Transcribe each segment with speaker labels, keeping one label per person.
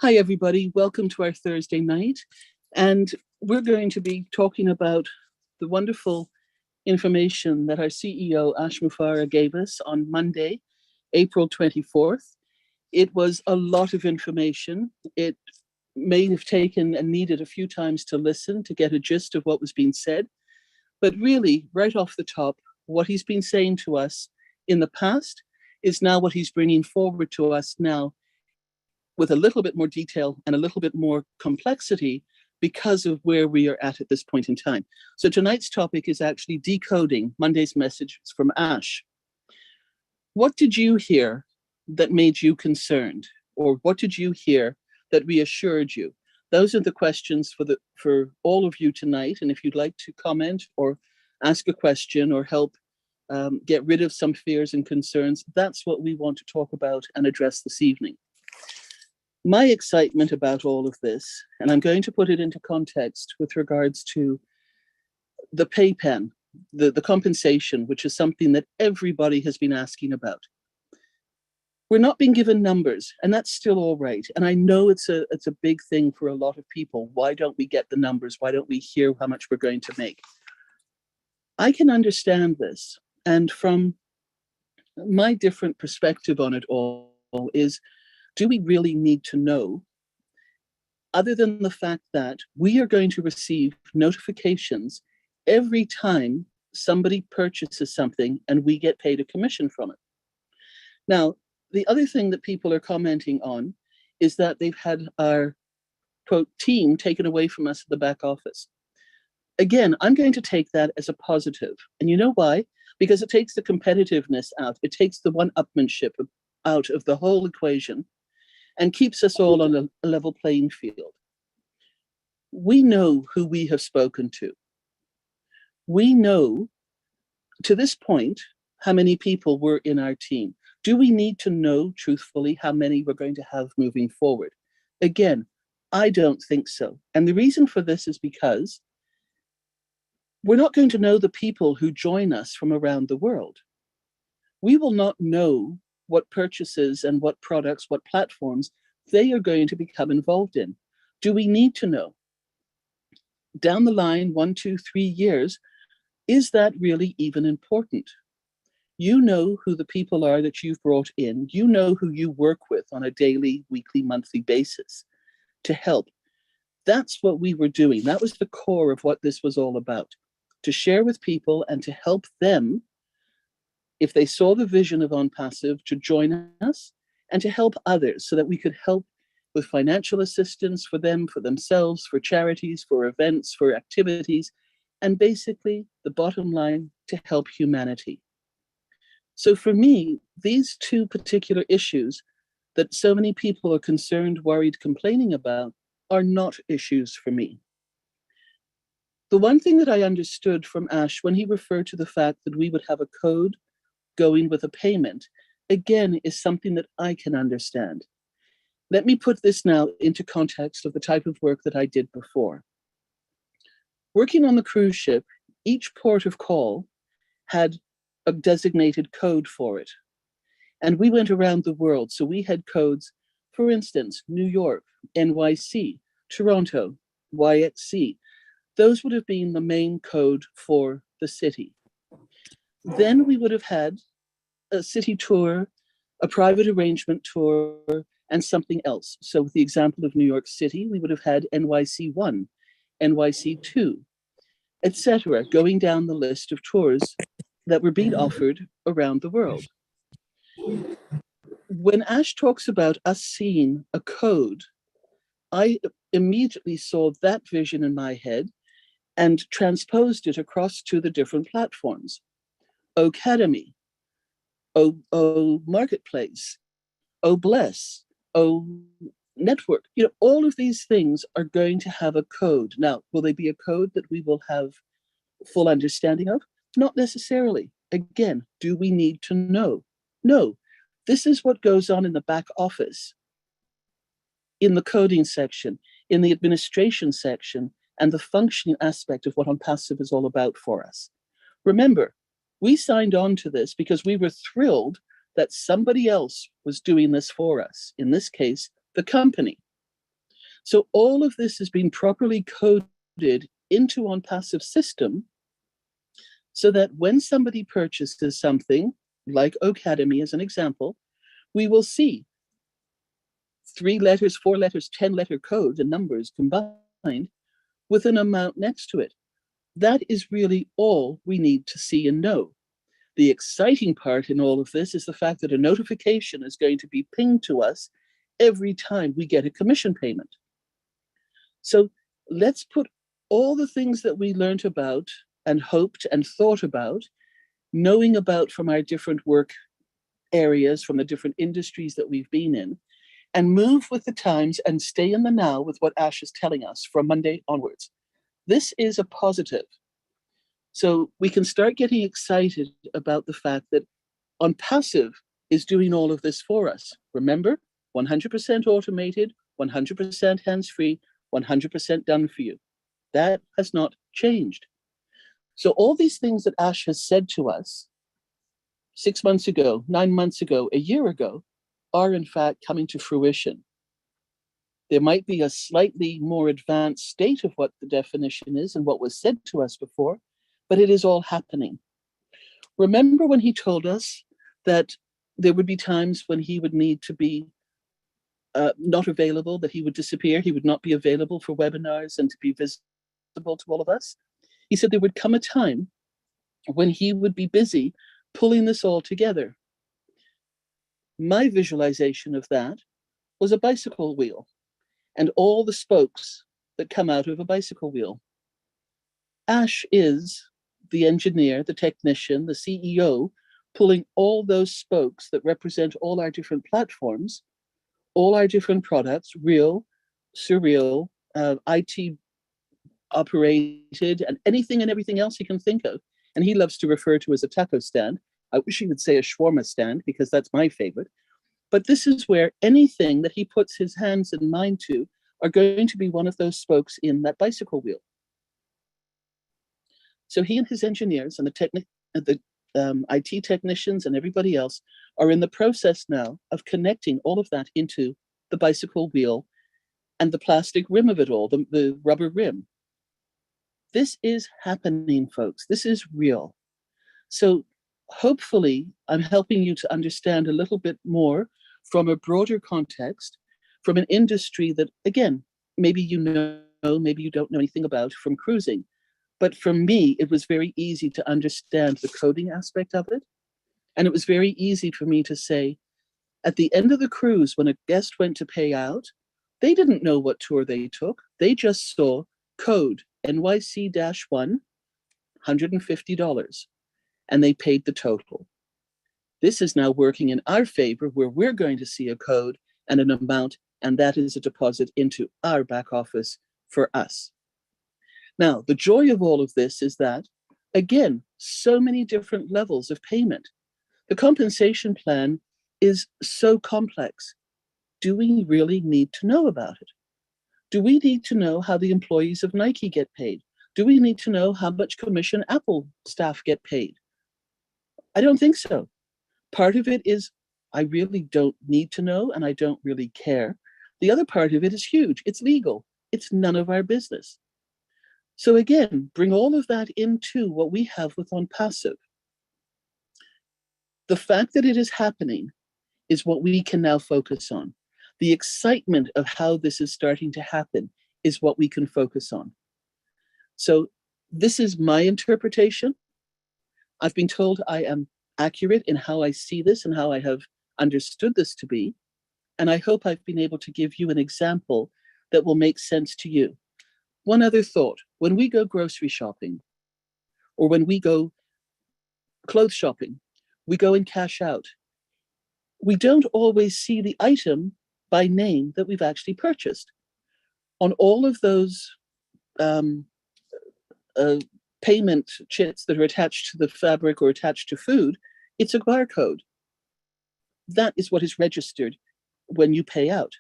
Speaker 1: Hi, everybody. Welcome to our Thursday night. And we're going to be talking about the wonderful information that our CEO, Ash Mufarah, gave us on Monday, April 24th. It was a lot of information. It may have taken and needed a few times to listen to get a gist of what was being said. But really, right off the top, what he's been saying to us in the past is now what he's bringing forward to us now with a little bit more detail and a little bit more complexity because of where we are at this point in time. So tonight's topic is actually decoding Monday's message from Ash. What did you hear that made you concerned? Or what did you hear that reassured you? Those are the questions for all of you tonight. And if you'd like to comment or ask a question or help get rid of some fears and concerns, that's what we want to talk about and address this evening. My excitement about all of this, and I'm going to put it into context with regards to the pay pen, the compensation, which is something that everybody has been asking about. We're not being given numbers, and that's still all right. And I know it's a big thing for a lot of people. Why don't we get the numbers? Why don't we hear how much we're going to make? I can understand this. And from my different perspective on it all is, do we really need to know, other than the fact that we are going to receive notifications every time somebody purchases something and we get paid a commission from it? Now, the other thing that people are commenting on is that they've had our, quote, team taken away from us at the back office. Again, I'm going to take that as a positive. And you know why? Because it takes the competitiveness out. It takes the one-upmanship out of the whole equation and keeps us all on a level playing field. We know who we have spoken to. We know, to this point, how many people were in our team. Do we need to know, truthfully, how many we're going to have moving forward? Again, I don't think so. And the reason for this is because we're not going to know the people who join us from around the world. We will not know what purchases and what products, what platforms they are going to become involved in. Do we need to know? Down the line, 1, 2, 3 years, is that really even important? You know who the people are that you've brought in. You know who you work with on a daily, weekly, monthly basis to help. That's what we were doing. That was the core of what this was all about, to share with people and to help them, if they saw the vision of ONPASSIVE, to join us and to help others so that we could help with financial assistance for them, for themselves, for charities, for events, for activities, and basically, the bottom line, to help humanity. So for me, these two particular issues that so many people are concerned, worried, complaining about are not issues for me. The one thing that I understood from Ash when he referred to the fact that we would have a code going with a payment, again, is something that I can understand. Let me put this now into context of the type of work that I did before. Working on the cruise ship, each port of call had a designated code for it. And we went around the world. So we had codes, for instance, New York, NYC, Toronto, YXC. Those would have been the main code for the city. Then we would have had a city tour, a private arrangement tour, and something else. So with the example of New York City, we would have had NYC1, NYC2, etc., going down the list of tours that were being offered around the world. When Ash talks about us seeing a code, I immediately saw that vision in my head and transposed it across to the different platforms. Academy, O Marketplace, O Bless, O Network. You know, all of these things are going to have a code. Now, will they be a code that we will have full understanding of? Not necessarily. Again, do we need to know? No. This is what goes on in the back office, in the coding section, in the administration section, and the functioning aspect of what ONPASSIVE is all about for us. Remember, we signed on to this because we were thrilled that somebody else was doing this for us. In this case, the company. So all of this has been properly coded into ONPASSIVE system so that when somebody purchases something, like Academy as an example, we will see 3 letters, 4 letters, 10-letter code, the numbers combined, with an amount next to it. That is really all we need to see and know. The exciting part in all of this is the fact that a notification is going to be pinged to us every time we get a commission payment. So let's put all the things that we learned about and hoped and thought about, knowing about from our different work areas, from the different industries that we've been in, and move with the times and stay in the now with what Ash is telling us from Monday onwards. This is a positive. So we can start getting excited about the fact that ONPASSIVE is doing all of this for us. Remember, 100% automated, 100% hands-free, 100% done for you. That has not changed. So all these things that Ash has said to us 6 months ago, 9 months ago, a year ago, are in fact coming to fruition. There might be a slightly more advanced state of what the definition is and what was said to us before, but it is all happening. Remember when he told us that there would be times when he would need to be not available, that he would disappear, he would not be available for webinars and to be visible to all of us? He said there would come a time when he would be busy pulling this all together. My visualization of that was a bicycle wheel and all the spokes that come out of a bicycle wheel. Ash is the engineer, the technician, the CEO, pulling all those spokes that represent all our different platforms, all our different products, real, surreal, IT operated, and anything and everything else he can think of. And he loves to refer to as a taco stand. I wish he would say a shawarma stand because that's my favorite. But this is where anything that he puts his hands and mind to are going to be one of those spokes in that bicycle wheel. So he and his engineers and the IT technicians and everybody else are in the process now of connecting all of that into the bicycle wheel and the plastic rim of it all, the rubber rim. This is happening, folks. This is real. So hopefully I'm helping you to understand a little bit more from a broader context, from an industry that, again, maybe you know, maybe you don't know anything about from cruising. But for me, it was very easy to understand the coding aspect of it. And it was very easy for me to say, at the end of the cruise, when a guest went to pay out, they didn't know what tour they took. They just saw code NYC-1, $150, and they paid the total. This is now working in our favor, where we're going to see a code and an amount, and that is a deposit into our back office for us. Now, the joy of all of this is that, again, so many different levels of payment. The compensation plan is so complex. Do we really need to know about it? Do we need to know how the employees of Nike get paid? Do we need to know how much commission Apple staff get paid? I don't think so. Part of it is I really don't need to know and I don't really care. The other part of it is huge. It's legal. It's none of our business. So again, bring all of that into what we have with ONPASSIVE. The fact that it is happening is what we can now focus on. The excitement of how this is starting to happen is what we can focus on. So this is my interpretation. I've been told I am accurate in how I see this and how I have understood this to be. And I hope I've been able to give you an example that will make sense to you. One other thought, when we go grocery shopping, or when we go clothes shopping, we go and cash out, we don't always see the item by name that we've actually purchased. On all of those payment chits that are attached to the fabric or attached to food, it's a barcode. That is what is registered when you pay out.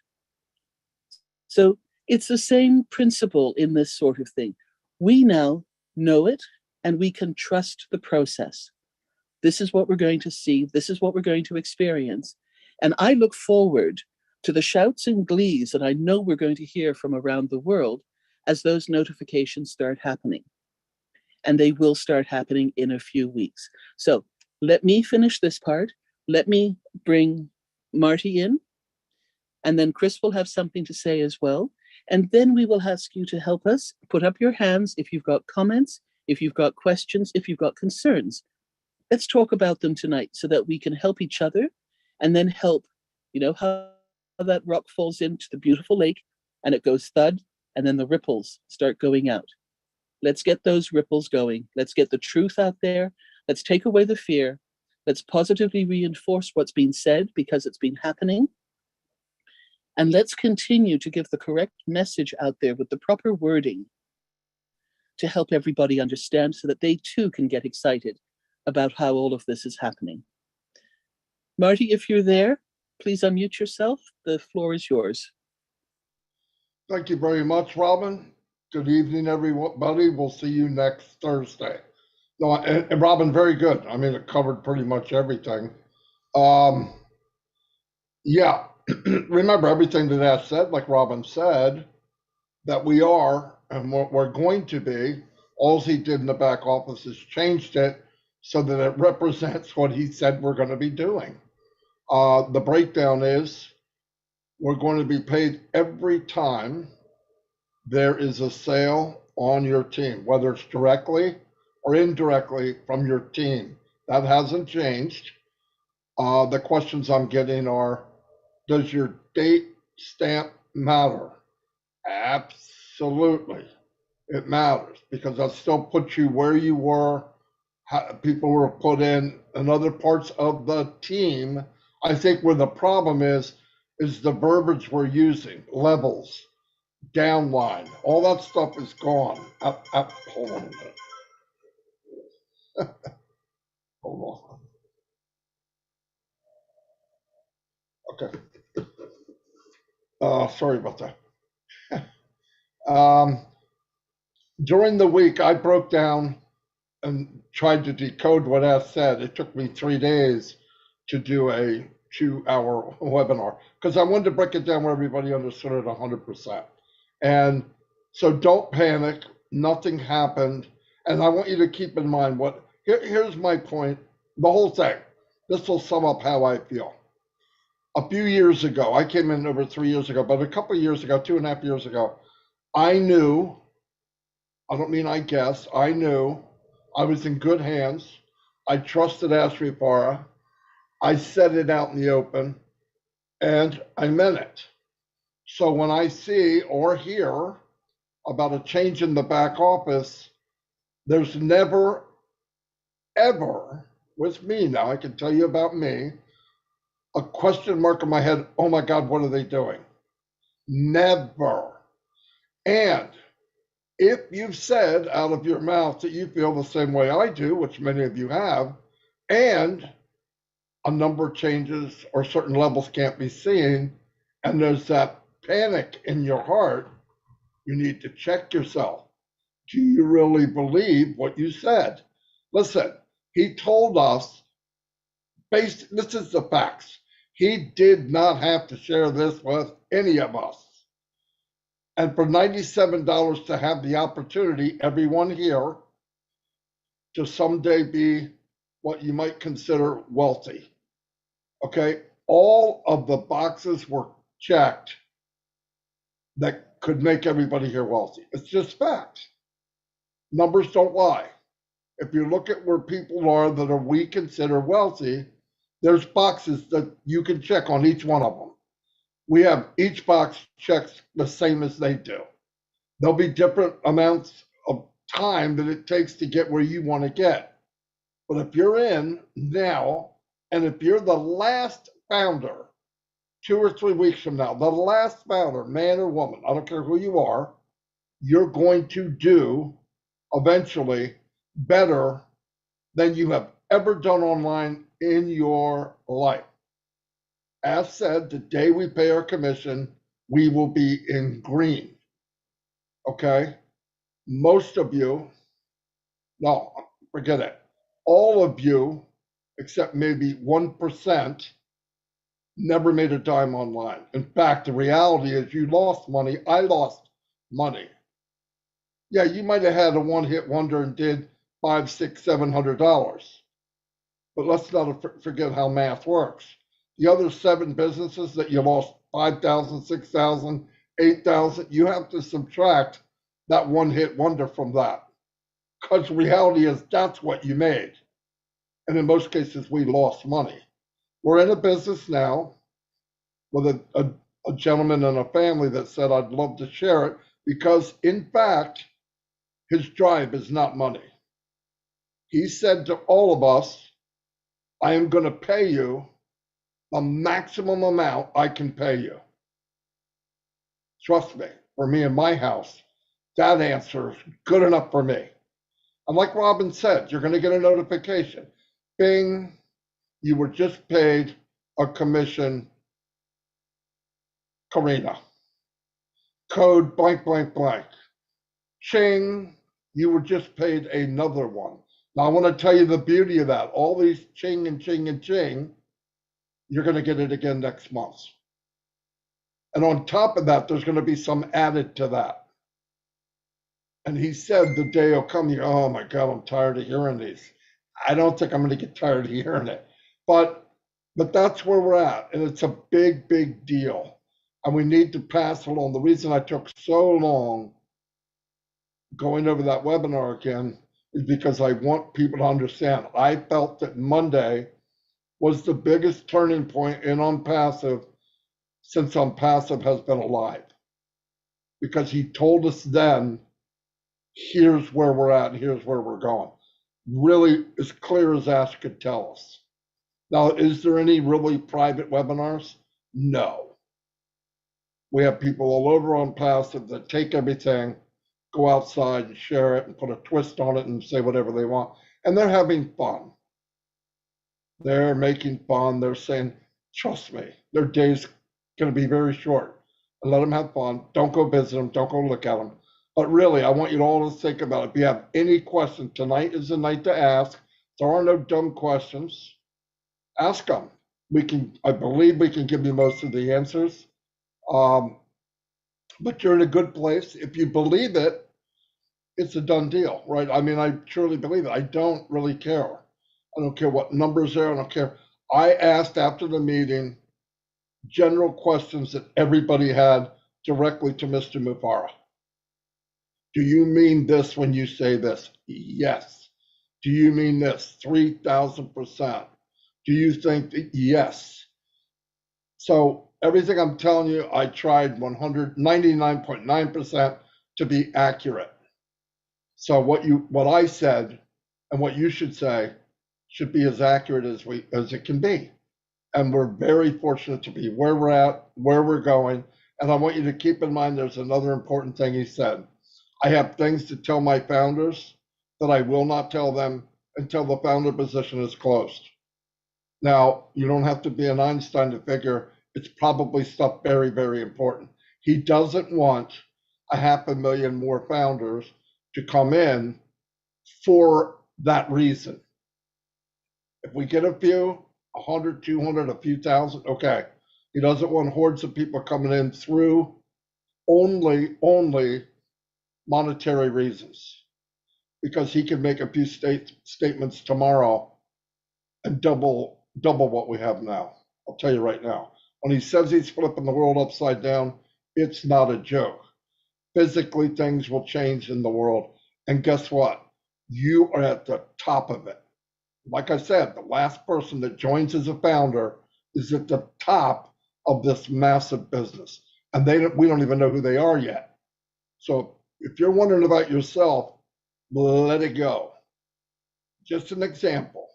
Speaker 1: So it's the same principle in this sort of thing. We now know it and we can trust the process. This is what we're going to see. This is what we're going to experience. And I look forward. to the shouts and glees that I know we're going to hear from around the world as those notifications start happening. And they will start happening in a few weeks. So let me finish this part. Let me bring Marty in, and then Chris will have something to say as well. And then we will ask you to help us. Put up your hands if you've got comments, if you've got questions, if you've got concerns. Let's talk about them tonight so that we can help each other and then help, how that rock falls into the beautiful lake and it goes thud, and then the ripples start going out. Let's get those ripples going. Let's get the truth out there. Let's take away the fear. Let's positively reinforce what's been said because it's been happening. And let's continue to give the correct message out there with the proper wording to help everybody understand so that they too can get excited about how all of this is happening. Marty, if you're there, please unmute yourself. The floor is yours.
Speaker 2: Thank you very much, Robin. Good evening, everybody. We'll see you next Thursday. No, and Robin, very good. I mean, it covered pretty much everything. Yeah, remember everything that Ash said, like Robin said, that we are and what we're going to be. All he did in the back office is changed it so that it represents what he said we're going to be doing. The breakdown is we're going to be paid every time there is a sale on your team, whether it's directly or indirectly from your team. That hasn't changed. The questions I'm getting are, does your date stamp matter? Absolutely. It matters because that still puts you where you were. People were put in other parts of the team. I think where the problem is the verbiage we're using, levels, downline, all that stuff is gone. Hold on a minute. Hold on. Okay. Sorry about that. During the week, I broke down and tried to decode what Ash said. It took me 3 days to do a 2-hour webinar because I wanted to break it down where everybody understood it 100%. And so don't panic. Nothing happened. And I want you to keep in mind here's my point. The whole thing. This will sum up how I feel. A few years ago, I came in over 3 years ago, but a couple of years ago, 2.5 years ago, I knew, I don't mean I guess, I knew I was in good hands. I trusted Ashrifara. I said it out in the open, and I meant it. So when I see or hear about a change in the back office, there's never, ever, with me now, I can tell you about me, a question mark in my head, oh my God, what are they doing? Never. And if you've said out of your mouth that you feel the same way I do, which many of you have, and a number of changes or certain levels can't be seen, and there's that panic in your heart, you need to check yourself. Do you really believe what you said? Listen, he told us, this is the facts. He did not have to share this with any of us. And for $97 to have the opportunity, everyone here, to someday be what you might consider wealthy. Okay, all of the boxes were checked that could make everybody here wealthy. It's just facts. Numbers don't lie. If you look at where people are that we consider wealthy, there's boxes that you can check on each one of them. We have each box checked the same as they do. There'll be different amounts of time that it takes to get where you want to get. But if you're in now, and if you're the last founder, 2 or 3 weeks from now, the last founder, man or woman, I don't care who you are, you're going to do eventually better than you have ever done online in your life. As said, the day we pay our commission, we will be in green. Okay? Most of you, no, forget it. All of you, except maybe 1%, never made a dime online. In fact, the reality is you lost money. I lost money. Yeah, you might have had a one-hit wonder and did $500, $600, $700. But let's not forget how math works. The other 7 businesses that you lost 5,000, 6,000, 8,000, you have to subtract that one-hit wonder from that. Because reality is that's what you made. And in most cases, we lost money. We're in a business now with a gentleman and a family that said, I'd love to share it because, in fact, his drive is not money. He said to all of us, I am going to pay you the maximum amount I can pay you. Trust me, for me in my house, that answer is good enough for me. And like Robin said, you're going to get a notification. Bing, you were just paid a commission, Karina. Code blank, blank, blank. Ching, you were just paid another one. Now, I want to tell you the beauty of that. All these ching and ching and ching, you're going to get it again next month. And on top of that, there's going to be some added to that. And he said the day will come, you go, oh my God, I'm tired of hearing these. I don't think I'm going to get tired of hearing it. But that's where we're at. And it's a big, big deal. And we need to pass it on. The reason I took so long going over that webinar again is because I want people to understand. I felt that Monday was the biggest turning point in ONPASSIVE since ONPASSIVE has been alive. Because he told us then, here's where we're at, and here's where we're going. Really as clear as Ash could tell us. Now, is there any really private webinars? No. We have people all over ONPASSIVE that take everything, go outside and share it and put a twist on it and say whatever they want. And they're having fun. They're making fun. They're saying, trust me, their day's going to be very short. And let them have fun. Don't go visit them. Don't go look at them. But really, I want you all to think about it. If you have any questions, tonight is the night to ask. There are no dumb questions. Ask them. I believe we can give you most of the answers. But you're in a good place. If you believe it, it's a done deal, right? I mean, I truly believe it. I don't really care. I don't care what numbers there. I don't care. I asked after the meeting general questions that everybody had directly to Mr. Mufara. Do you mean this when you say this? Yes. Do you mean this? 3,000%. Do you think that? Yes. So everything I'm telling you, I tried 199.9% to be accurate. So what I said and what you should say should be as accurate as it can be. And we're very fortunate to be where we're at, where we're going. And I want you to keep in mind there's another important thing he said. I have things to tell my founders that I will not tell them until the founder position is closed. Now, you don't have to be an Einstein to figure it's probably stuff very, very important. He doesn't want 500,000 more founders to come in for that reason. If we get a few, 100, 200, a few thousand, okay. He doesn't want hordes of people coming in through only monetary reasons, because he can make a few statements tomorrow and double what we have now. I'll tell you right now. When he says he's flipping the world upside down, it's not a joke. Physically, things will change in the world. And guess what? You are at the top of it. Like I said, the last person that joins as a founder is at the top of this massive business. And we don't even know who they are yet. So if you're wondering about yourself, let it go. Just an example.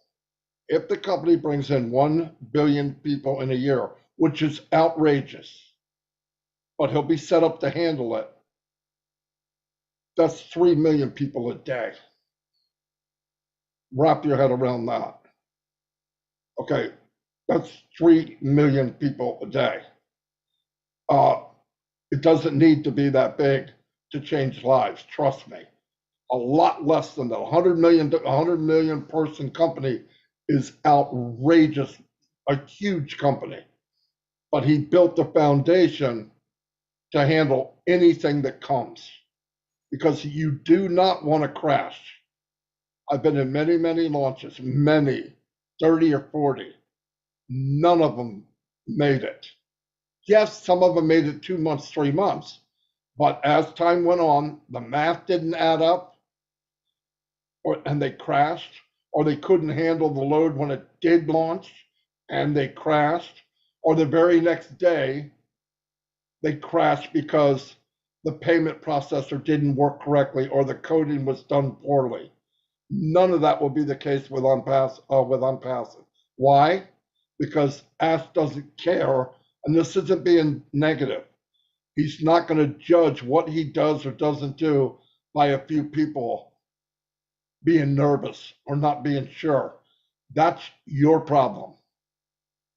Speaker 2: If the company brings in 1 billion people in a year, which is outrageous, but he'll be set up to handle it, that's 3 million people a day. Wrap your head around that. Okay, that's 3 million people a day. It doesn't need to be that big to change lives, trust me. A lot less than that. 100 million person company is outrageous, a huge company. but he built the foundation to handle anything that comes, because you do not want to crash. I've been in many, many launches, many, 30 or 40. None of them made it. Yes, some of them made it 2 months, 3 months, but as time went on, the math didn't add up, and they crashed, or they couldn't handle the load when it did launch, and they crashed, or the very next day, they crashed because the payment processor didn't work correctly or the coding was done poorly. None of that will be the case with ONPASSIVE. Why? Because Ash doesn't care, and this isn't being negative. He's not going to judge what he does or doesn't do by a few people being nervous or not being sure. That's your problem.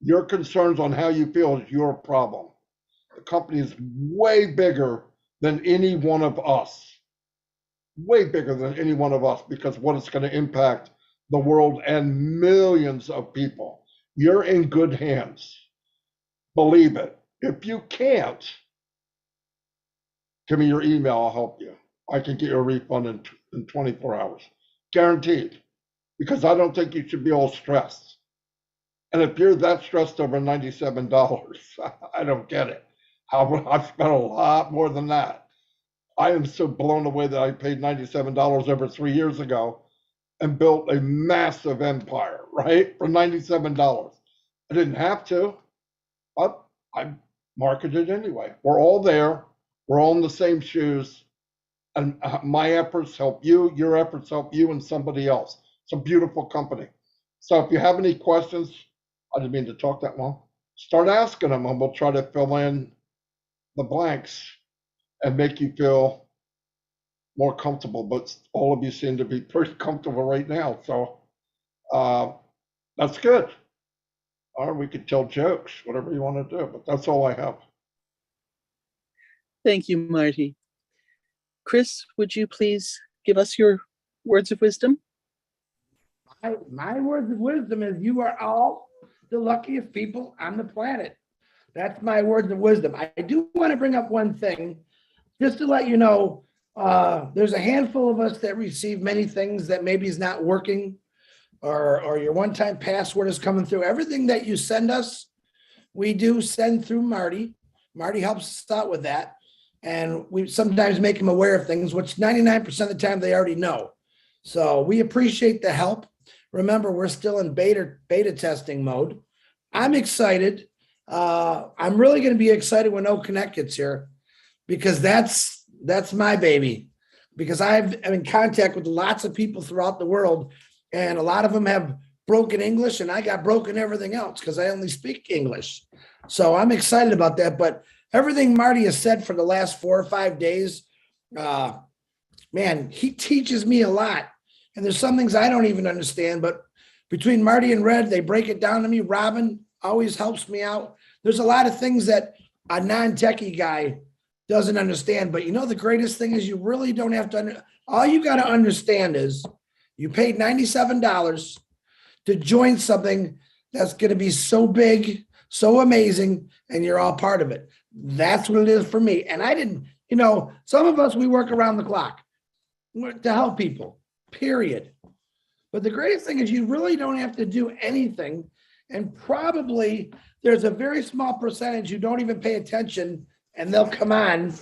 Speaker 2: Your concerns on how you feel is your problem. The company is way bigger than any one of us. Way bigger than any one of us, because what it's going to impact the world and millions of people. You're in good hands. Believe it. If you can't, give me your email, I'll help you. I can get you a refund in 24 hours. Guaranteed. Because I don't think you should be all stressed. And if you're that stressed over $97, I don't get it. I've spent a lot more than that. I am so blown away that I paid $97 over 3 years ago and built a massive empire, right? For $97. I didn't have to, but I marketed anyway. We're all there. We're all in the same shoes. And my efforts help you. Your efforts help you and somebody else. It's a beautiful company. So if you have any questions, I didn't mean to talk that long. Start asking them, and we'll try to fill in the blanks and make you feel more comfortable. But all of you seem to be pretty comfortable right now, so that's good. Or we could tell jokes, whatever you want to do, but that's all I have.
Speaker 1: Thank you, Marty. Chris, would you please give us your words of wisdom?
Speaker 3: My words of wisdom is you are all the luckiest people on the planet. That's my words of wisdom. I do want to bring up one thing, just to let you know, there's a handful of us that receive many things that maybe is not working, or your one-time password is coming through. Everything that you send us, we do send through Marty. Marty helps us out with that. And we sometimes make them aware of things, which 99% of the time they already know. So we appreciate the help. Remember, we're still in beta testing mode. I'm excited. I'm really going to be excited when OConnect gets here, because that's my baby. Because I'm in contact with lots of people throughout the world, and a lot of them have broken English, and I got broken everything else because I only speak English. So I'm excited about that. But everything Marty has said for the last 4 or 5 days, man, he teaches me a lot. And there's some things I don't even understand, but between Marty and Red, they break it down to me. Robin always helps me out. There's a lot of things that a non-techie guy doesn't understand. But you know, the greatest thing is you really don't have to, all you got to understand is you paid $97 to join something that's going to be so big, so amazing, and you're all part of it. That's what it is for me. And I didn't, you know, some of us, we work around the clock to help people, period. But the greatest thing is you really don't have to do anything. And probably there's a very small percentage who don't even pay attention, and they'll come on,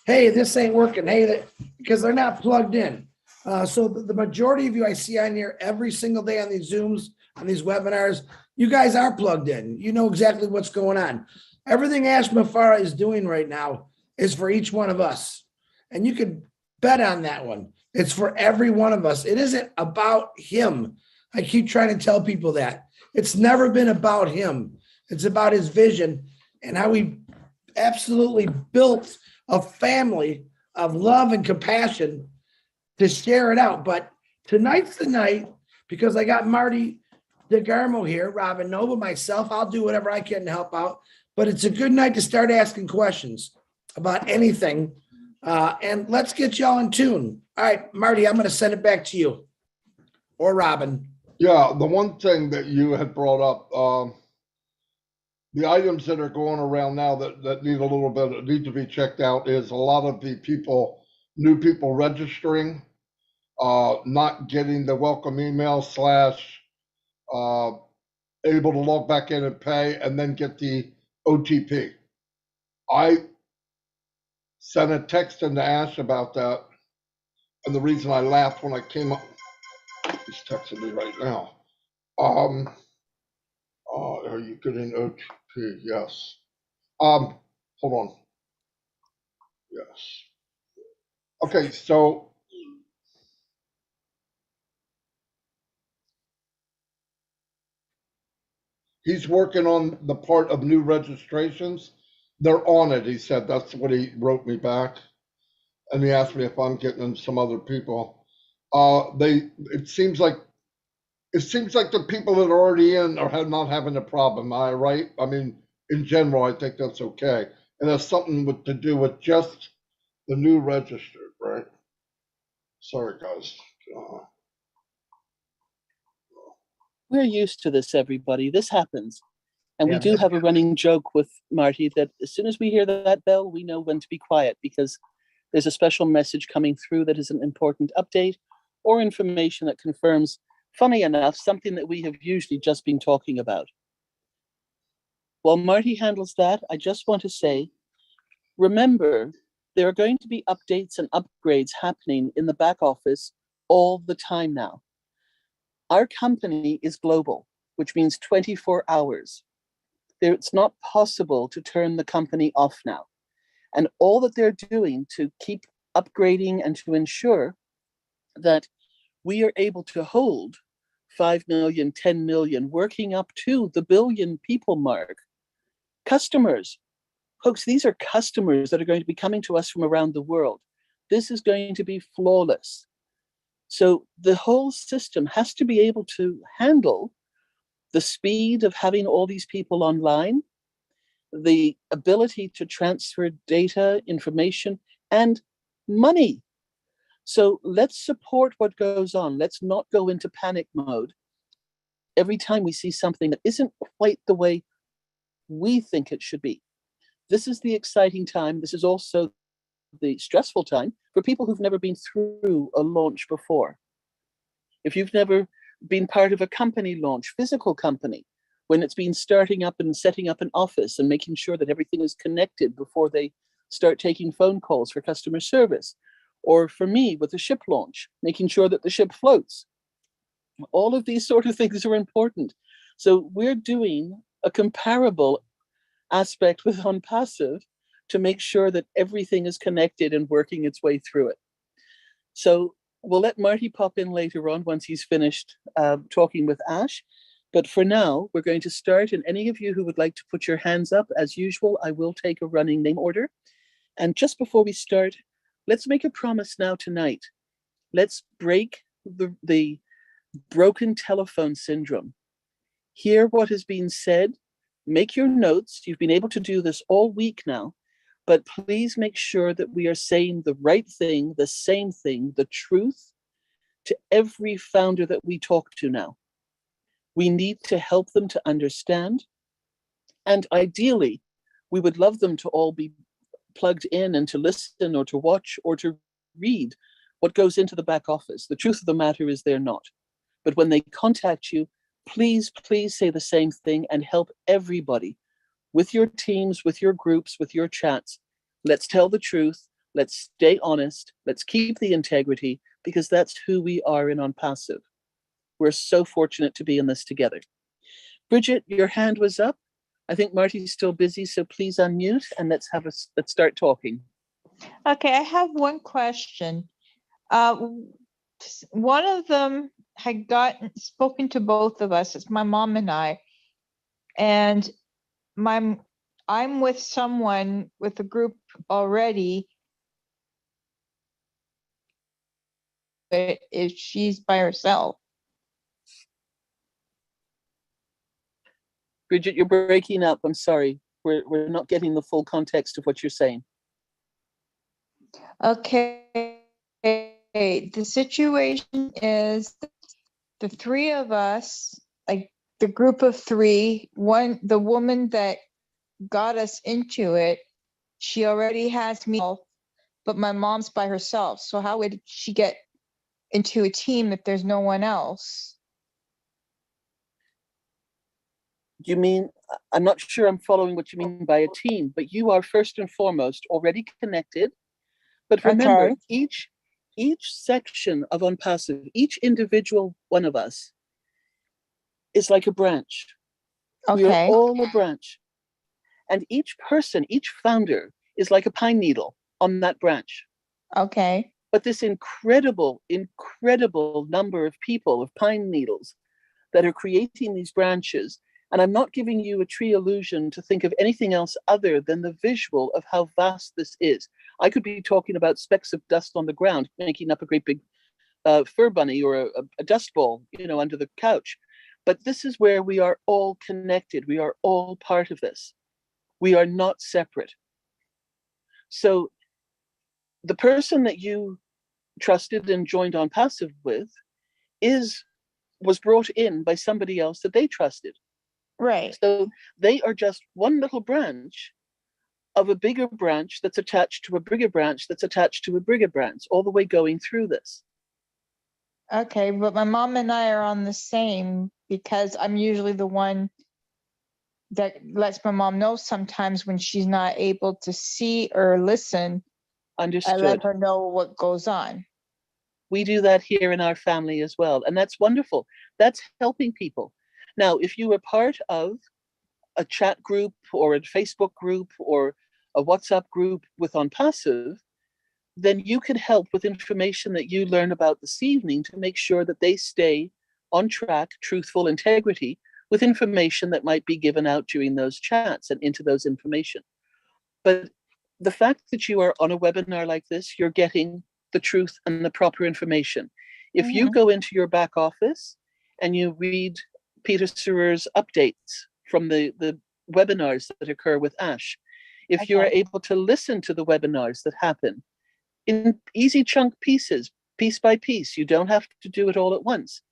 Speaker 3: hey, this ain't working. Hey, because they're not plugged in. So the majority of you I see on here every single day on these Zooms, on these webinars, you guys are plugged in. You know exactly what's going on. Everything Ash Mafara is doing right now is for each one of us. And you could bet on that one. It's for every one of us. It isn't about him. I keep trying to tell people that. It's never been about him. It's about his vision and how he absolutely built a family of love and compassion to share it out. But tonight's the night, because I got Marty DeGarmo here, Robin Nova, myself. I'll do whatever I can to help out. But it's a good night to start asking questions about anything. And let's get y'all in tune. All right, Marty, I'm going to send it back to you, or Robin.
Speaker 2: Yeah, the one thing that you had brought up, the items that are going around now that need a little bit, need to be checked out is a lot of the people, new people registering, not getting the welcome email slash able to log back in and pay and then get the OTP. I sent a text into Ash about that. And the reason I laughed when I came up, he's texting me right now. Are you getting OTP? Yes. Hold on. Yes. Okay, so he's working on the part of new registrations. They're on it, he said. That's what he wrote me back. And he asked me if I'm getting some other people. It seems like the people that are already in are not having a problem. Am I right? I mean, in general, I think that's okay. And that's something to do with just the new registered, right? Sorry, guys.
Speaker 1: We're used to this, everybody. This happens. And we
Speaker 3: Yeah,
Speaker 1: do have a running joke with Marty that as soon as we hear that bell, we know when to be quiet because there's a special message coming through that is an important update or information that confirms, funny enough, something that we have usually just been talking about. While Marty handles that, I just want to say, remember, there are going to be updates and upgrades happening in the back office all the time now. Our company is global, which means 24 hours. It's not possible to turn the company off now. And all that they're doing to keep upgrading and to ensure that we are able to hold 5 million, 10 million, working up to the billion people mark. Customers, folks, these are customers that are going to be coming to us from around the world. This is going to be flawless. So the whole system has to be able to handle the speed of having all these people online, the ability to transfer data, information, and money. So let's support what goes on. Let's not go into panic mode every time we see something that isn't quite the way we think it should be. This is the exciting time. This is also the stressful time for people who've never been through a launch before. If you've never been part of a company launch, physical company, when it's been starting up and setting up an office and making sure that everything is connected before they start taking phone calls for customer service. Or for me, with the ship launch, making sure that the ship floats. All of these sort of things are important. So we're doing a comparable aspect with ONPASSIVE to make sure that everything is connected and working its way through it. So we'll let Marty pop in later on once he's finished talking with Ash. But for now, we're going to start. And any of you who would like to put your hands up, as usual, I will take a running name order. And just before we start, let's make a promise now tonight. Let's break the broken telephone syndrome. Hear what has been said. Make your notes. You've been able to do this all week now. But please make sure that we are saying the right thing, the same thing, the truth to every founder that we talk to now. We need to help them to understand. And ideally, we would love them to all be plugged in and to listen or to watch or to read what goes into the back office. The truth of the matter is they're not. But when they contact you, please say the same thing and help everybody with your teams, with your groups, with your chats. Let's tell the truth. Let's stay honest. Let's keep the integrity because that's who we are in ONPASSIVE. We're so fortunate to be in this together. Bridget, your hand was up. I think Marty's still busy, so please unmute and let's start talking.
Speaker 4: Okay, I have one question. One of them had spoken to both of us. It's my mom and I, and I'm with someone with a group already. But if she's by herself.
Speaker 1: Bridget, you're breaking up. I'm sorry. We're not getting the full context of what you're saying.
Speaker 4: Okay. The situation is the three of us, like the group of three, the woman that got us into it, she already has me, but my mom's by herself. So how would she get into a team if there's no one else?
Speaker 1: You mean, I'm not sure I'm following what you mean by a team, but you are first and foremost already connected. But remember,
Speaker 4: Okay.
Speaker 1: each section of ONPASSIVE, each individual one of us is like a branch. We are
Speaker 4: Okay.
Speaker 1: all a branch. And each person, each founder is like a pine needle on that branch.
Speaker 4: Okay.
Speaker 1: But this incredible, incredible number of people, of pine needles that are creating these branches. And I'm not giving you a tree illusion to think of anything else other than the visual of how vast this is. I could be talking about specks of dust on the ground, making up a great big fur bunny or a dust ball, under the couch. But this is where we are all connected. We are all part of this. We are not separate. So the person that you trusted and joined ONPASSIVE with was brought in by somebody else that they trusted.
Speaker 4: Right.
Speaker 1: So they are just one little branch of a bigger branch that's attached to a bigger branch that's attached to a bigger branch, all the way going through this.
Speaker 4: Okay, but my mom and I are on the same because I'm usually the one that lets my mom know sometimes when she's not able to see or listen.
Speaker 1: Understood.
Speaker 4: I let her know what goes on.
Speaker 1: We do that here in our family as well. And that's wonderful. That's helping people. Now, if you were part of a chat group or a Facebook group or a WhatsApp group with ONPASSIVE, then you can help with information that you learn about this evening to make sure that they stay on track, truthful integrity, with information that might be given out during those chats and into those information. But the fact that you are on a webinar like this, you're getting the truth and the proper information. If you go into your back office and you read Peter Serer's updates from the webinars that occur with Ash, if you are able to listen to the webinars that happen in easy chunk pieces, piece by piece, you don't have to do it all at once.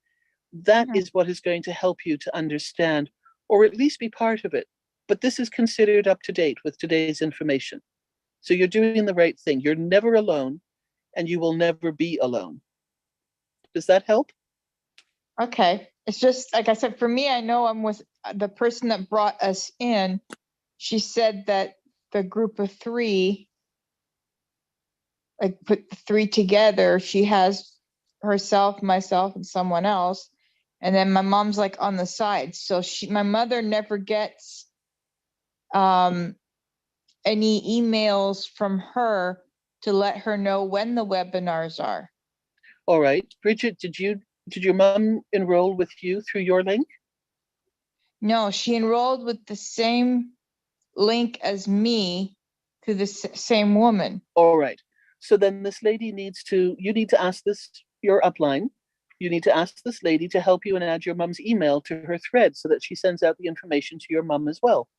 Speaker 1: That is what is going to help you to understand, or at least be part of it. But this is considered up to date with today's information. So you're doing the right thing. You're never alone, and you will never be alone. Does that help?
Speaker 4: Okay. It's just, like I said, for me, I know I'm with the person that brought us in. She said that the group of three, like put the three together, she has herself, myself, and someone else. And then my mom's like on the side. So my mother never gets any emails from her to let her know when the webinars are.
Speaker 1: All right. Bridget, did your mom enroll with you through your link?
Speaker 4: No, she enrolled with the same link as me to the same woman.
Speaker 1: All right. So then this lady you need to ask your upline, you need to ask this lady to help you and add your mom's email to her thread so that she sends out the information to your mom as well.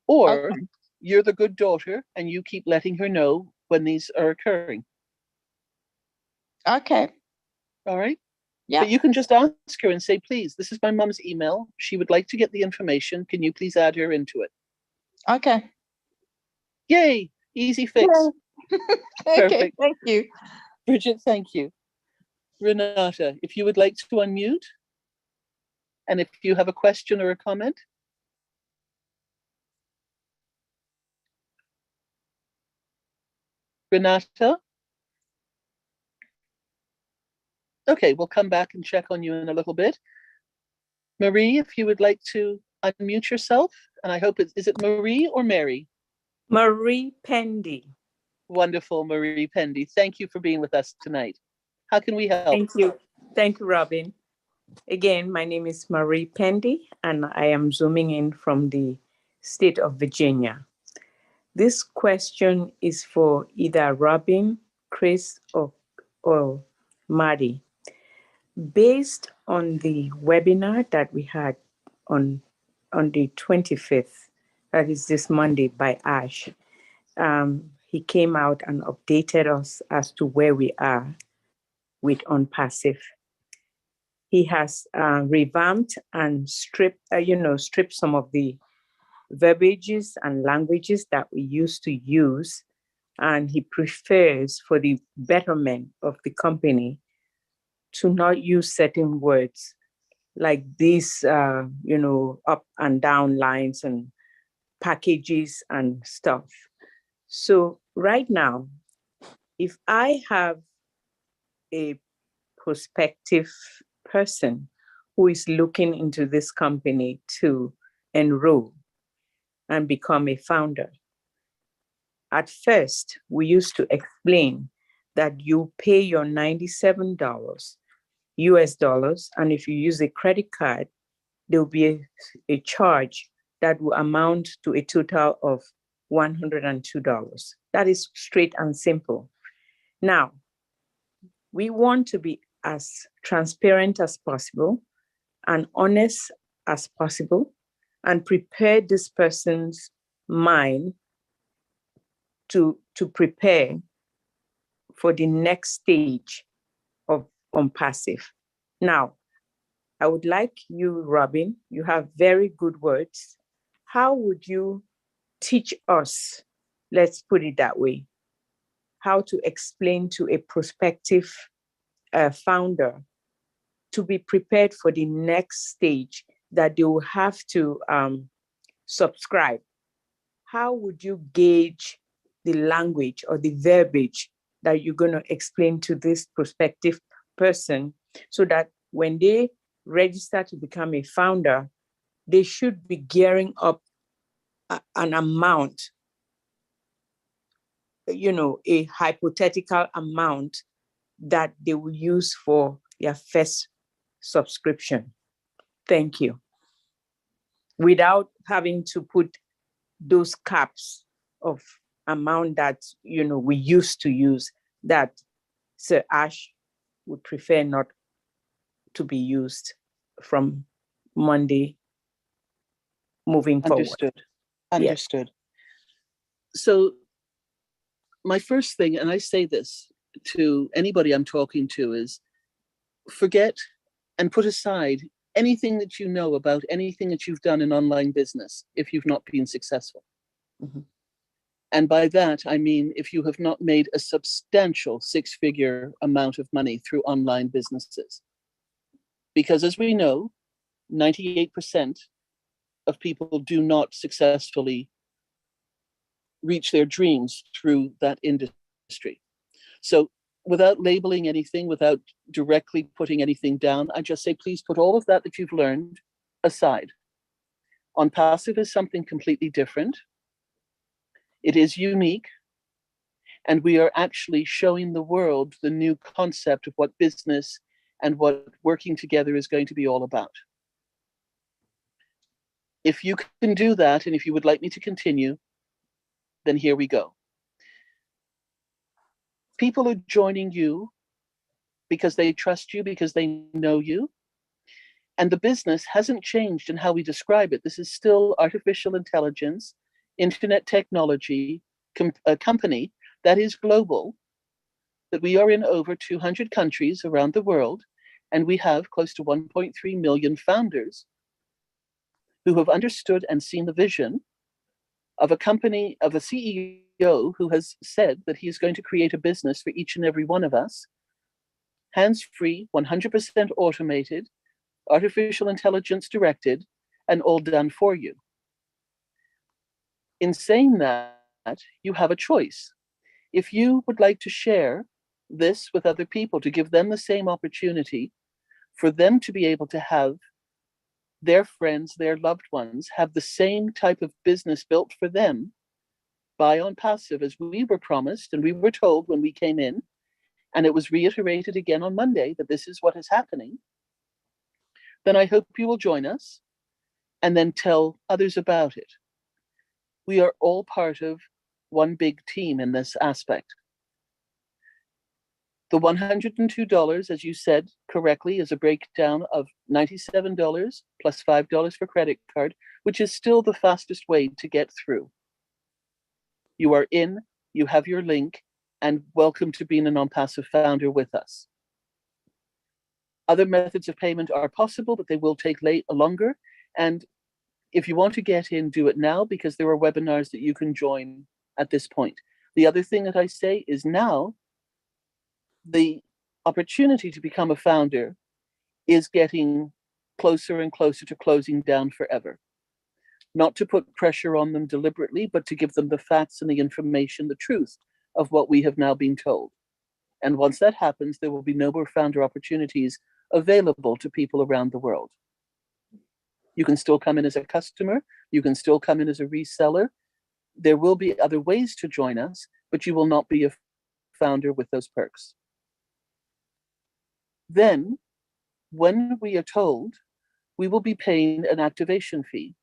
Speaker 1: Or you're the good daughter and you keep letting her know when these are occurring.
Speaker 4: Okay.
Speaker 1: All right.
Speaker 4: Yeah.
Speaker 1: But you can just ask her and say, please, this is my mom's email. She would like to get the information. Can you please add her into it?
Speaker 4: Okay.
Speaker 1: Yay. Easy fix.
Speaker 4: Okay,
Speaker 1: Perfect.
Speaker 4: thank you.
Speaker 1: Bridget, thank you. Renata, if you would like to unmute, and if you have a question or a comment. Renata? Okay, we'll come back and check on you in a little bit. Marie, if you would like to unmute yourself, and I hope is it Marie or Mary?
Speaker 5: Marie Pendy.
Speaker 1: Wonderful, Marie Pendy. Thank you for being with us tonight. How can we help?
Speaker 5: Thank you. Thank you, Robin. Again, my name is Marie Pendy, and I am zooming in from the state of Virginia. This question is for either Robin, Chris, or Marty. Based on the webinar that we had on the 25th, that is this Monday, by Ash, he came out and updated us as to where we are with ONPASSIVE. He has revamped and stripped some of the verbiages and languages that we used to use, and he prefers, for the betterment of the company, to not use certain words like these, up and down lines and packages and stuff. So right now, if I have a prospective person who is looking into this company to enroll and become a founder, at first, we used to explain that you pay your $97 US dollars, and if you use a credit card, there will be a charge that will amount to a total of $102. That is straight and simple. Now, we want to be as transparent as possible and honest as possible and prepare this person's mind to prepare for the next stage of ONPASSIVE. Now, I would like you, Robin, you have very good words. How would you teach us, let's put it that way, how to explain to a prospective founder to be prepared for the next stage that they will have to subscribe? How would you gauge the language or the verbiage that you're going to explain to this prospective person so that when they register to become a founder, they should be gearing up an amount, a hypothetical amount that they will use for their first subscription? Thank you. Without having to put those caps of amount that we used to use, that Sir Ash would prefer not to be used from Monday moving forward.
Speaker 1: Understood. So my first thing, and I say this to anybody I'm talking to, is forget and put aside anything that you know about anything that you've done in online business if you've not been successful.
Speaker 5: Mm-hmm.
Speaker 1: And by that, I mean, if you have not made a substantial six-figure amount of money through online businesses. Because as we know, 98% of people do not successfully reach their dreams through that industry. So without labeling anything, without directly putting anything down, I just say, please put all of that you've learned aside. ONPASSIVE is something completely different. It is unique. And we are actually showing the world the new concept of what business and what working together is going to be all about. If you can do that, and if you would like me to continue, then here we go. People are joining you because they trust you, because they know you. And the business hasn't changed in how we describe it. This is still artificial intelligence, internet technology, a company that is global, that we are in over 200 countries around the world, and we have close to 1.3 million founders who have understood and seen the vision of a company, of a CEO who has said that he is going to create a business for each and every one of us, hands-free, 100% automated, artificial intelligence directed, and all done for you. In saying that, you have a choice. If you would like to share this with other people, to give them the same opportunity, for them to be able to have their friends, their loved ones, have the same type of business built for them by ONPASSIVE as we were promised and we were told when we came in, and it was reiterated again on Monday that this is what is happening, then I hope you will join us and then tell others about it. We are all part of one big team in this aspect. The $102, as you said correctly, is a breakdown of $97 plus $5 for credit card, which is still the fastest way to get through. You are in, you have your link, and welcome to being an ONPASSIVE founder with us. Other methods of payment are possible, but they will take longer. And if you want to get in, do it now, because there are webinars that you can join at this point. The other thing that I say is now the opportunity to become a founder is getting closer and closer to closing down forever. Not to put pressure on them deliberately, but to give them the facts and the information, the truth of what we have now been told. And once that happens, there will be no more founder opportunities available to people around the world. You can still come in as a customer. You can still come in as a reseller. There will be other ways to join us, but you will not be a founder with those perks. Then, when we are told, we will be paying an activation fee.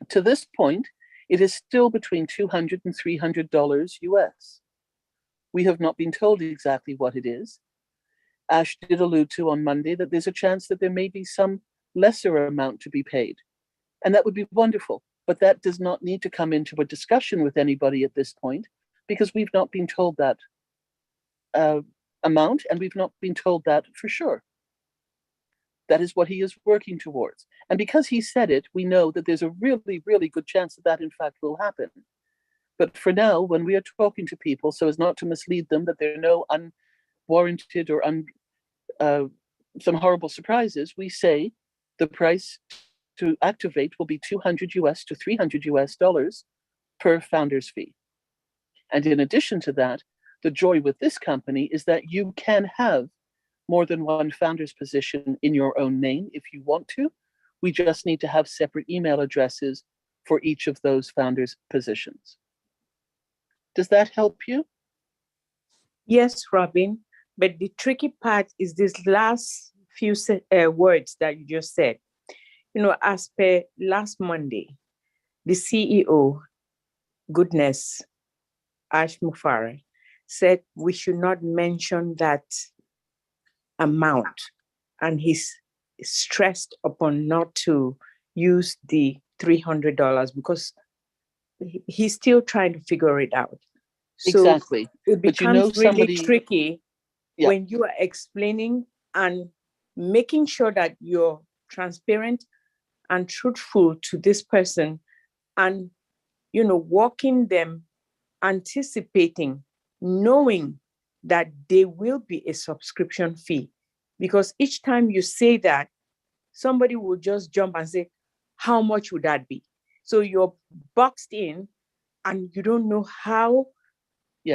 Speaker 1: To this point, it is still between $200 and $300 US. We have not been told exactly what it is. Ash did allude to on Monday that there's a chance that there may be some lesser amount to be paid. And that would be wonderful. But that does not need to come into a discussion with anybody at this point, because we've not been told that amount, and we've not been told that for sure. That is what he is working towards. And because he said it, we know that there's a really, really good chance that that in fact will happen. But for now, when we are talking to people, so as not to mislead them, that there are no unwarranted or some horrible surprises, we say the price to activate will be $200 US to $300 US per founder's fee. And in addition to that, the joy with this company is that you can have more than one founder's position in your own name if you want to. We just need to have separate email addresses for each of those founders' positions. Does that help you?
Speaker 5: Yes, Robin. But the tricky part is this last few words that you just said. You know, as per last Monday, the CEO, goodness, Ash Mufara, said we should not mention that amount. And he's stressed upon not to use the $300 because he's still trying to figure it out. So
Speaker 1: exactly.
Speaker 5: it becomes really tricky
Speaker 1: yeah.
Speaker 5: when you are explaining and making sure that you're transparent and truthful to this person, and walking them, anticipating, knowing that there will be a subscription fee. Because each time you say that, somebody will just jump and say, how much would that be? So you're boxed in and you don't know how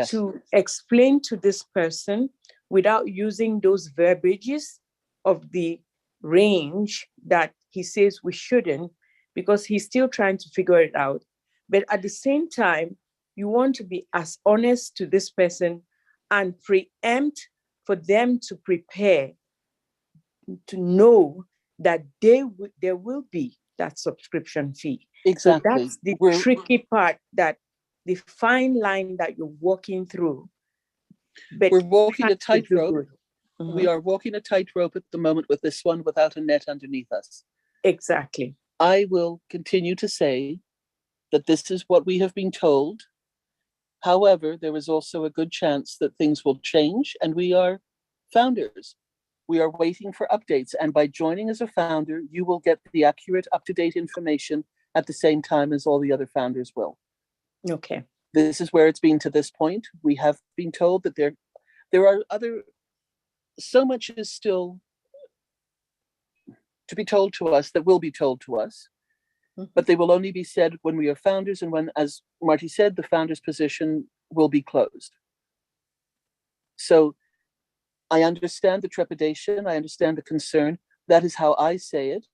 Speaker 5: to explain to this person without using those verbiages of the range that he says we shouldn't, because he's still trying to figure it out. But at the same time, you want to be as honest to this person and preempt for them to prepare, to know that there will be that subscription fee.
Speaker 1: Exactly.
Speaker 5: So that's the tricky part, that the fine line that you're walking through. But
Speaker 1: we're walking a tightrope.
Speaker 5: Mm-hmm.
Speaker 1: We are walking a tightrope at the moment with this one without a net underneath us.
Speaker 5: Exactly.
Speaker 1: I will continue to say that this is what we have been told. However, there is also a good chance that things will change, and we are founders. We are waiting for updates, and by joining as a founder, you will get the accurate, up-to-date information at the same time as all the other founders will.
Speaker 5: Okay.
Speaker 1: This is where it's been to this point. We have been told that there are so much is still to be told to us that will be told to us, but they will only be said when we are founders and when, as Marty said, the founder's position will be closed. So I understand the trepidation. I understand the concern. That is how I say it.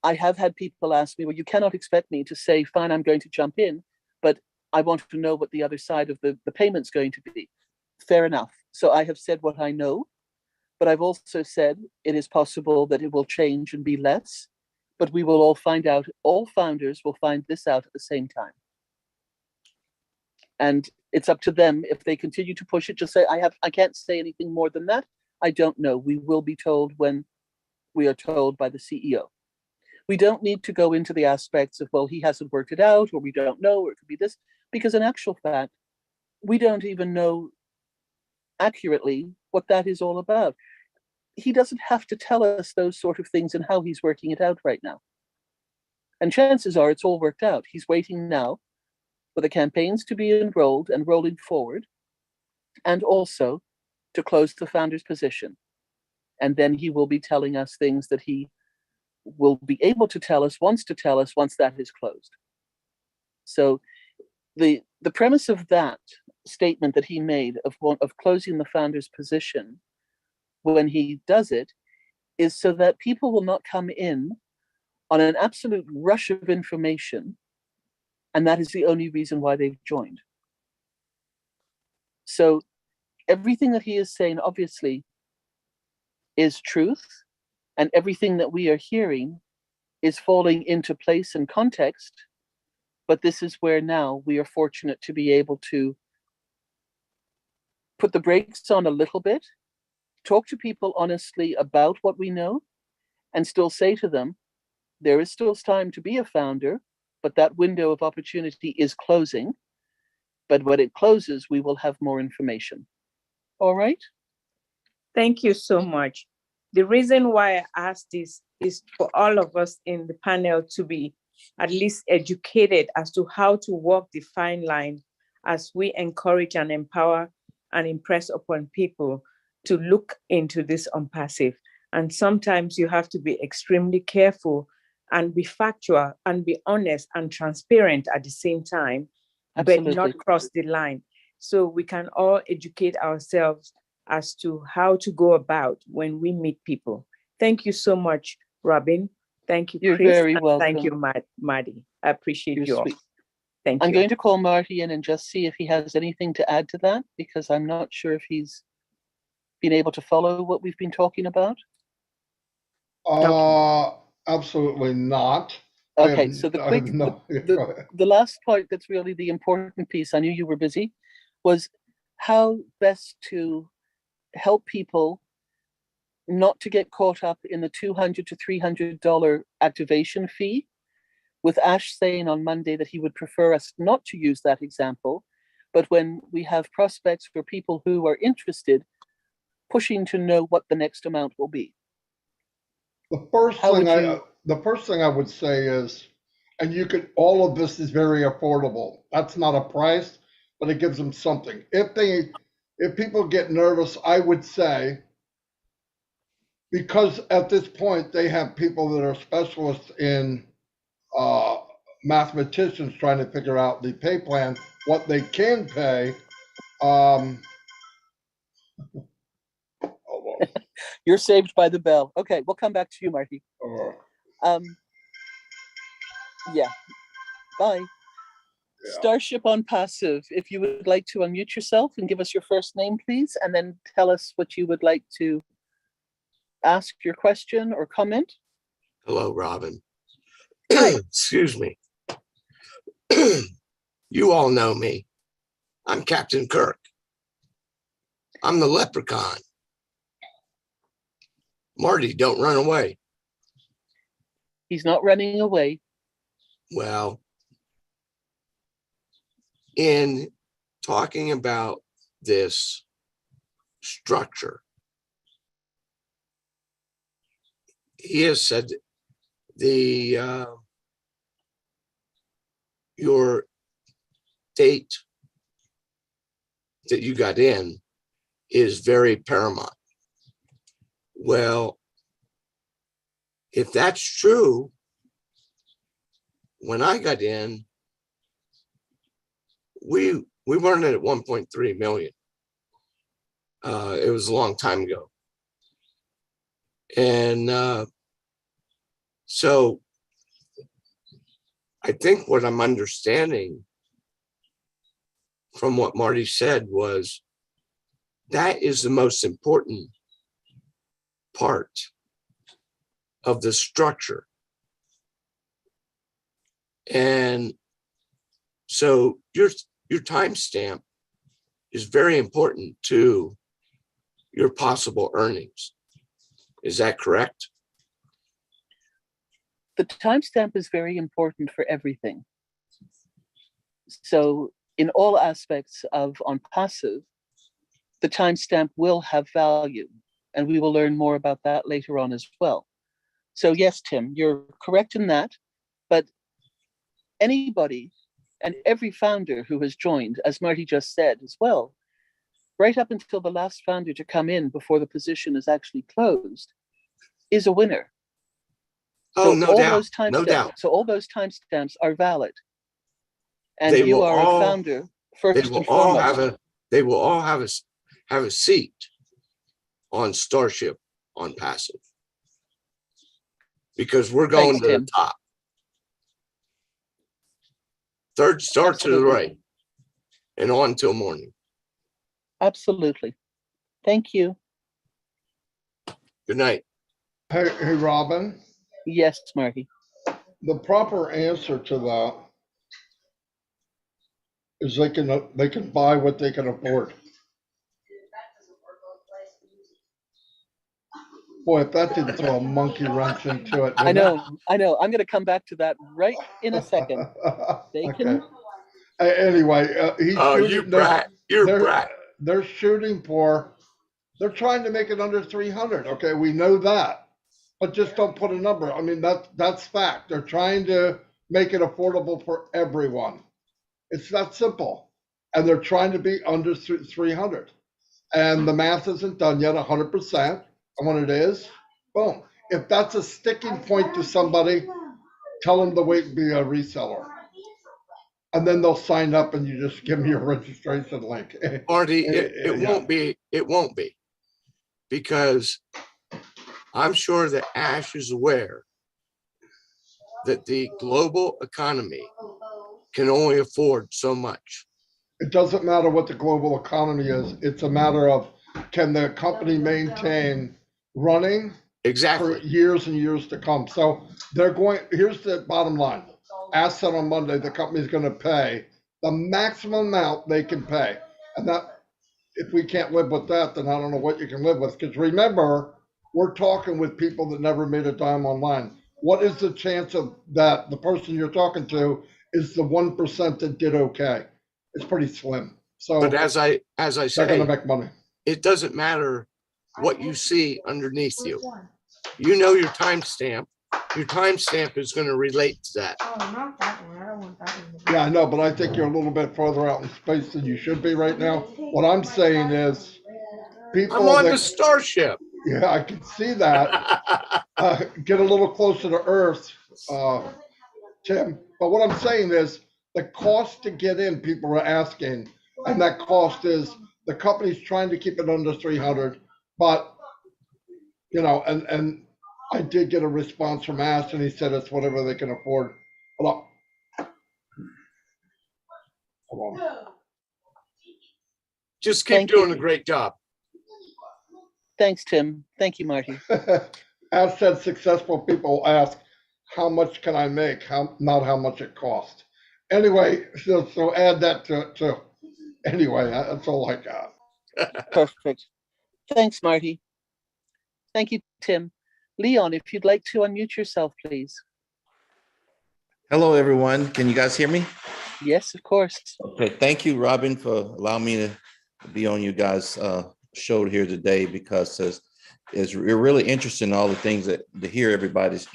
Speaker 1: I have had people ask me, well, you cannot expect me to say, fine, I'm going to jump in, but I want to know what the other side of the payment's going to be. Fair enough. So I have said what I know, but I've also said it is possible that it will change and be less, but we will all find out. All founders will find this out at the same time. And it's up to them. If they continue to push it, just say, I can't say anything more than that. I don't know. We will be told when we are told by the CEO. We don't need to go into the aspects of, well, he hasn't worked it out, or we don't know, or it could be this, because in actual fact, we don't even know accurately what that is all about. he doesn't have to tell us those sort of things and how he's working it out right now. And chances are it's all worked out. He's waiting now for the campaigns to be enrolled and rolling forward, and also to close the founder's position. And then he will be telling us things that he will be able to tell us, wants to tell us once that is closed. So the premise of that statement that he made of closing the founder's position when he does it is so that people will not come in on an absolute rush of information, and that is the only reason why they've joined. So everything that he is saying obviously is truth, and everything that we are hearing is falling into place and context. But this is where now we are fortunate to be able to put the brakes on a little bit, talk to people honestly about what we know, and still say to them, there is still time to be a founder, but that window of opportunity is closing. But when it closes, we will have more information. All right?
Speaker 5: Thank you so much. The reason why I asked this is for all of us in the panel to be at least educated as to how to walk the fine line as we encourage and empower and impress upon people to look into this ONPASSIVE. And sometimes you have to be extremely careful and be factual and be honest and transparent at the same time,
Speaker 1: Absolutely.
Speaker 5: but not cross the line. So we can all educate ourselves as to how to go about when we meet people. Thank you so much, Robin. Thank you,
Speaker 1: You're
Speaker 5: Chris.
Speaker 1: very welcome.
Speaker 5: Thank you, Marty. I appreciate
Speaker 1: You're
Speaker 5: you all.
Speaker 1: sweet.
Speaker 5: Thank
Speaker 1: I'm
Speaker 5: you.
Speaker 1: going to call Marty in and just see if he has anything to add to that, because I'm not sure if he's been able to follow what we've been talking about.
Speaker 2: Absolutely not.
Speaker 1: Okay, so
Speaker 2: Go ahead.
Speaker 1: the last part that's really the important piece, I knew you were busy, was how best to help people not to get caught up in the $200 to $300 activation fee, with Ash saying on Monday that he would prefer us not to use that example, but when we have prospects for people who are interested, pushing to know what the next amount will be.
Speaker 2: The first thing I would say is, and all of this is very affordable. That's not a price, but it gives them something. If people get nervous, I would say, because at this point they have people that are specialists in mathematicians trying to figure out the pay plan, what they can pay. Hold on.
Speaker 1: You're saved by the bell. Okay, we'll come back to you, Marty. Yeah. Bye. Yeah. Starship ONPASSIVE, if you would like to unmute yourself and give us your first name, please, and then tell us what you would like to ask your question or comment.
Speaker 6: Hello, Robin. Excuse me. You all know me. I'm Captain Kirk. I'm the leprechaun. Marty, don't run away.
Speaker 1: He's not running away.
Speaker 6: Well, in talking about this structure, he has said your date that you got in is very paramount. Well, if that's true, when I got in, we weren't at 1.3 million. It was a long time ago. And so I think what I'm understanding from what Marty said was that is the most important part of the structure. And so your timestamp is very important to your possible earnings. Is that correct?
Speaker 1: The timestamp is very important for everything. So in all aspects of ONPASSIVE, the timestamp will have value. And we will learn more about that later on as well. So yes, Tim, you're correct in that. But anybody and every founder who has joined, as Marty just said as well, right up until the last founder to come in before the position is actually closed, is a winner.
Speaker 6: Oh,
Speaker 1: So
Speaker 6: no
Speaker 1: all
Speaker 6: doubt,
Speaker 1: those
Speaker 6: no
Speaker 1: timestamps,
Speaker 6: doubt.
Speaker 1: so all those timestamps are valid. And
Speaker 6: They
Speaker 1: you
Speaker 6: will
Speaker 1: are
Speaker 6: all-
Speaker 1: a founder
Speaker 6: They
Speaker 1: first
Speaker 6: will
Speaker 1: and
Speaker 6: all
Speaker 1: foremost.
Speaker 6: they will all have a seat on Starship on Passive, because we're going
Speaker 1: Thanks,
Speaker 6: to the
Speaker 1: Tim.
Speaker 6: top. Third start to the
Speaker 1: Absolutely.
Speaker 6: right and on till morning.
Speaker 1: Absolutely. Thank you.
Speaker 6: Good night.
Speaker 2: Hey, Robin,
Speaker 1: Yes, Marty.
Speaker 2: the proper answer to that is they can buy what they can afford. Boy, if that didn't throw a monkey wrench into it.
Speaker 1: I know. I'm going to come back to that right in a second. They
Speaker 2: Okay.
Speaker 1: can.
Speaker 2: Anyway, he's
Speaker 6: Oh, you
Speaker 2: shooting.
Speaker 6: brat. You're a brat.
Speaker 2: They're shooting for. They're trying to make it under 300. Okay, we know that, but just don't put a number. I mean, that's fact. They're trying to make it affordable for everyone. It's that simple, and they're trying to be under 300. And the math isn't done yet 100%. And when it is, boom. If that's a sticking point to somebody, tell them to wait and be a reseller. And then they'll sign up and you just give me your registration link.
Speaker 6: Marty, it won't be, because I'm sure that Ash is aware that the global economy can only afford so much.
Speaker 2: It doesn't matter what the global economy is. It's a matter of, can the company maintain running
Speaker 6: Exactly.
Speaker 2: for years and years to come? So here's the bottom line. As said on Monday, the company's going to pay the maximum amount they can pay. And that, if we can't live with that, then I don't know what you can live with. Because remember, we're talking with people that never made a dime online. What is the chance of that the person you're talking to is the 1% that did okay? It's pretty slim. So
Speaker 6: But as I
Speaker 2: they're going to
Speaker 6: say,
Speaker 2: make money.
Speaker 6: it doesn't matter what you see underneath you. You know your timestamp. Your timestamp is going to relate to that.
Speaker 7: Oh, not that one. I don't want that one.
Speaker 2: Yeah, I know, but I think you're a little bit further out in space than you should be right now. What I'm saying is, people
Speaker 6: I'm on
Speaker 2: that,
Speaker 6: the Starship.
Speaker 2: yeah, I can see that. Get a little closer to Earth, Tim. But what I'm saying is, the cost to get in, people are asking, and that cost is the company's trying to keep it under 300, but and I did get a response from Ash, and he said it's whatever they can afford. Hold on.
Speaker 6: Just keep
Speaker 1: Thank
Speaker 6: doing
Speaker 1: you.
Speaker 6: a great job.
Speaker 1: Thanks, Tim. Thank you, Marty.
Speaker 2: As said, successful people ask, how much can I make? Not how much it costs. Anyway, so add that to it too. Anyway, that's all I got.
Speaker 1: Perfect. Thanks, Marty. Thank you, Tim. Leon, if you'd like to unmute yourself, please.
Speaker 8: Hello, everyone. Can you guys hear me?
Speaker 1: Yes, of course.
Speaker 8: Okay. Thank you, Robin, for allowing me to be on you guys' show here today, because it's really interesting, all the things to hear everybody's.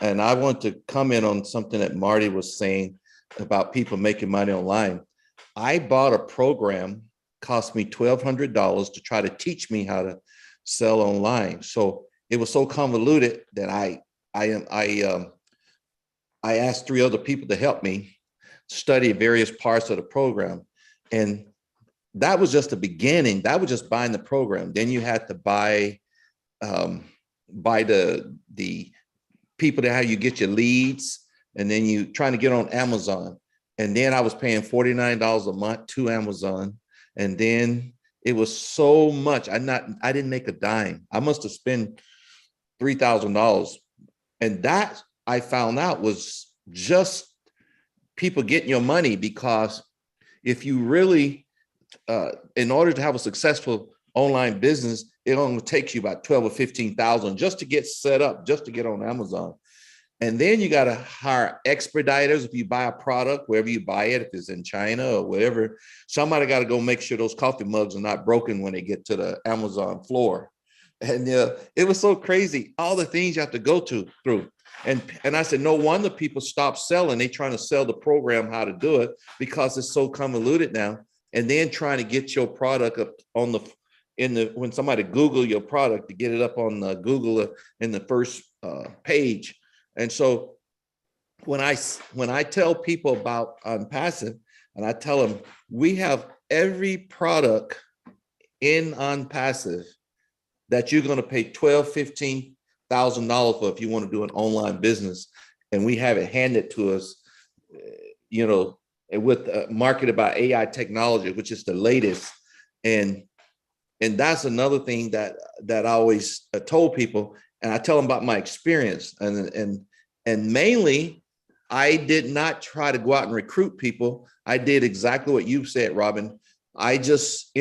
Speaker 8: And I want to comment on something that Marty was saying about people making money online. I bought a program, cost me $1,200 to try to teach me how to sell online. So it was so convoluted that I asked 3 other people to help me study various parts of the program. And that was just the beginning. That was just buying the program. Then you had to buy the people that how you get your leads, and then you trying to get on Amazon. And then I was paying $49 a month to Amazon. And then it was so much. I didn't make a dime. I must have spent $3,000. And that I found out was just people getting your money, because if you really, in order to have a successful online business, it only takes you about 12 or 15,000 just to get set up, just to get on Amazon. And then you got to hire expediters. If you buy a product, wherever you buy it, if it's in China or whatever, somebody got to go make sure those coffee mugs are not broken when they get to the Amazon floor. And it was so crazy, all the things you have to go through. And I said, no wonder people stop selling. They trying to sell the program how to do it because it's so convoluted now. And then trying to get your product up on when somebody Google your product to get it up on Google in the first page. And so when I tell people about ONPASSIVE, and I tell them we have every product in ONPASSIVE that you're going to pay $12,000-$15,000 for if you want to do an online business, and we have it handed to us, with marketed by AI technology, which is the latest. And that's another thing that I always told people, and I tell them about my experience. And mainly, I did not try to go out and recruit people. I did exactly what you said, Robin. I just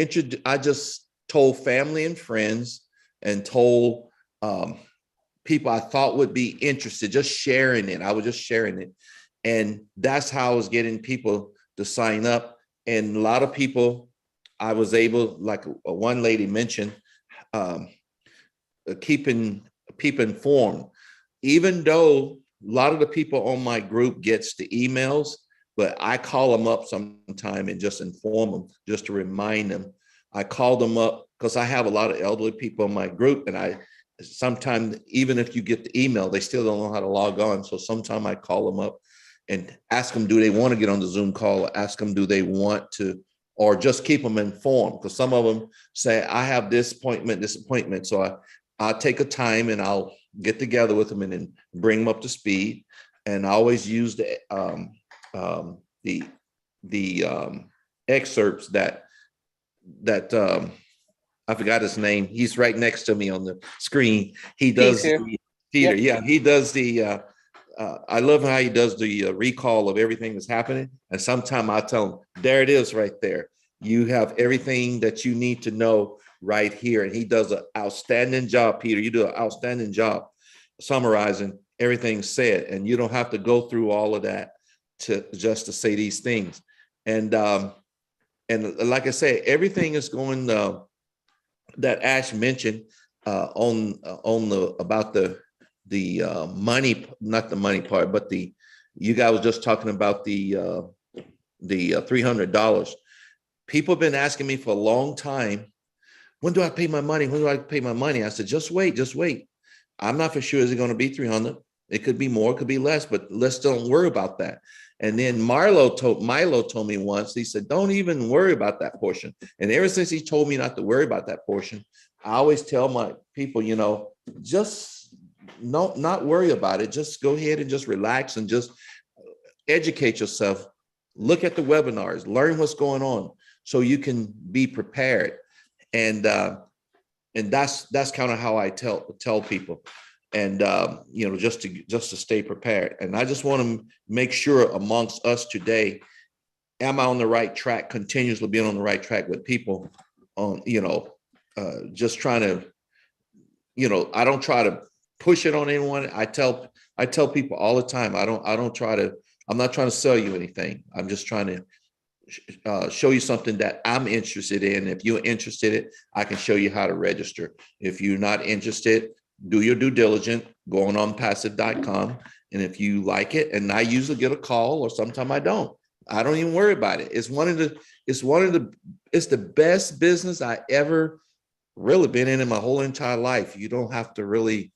Speaker 8: told family and friends and told people I thought would be interested, just sharing it. I was just sharing it. And that's how I was getting people to sign up. And a lot of people, I was able, like one lady mentioned, keeping people informed, even though a lot of the people on my group gets the emails, but I call them up sometime and just inform them, just to remind them. I call them up because I have a lot of elderly people in my group, and sometimes even if you get the email, they still don't know how to log on. So sometimes I call them up and ask them, do they want to get on the Zoom call? Or ask them, do they want to, or just keep them informed? Because some of them say, I have this appointment. So I'll take a time and I'll get together with them and then bring them up to speed. And I always use the excerpts that I forgot his name. He's right next to me on the screen. He does Peter. Yeah, he does the. I love how he does the recall of everything that's happening. And sometimes I tell him, there it is right there. You have everything that you need to know right here. And he does an outstanding job, Peter. You do an outstanding job summarizing everything said. And you don't have to go through all of that to say these things. And like I say, everything is going that Ash mentioned about the money, not the money part, but you guys was just talking about the $300. People have been asking me for a long time, when do I pay my money? When do I pay my money? I said, just wait. I'm not for sure is it going to be 300. It could be more, it could be less, but let's don't worry about that. And then Milo told me once, he said, don't even worry about that portion. And ever since he told me not to worry about that portion, I always tell my people, just not worry about it. Just go ahead and just relax and just educate yourself. Look at the webinars, learn what's going on so you can be prepared. And that's kind of how I tell people. And just to stay prepared. And I just want to make sure amongst us today, am I on the right track? Continuously being on the right track with people on, just trying to, I don't try to push it on anyone. I tell people all the time, I'm not trying to sell you anything. I'm just trying to show you something that I'm interested in. If you're interested in it, I can show you how to register. If you're not interested, do your due diligence, go on ONPASSIVE.com. And if you like it, and I usually get a call, or sometimes I don't even worry about it. It's the best business I ever really been in my whole entire life. You don't have to really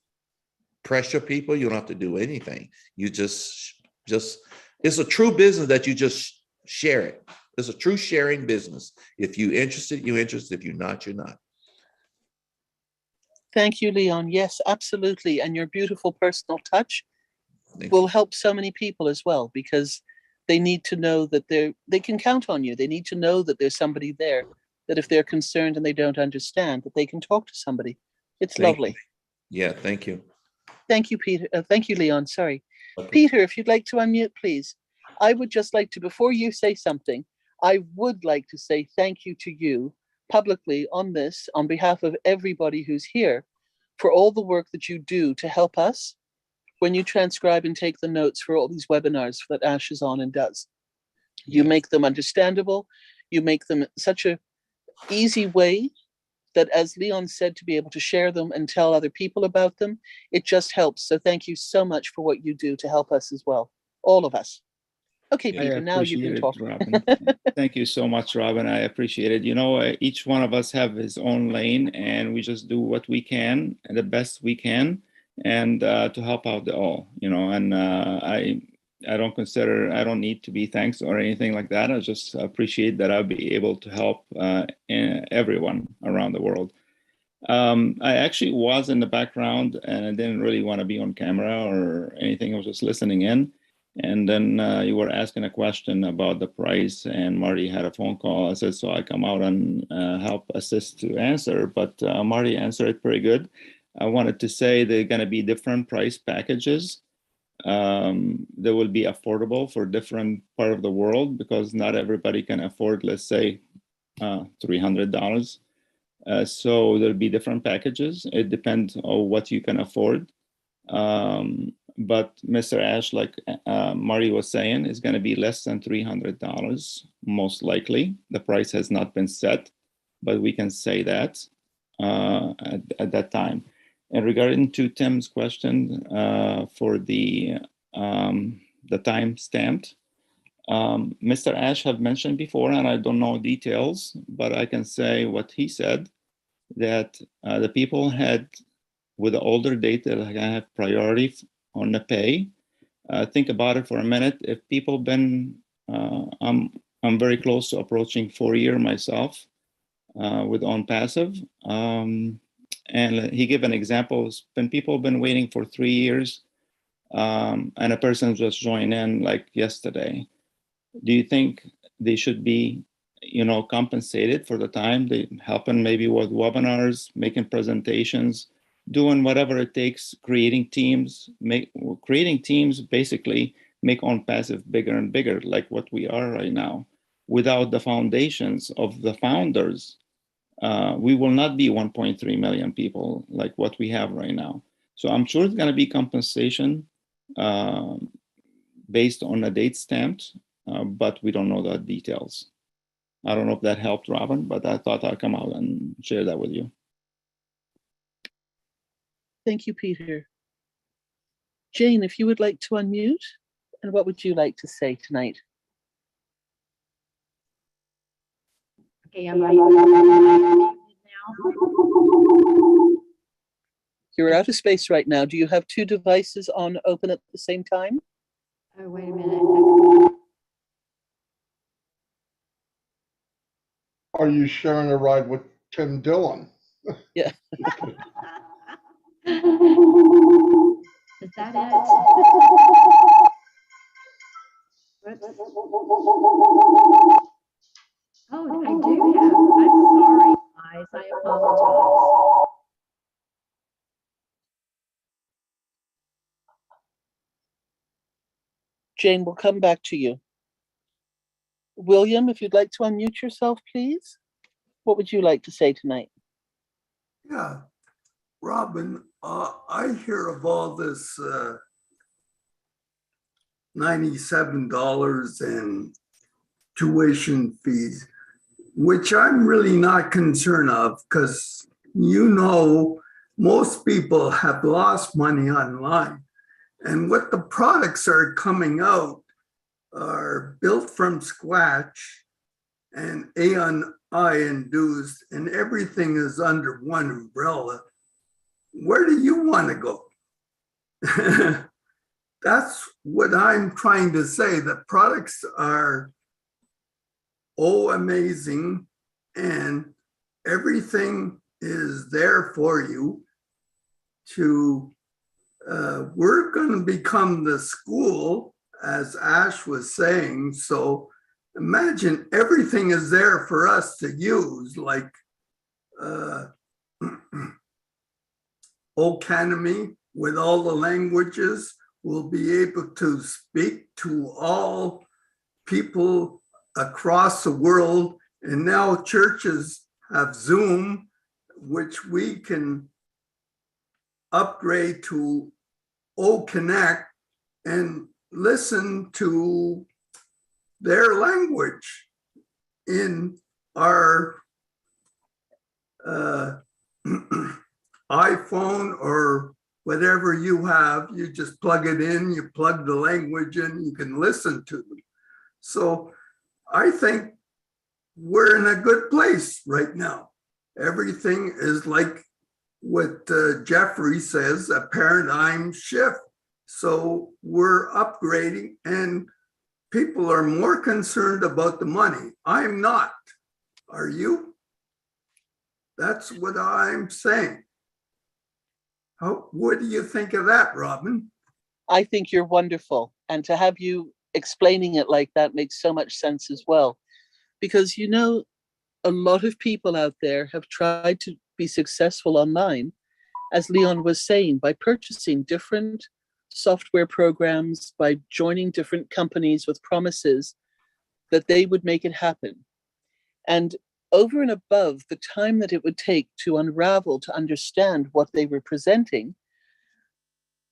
Speaker 8: pressure people. You don't have to do anything. You just it's a true business that you just share it. It's a true sharing business. If you're interested, you're interested. If you're not, you're not.
Speaker 1: Thank you, Leon. Yes, absolutely. And your beautiful personal touch will help so many people as well, because they need to know that they can count on you. They need to know that there's somebody there, that if they're concerned and they don't understand, that they can talk to somebody. It's lovely.
Speaker 8: Yeah, thank you.
Speaker 1: Thank you, Peter. Thank you, Leon. Sorry.
Speaker 8: Okay.
Speaker 1: Peter, if you'd like to unmute, please. I would just like to, before you say something, I would like to say thank you to you publicly on this, on behalf of everybody who's here, for all the work that you do to help us when you transcribe and take the notes for all these webinars that Ash is on and does. You make them understandable. You make them such a easy way that, as Leon said, to be able to share them and tell other people about them, it just helps. So thank you so much for what you do to help us as well, all of us. Okay,
Speaker 9: I
Speaker 1: Peter, now you can
Speaker 9: appreciate it,
Speaker 1: talk.
Speaker 9: Robin. Thank you so much, Robin. I appreciate it. You know, each one of us have his own lane, and we just do what we can and the best we can, and to help out the all. You know, and I don't need to be thanks or anything like that. I just appreciate that I'll be able to help everyone around the world. I actually was in the background, and I didn't really want to be on camera or anything. I was just listening in. And then you were asking a question about the price, and Marty had a phone call. I said, so I come out and help assist to answer, but Marty answered it pretty good. I wanted to say there are going to be different price packages. They will be affordable for different part of the world, because not everybody can afford, let's say, $300. So there'll be different packages. It depends on what you can afford. But Mr. Ash, like Marty was saying, is going to be less than $300, most likely. The price has not been set, but we can say that at that time. And regarding to Tim's question for the time stamped, Mr. Ash have mentioned before, and I don't know details, but I can say what he said, that the people had, with the older data, like I have priority on the pay. Think about it for a minute. If people been, I'm very close to approaching 4 years myself with ONPASSIVE. And he gave an example, when people been waiting for 3 years and a person just joined in like yesterday, do you think they should be, you know, compensated for the time they helping maybe with webinars, making presentations, doing whatever it takes, creating teams basically make ONPASSIVE bigger and bigger, like what we are right now. Without the foundations of the founders, we will not be 1.3 million people like what we have right now. So I'm sure it's going to be compensation based on a date stamped, but we don't know the details. I don't know if that helped, Robin, but I thought I'd come out and share that with you.
Speaker 1: Thank you, Peter. Jane, if you would like to unmute, and what would you like to say tonight?
Speaker 7: Okay, I'm ready. Now.
Speaker 1: You're out of space right now. Do you have two devices on open at the same time?
Speaker 7: Oh, wait a minute.
Speaker 2: Are you sharing a ride with Tim Dillon?
Speaker 1: Yeah.
Speaker 7: Is that it? Oh, I do have. I'm sorry, guys. I apologize.
Speaker 1: Jane, we'll come back to you. William, if you'd like to unmute yourself, please. What would you like to say tonight?
Speaker 10: Yeah, Robin, I hear of all this $97 in tuition fees, which I'm really not concerned of, because you know most people have lost money online. And what the products are coming out are built from scratch and AI induced, and everything is under one umbrella. Where do you want to go? That's what I'm trying to say. The products are amazing, and everything is there for you to, we're going to become the school, as Ash was saying. So imagine everything is there for us to use, like Academy with all the languages. We'll be able to speak to all people across the world. And now churches have Zoom, which we can upgrade to Connect and listen to their language in our iPhone or whatever you have, you just plug it in, you plug the language in, you can listen to them. So I think we're in a good place right now. Everything is like what Jeffrey says, a paradigm shift. So we're upgrading and people are more concerned about the money. I'm not. Are you? That's what I'm saying. What do you think of that, Robin?
Speaker 1: I think you're wonderful. And to have you explaining it like that makes so much sense as well. Because, you know, a lot of people out there have tried to be successful online, as Leon was saying, by purchasing different software programs, by joining different companies with promises that they would make it happen. And over and above the time that it would take to unravel, to understand what they were presenting,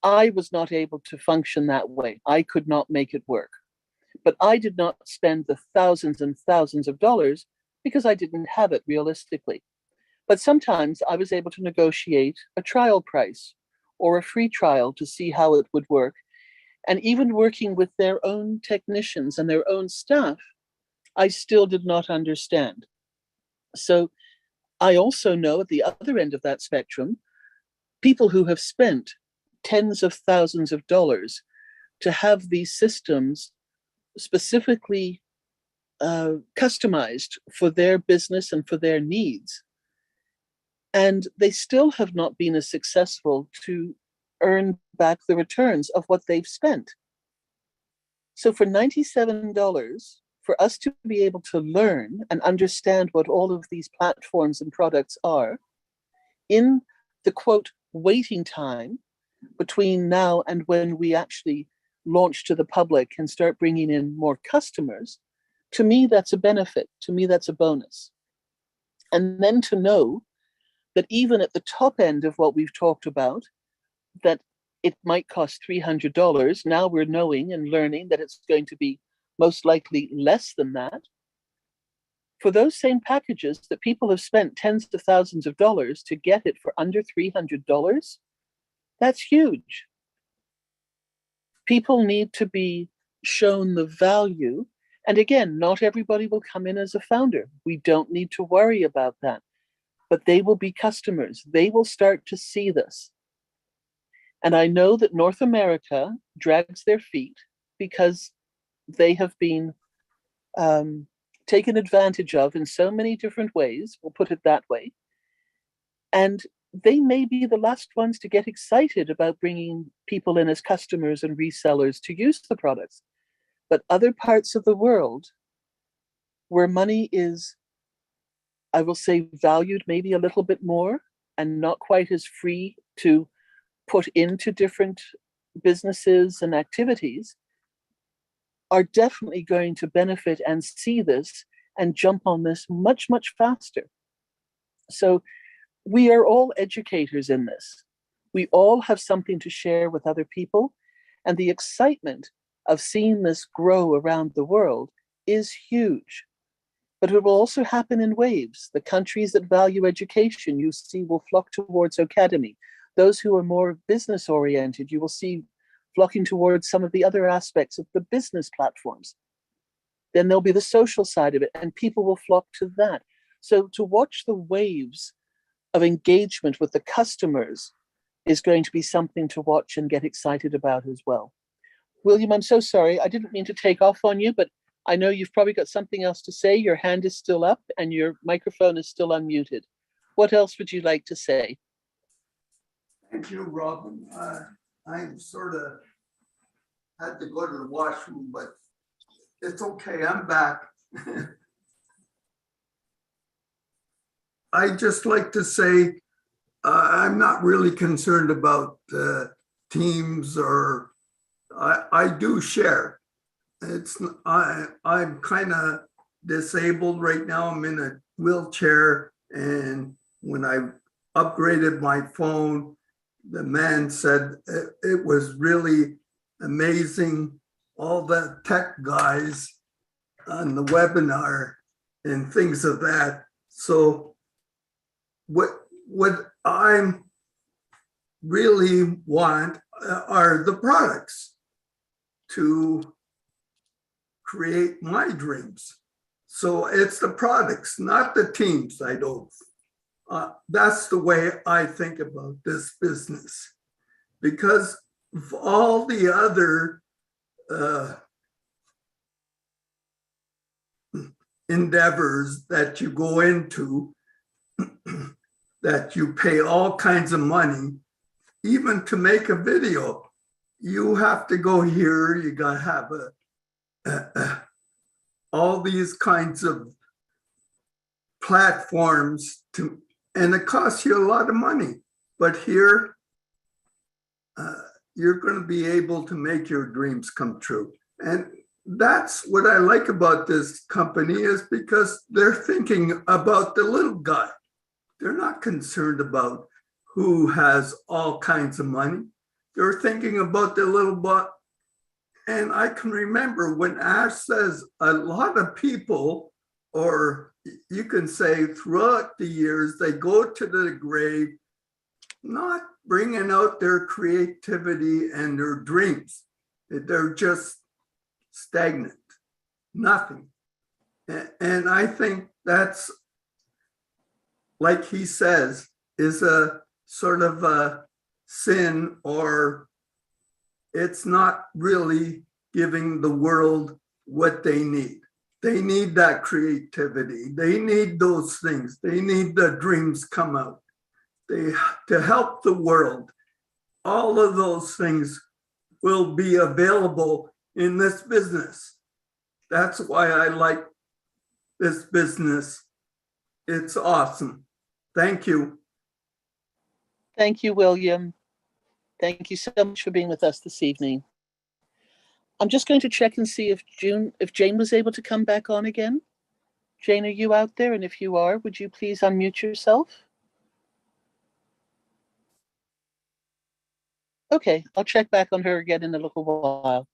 Speaker 1: I was not able to function that way. I could not make it work. But I did not spend the thousands and thousands of dollars because I didn't have it realistically. But sometimes I was able to negotiate a trial price or a free trial to see how it would work. And even working with their own technicians and their own staff, I still did not understand. So I also know at the other end of that spectrum, people who have spent tens of thousands of dollars to have these systems specifically customized for their business and for their needs. And they still have not been as successful to earn back the returns of what they've spent. So for $97, for us to be able to learn and understand what all of these platforms and products are, in the quote, waiting time between now and when we actually launch to the public and start bringing in more customers, to me, that's a benefit. To me, that's a bonus. And then to know that even at the top end of what we've talked about, that it might cost $300. Now we're knowing and learning that it's going to be most likely less than that. For those same packages that people have spent tens of thousands of dollars to get it for under $300, that's huge. People need to be shown the value. And again, not everybody will come in as a founder. We don't need to worry about that. But they will be customers. They will start to see this. And I know that North America drags their feet because they have been taken advantage of in so many different ways, we'll put it that way. And they may be the last ones to get excited about bringing people in as customers and resellers to use the products. But other parts of the world where money is, I will say, valued maybe a little bit more and not quite as free to put into different businesses and activities, are definitely going to benefit and see this and jump on this much, much faster. So we are all educators in this. We all have something to share with other people. And the excitement of seeing this grow around the world is huge. But it will also happen in waves. The countries that value education, you see, will flock towards Academy. Those who are more business oriented, you will see flocking towards some of the other aspects of the business platforms. Then there'll be the social side of it, and people will flock to that. So to watch the waves of engagement with the customers is going to be something to watch and get excited about as well. William, I'm so sorry. I didn't mean to take off on you, but I know you've probably got something else to say. Your hand is still up and your microphone is still unmuted. What else would you like to say?
Speaker 10: Thank you, Robin. I sort of had to go to the washroom, but it's okay. I'm back. I just like to say I'm not really concerned about teams, or I do share. I'm kind of disabled right now. I'm in a wheelchair, and when I upgraded my phone, the man said it was really amazing. All the tech guys on the webinar and things of that. So what I really want are the products to create my dreams. So it's the products, not the teams. I don't. That's the way I think about this business, because of all the other endeavors that you go into, that you pay all kinds of money, even to make a video. You have to go here, you got to have all these kinds of platforms to, and it costs you a lot of money. But here, you're going to be able to make your dreams come true. And that's what I like about this company, is because they're thinking about the little guy. They're not concerned about who has all kinds of money. They're thinking about the little butt. And I can remember when Ash says a lot of people, or you can say throughout the years, they go to the grave not bringing out their creativity and their dreams. They're just stagnant, nothing. And I think that's, like he says, is a sort of a sin, or it's not really giving the world what they need. They need that creativity. They need those things. They need the dreams come out. To help the world. All of those things will be available in this business. That's why I like this business. It's awesome. Thank you.
Speaker 1: Thank you, William. Thank you so much for being with us this evening. I'm just going to check and see if Jane was able to come back on again. Jane, are you out there? And if you are, would you please unmute yourself? Okay, I'll check back on her again in a little while.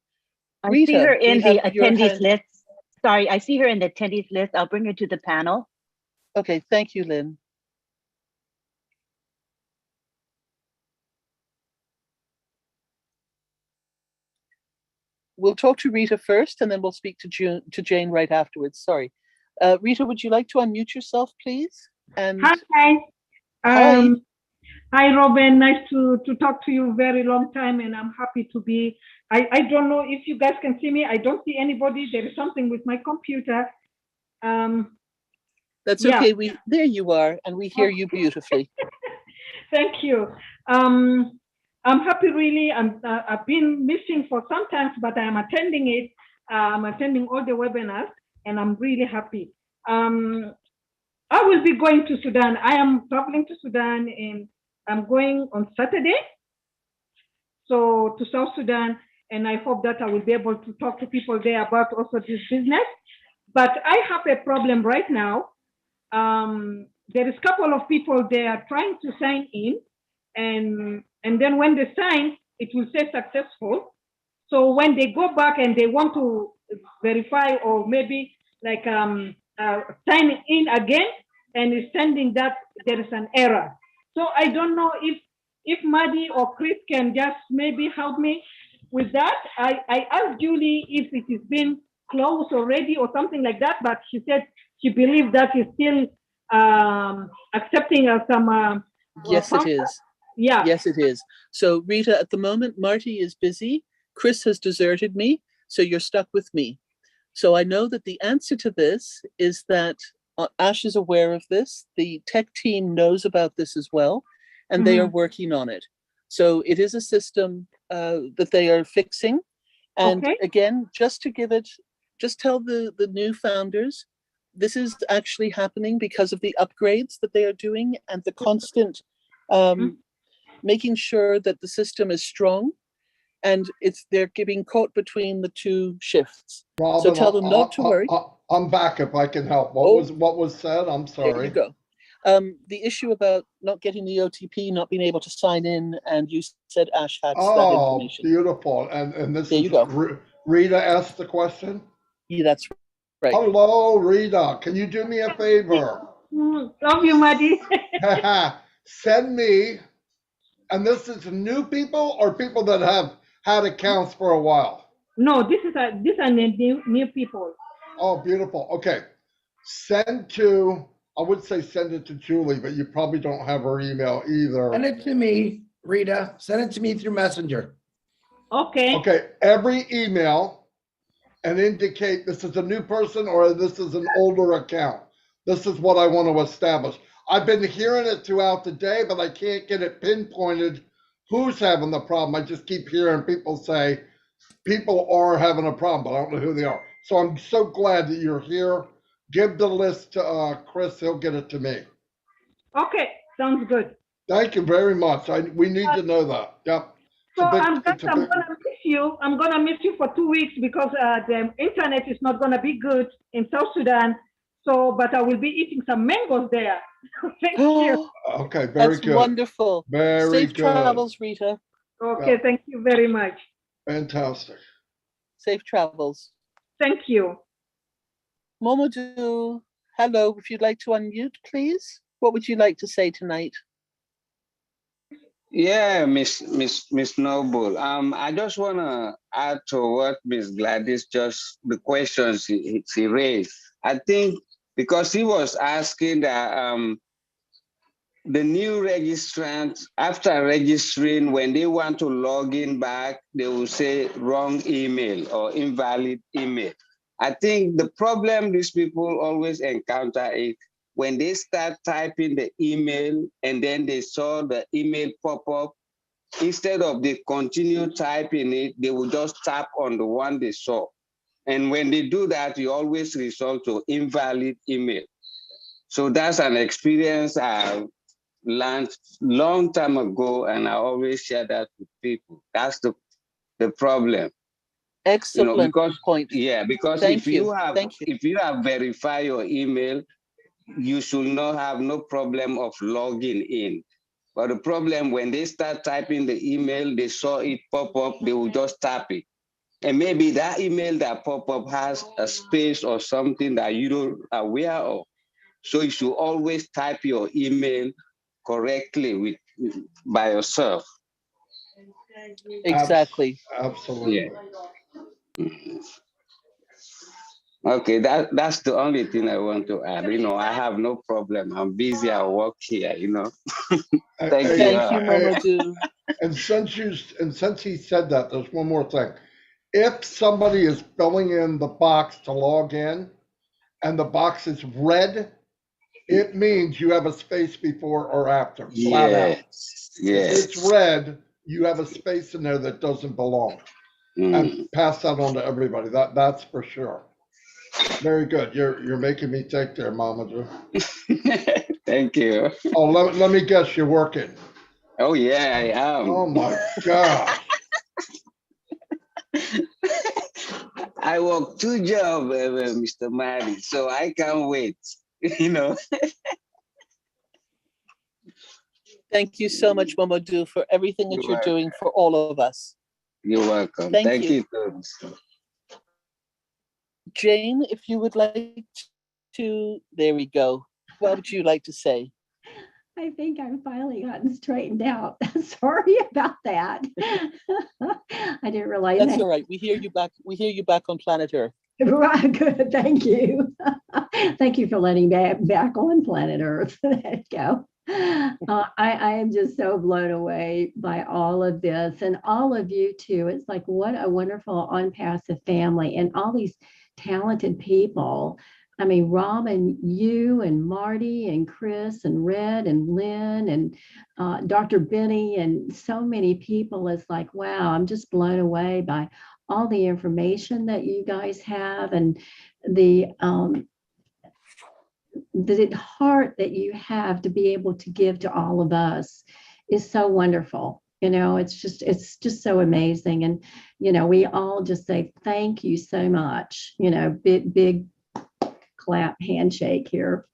Speaker 7: I
Speaker 1: Rita,
Speaker 7: see her in the
Speaker 1: your
Speaker 7: attendees
Speaker 1: hand.
Speaker 7: list. Sorry, I see her in the attendees list. I'll bring her to the panel.
Speaker 1: Okay, thank you, Lynn. We'll talk to Rita first, and then we'll speak to Jane right afterwards. Sorry. Rita, would you like to unmute yourself, please? And
Speaker 11: Hi.
Speaker 1: hi.
Speaker 11: Hi, Robin. Nice to talk to you. Very long time, and I'm happy to be. I don't know if you guys can see me. I don't see anybody. There is something with my computer.
Speaker 1: That's
Speaker 11: yeah.
Speaker 1: okay. There you are, and we hear you beautifully.
Speaker 11: Thank you. I'm happy, really. I've been missing for some time, but I'm attending it. I'm attending all the webinars, and I'm really happy. I will be going to Sudan. I am traveling to Sudan, and I'm going on Saturday, so to South Sudan, and I hope that I will be able to talk to people there about also this business. But I have a problem right now. There is a couple of people there trying to sign in, and then when they sign, it will say successful. So when they go back and they want to verify, or maybe like sign in again, and it's sending that there is an error. So I don't know if Maddie or Chris can just maybe help me with that. I asked Julie if it has been closed already or something like that, but she said she believes that is still accepting some.
Speaker 1: Yes, it is.
Speaker 11: Yeah.
Speaker 1: Yes, it is. So Rita, at the moment, Marty is busy. Chris has deserted me, so you're stuck with me. So I know that the answer to this is that Ash is aware of this. The tech team knows about this as well, and they are working on it. So it is a system that they are fixing. And again, just tell the new founders, this is actually happening because of the upgrades that they are doing and the constant making sure that the system is strong, and they're being caught between the two shifts.
Speaker 2: Robin,
Speaker 1: so tell them not to worry.
Speaker 2: I'm back if I can help. What was said? I'm sorry.
Speaker 1: There you go. The issue about not getting the OTP, not being able to sign in, and you said Ash had that information.
Speaker 2: Oh, beautiful. And this
Speaker 1: there
Speaker 2: is
Speaker 1: you go.
Speaker 2: Rita asked the question?
Speaker 1: Yeah, that's right.
Speaker 2: Hello, Rita. Can you do me a favor?
Speaker 11: Love you, Marty.
Speaker 2: Send me, and this is new people or people that have had accounts for a while?
Speaker 11: No, these are new people.
Speaker 2: Oh, beautiful. Okay. Send to, I would say send it to Julie, but you probably don't have her email either.
Speaker 3: Send it to me, Rita. Send it to me through Messenger.
Speaker 11: Okay.
Speaker 2: Okay. Every email and indicate this is a new person or this is an older account. This is what I want to establish. I've been hearing it throughout the day, but I can't get it pinpointed who's having the problem. I just keep hearing people say people are having a problem, but I don't know who they are. So I'm so glad that you're here. Give the list to Chris. He'll get it to me.
Speaker 11: Okay. Sounds good.
Speaker 2: Thank you very much. We need to know that. Yep.
Speaker 11: So I'm gonna miss you. I'm gonna miss you for 2 weeks because the internet is not gonna be good in South Sudan. So, but I will be eating some mangoes there. Thank you.
Speaker 2: Okay, very good.
Speaker 1: That's wonderful.
Speaker 2: Very
Speaker 1: Safe
Speaker 2: good.
Speaker 1: travels, Rita.
Speaker 11: Okay, thank you very much.
Speaker 2: Fantastic.
Speaker 1: Safe travels.
Speaker 11: Thank you.
Speaker 1: Momodou, hello. If you'd like to unmute, please. What would you like to say tonight?
Speaker 12: Yeah, Miss Noble. I just want to add to what Miss Gladys the questions she raised. I think because he was asking that the new registrants, after registering, when they want to log in back, they will say wrong email or invalid email. I think the problem these people always encounter is when they start typing the email and then they saw the email pop up, instead of they continue typing it, they will just tap on the one they saw. And when they do that, you always result to invalid email. So that's an experience I learned long time ago, and I always share that with people. That's the problem.
Speaker 1: Excellent point.
Speaker 12: Yeah, because if you have verified your email, you should not have no problem of logging in. But the problem when they start typing the email, they saw it pop up, they will just tap it. And maybe that email that pop up has a space or something that you don't aware of. So you should always type your email correctly by yourself.
Speaker 1: Exactly.
Speaker 2: Absolutely.
Speaker 12: Yeah. Okay, that's the only thing I want to add. I have no problem. I'm busy at work here, Thank you,
Speaker 1: Momodou.
Speaker 2: And since he said that, there's one more thing. If somebody is filling in the box to log in and the box is red, it means you have a space before or after. Flat out.
Speaker 12: Yes.
Speaker 2: If it's red, you have a space in there that doesn't belong. And pass that on to everybody. That's for sure. Very good. You're making me think there, Mamadou.
Speaker 12: Thank you.
Speaker 2: Oh, let me guess, you're working.
Speaker 12: Oh yeah, I am.
Speaker 2: Oh my God.
Speaker 12: I work 2 jobs, Mr. Marty, so I can't wait.
Speaker 1: Thank you so much, Momodou, for everything that you're doing for all of us.
Speaker 12: You're welcome.
Speaker 1: Thank you.
Speaker 12: Too.
Speaker 1: Jane, if you would like to, there we go. What would you like to say?
Speaker 7: I think I've finally gotten straightened out. Sorry about that. I didn't realize
Speaker 1: That's all right. We hear you back. We hear you back on planet Earth.
Speaker 7: Right, good. Thank you. Thank you for letting me back on planet Earth. There you go. I am just so blown away by all of this and all of you too. It's like, what a wonderful ONPASSIVE family and all these talented people. I mean, Robin, you and Marty and Chris and Red and Lynn and Dr. Benny and so many people. It's like, wow, I'm just blown away by all the information that you guys have and the heart that you have to be able to give to all of us is so wonderful. It's just so amazing. And, we all just say, thank you so much, big clap handshake here.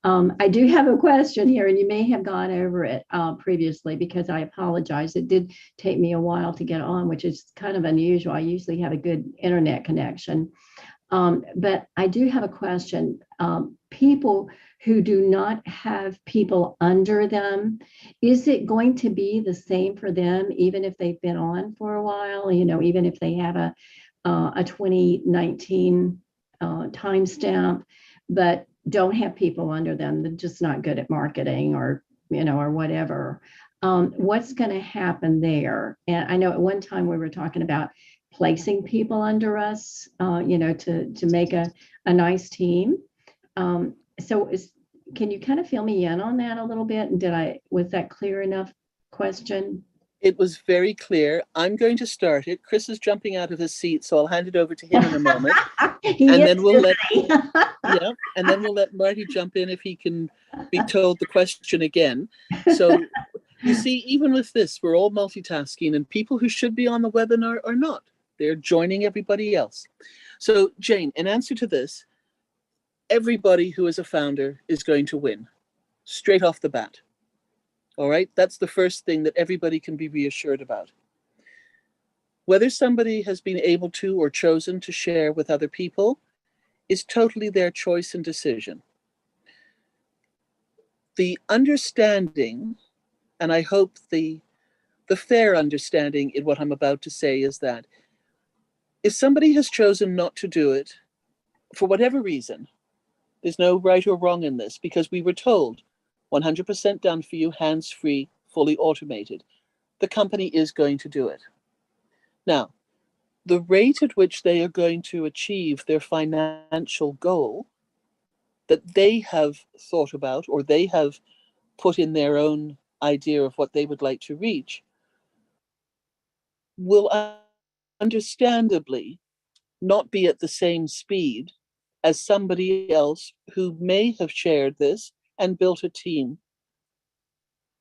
Speaker 7: I do have a question here, and you may have gone over it previously because I apologize. It did take me a while to get on, which is kind of unusual. I usually have a good internet connection. But I do have a question. People who do not have people under them, is it going to be the same for them, even if they've been on for a while? You know, even if they have a 2019 timestamp, but don't have people under them, they're just not good at marketing, or or whatever. What's going to happen there? And I know at one time we were talking about placing people under us, to make a nice team. So can you kind of fill me in on that a little bit? And was that clear enough question?
Speaker 1: It was very clear. I'm going to start it. Chris is jumping out of his seat, so I'll hand it over to him in a moment. And then we'll let Marty jump in if he can be told the question again. So you see, even with this, we're all multitasking, and people who should be on the webinar are not. They're joining everybody else. So Jane, in answer to this, everybody who is a founder is going to win straight off the bat. All right, that's the first thing that everybody can be reassured about. Whether somebody has been able to or chosen to share with other people is totally their choice and decision. The understanding, and I hope the fair understanding in what I'm about to say, is that if somebody has chosen not to do it, for whatever reason, there's no right or wrong in this, because we were told 100% done for you, hands-free, fully automated. The company is going to do it. Now, the rate at which they are going to achieve their financial goal that they have thought about, or they have put in their own idea of what they would like to reach, will understandably not be at the same speed as somebody else who may have shared this and built a team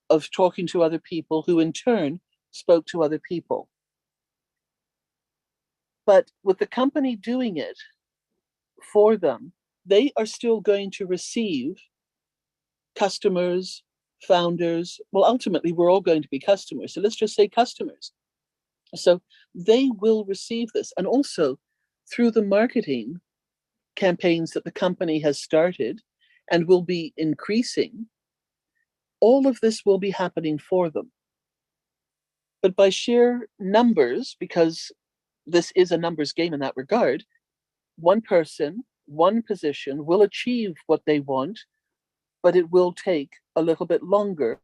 Speaker 1: of talking to other people who in turn spoke to other people. But with the company doing it for them, they are still going to receive customers, founders. Well, ultimately, we're all going to be customers. So let's just say customers. So they will receive this. And also through the marketing campaigns that the company has started and will be increasing, all of this will be happening for them. But by sheer numbers, because this is a numbers game in that regard, one person, one position will achieve what they want, but it will take a little bit longer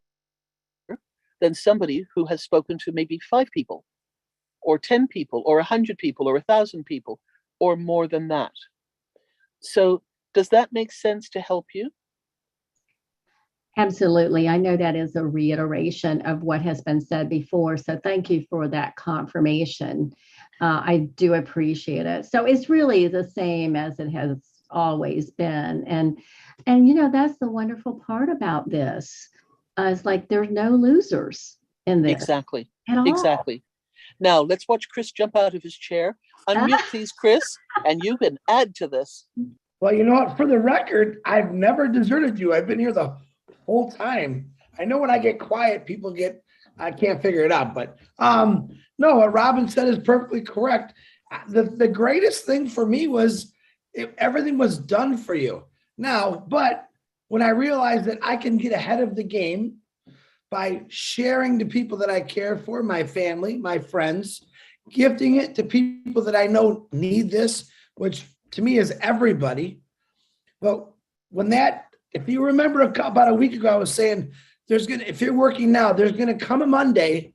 Speaker 1: than somebody who has spoken to maybe 5 people, or 10 people, or 100 people, or 1,000 people, or more than that. So does that make sense to help you?
Speaker 7: Absolutely. I know that is a reiteration of what has been said before. So thank you for that confirmation. I do appreciate it. So it's really the same as it has always been. And that's the wonderful part about this. It's like there's no losers in this.
Speaker 1: Exactly.
Speaker 7: At all.
Speaker 1: Exactly. Now let's watch Chris jump out of his chair. Unmute, please, Chris, and you can add to this.
Speaker 3: Well, you know what? For the record, I've never deserted you. I've been here the whole time. I know when I get quiet, I can't figure it out. But no, what Robin said is perfectly correct. The greatest thing for me was everything was done for you. Now, but when I realized that I can get ahead of the game by sharing to people that I care for, my family, my friends, gifting it to people that I know need this, which to me is everybody. But if you remember about a week ago, I was saying if you're working now, there's gonna come a Monday,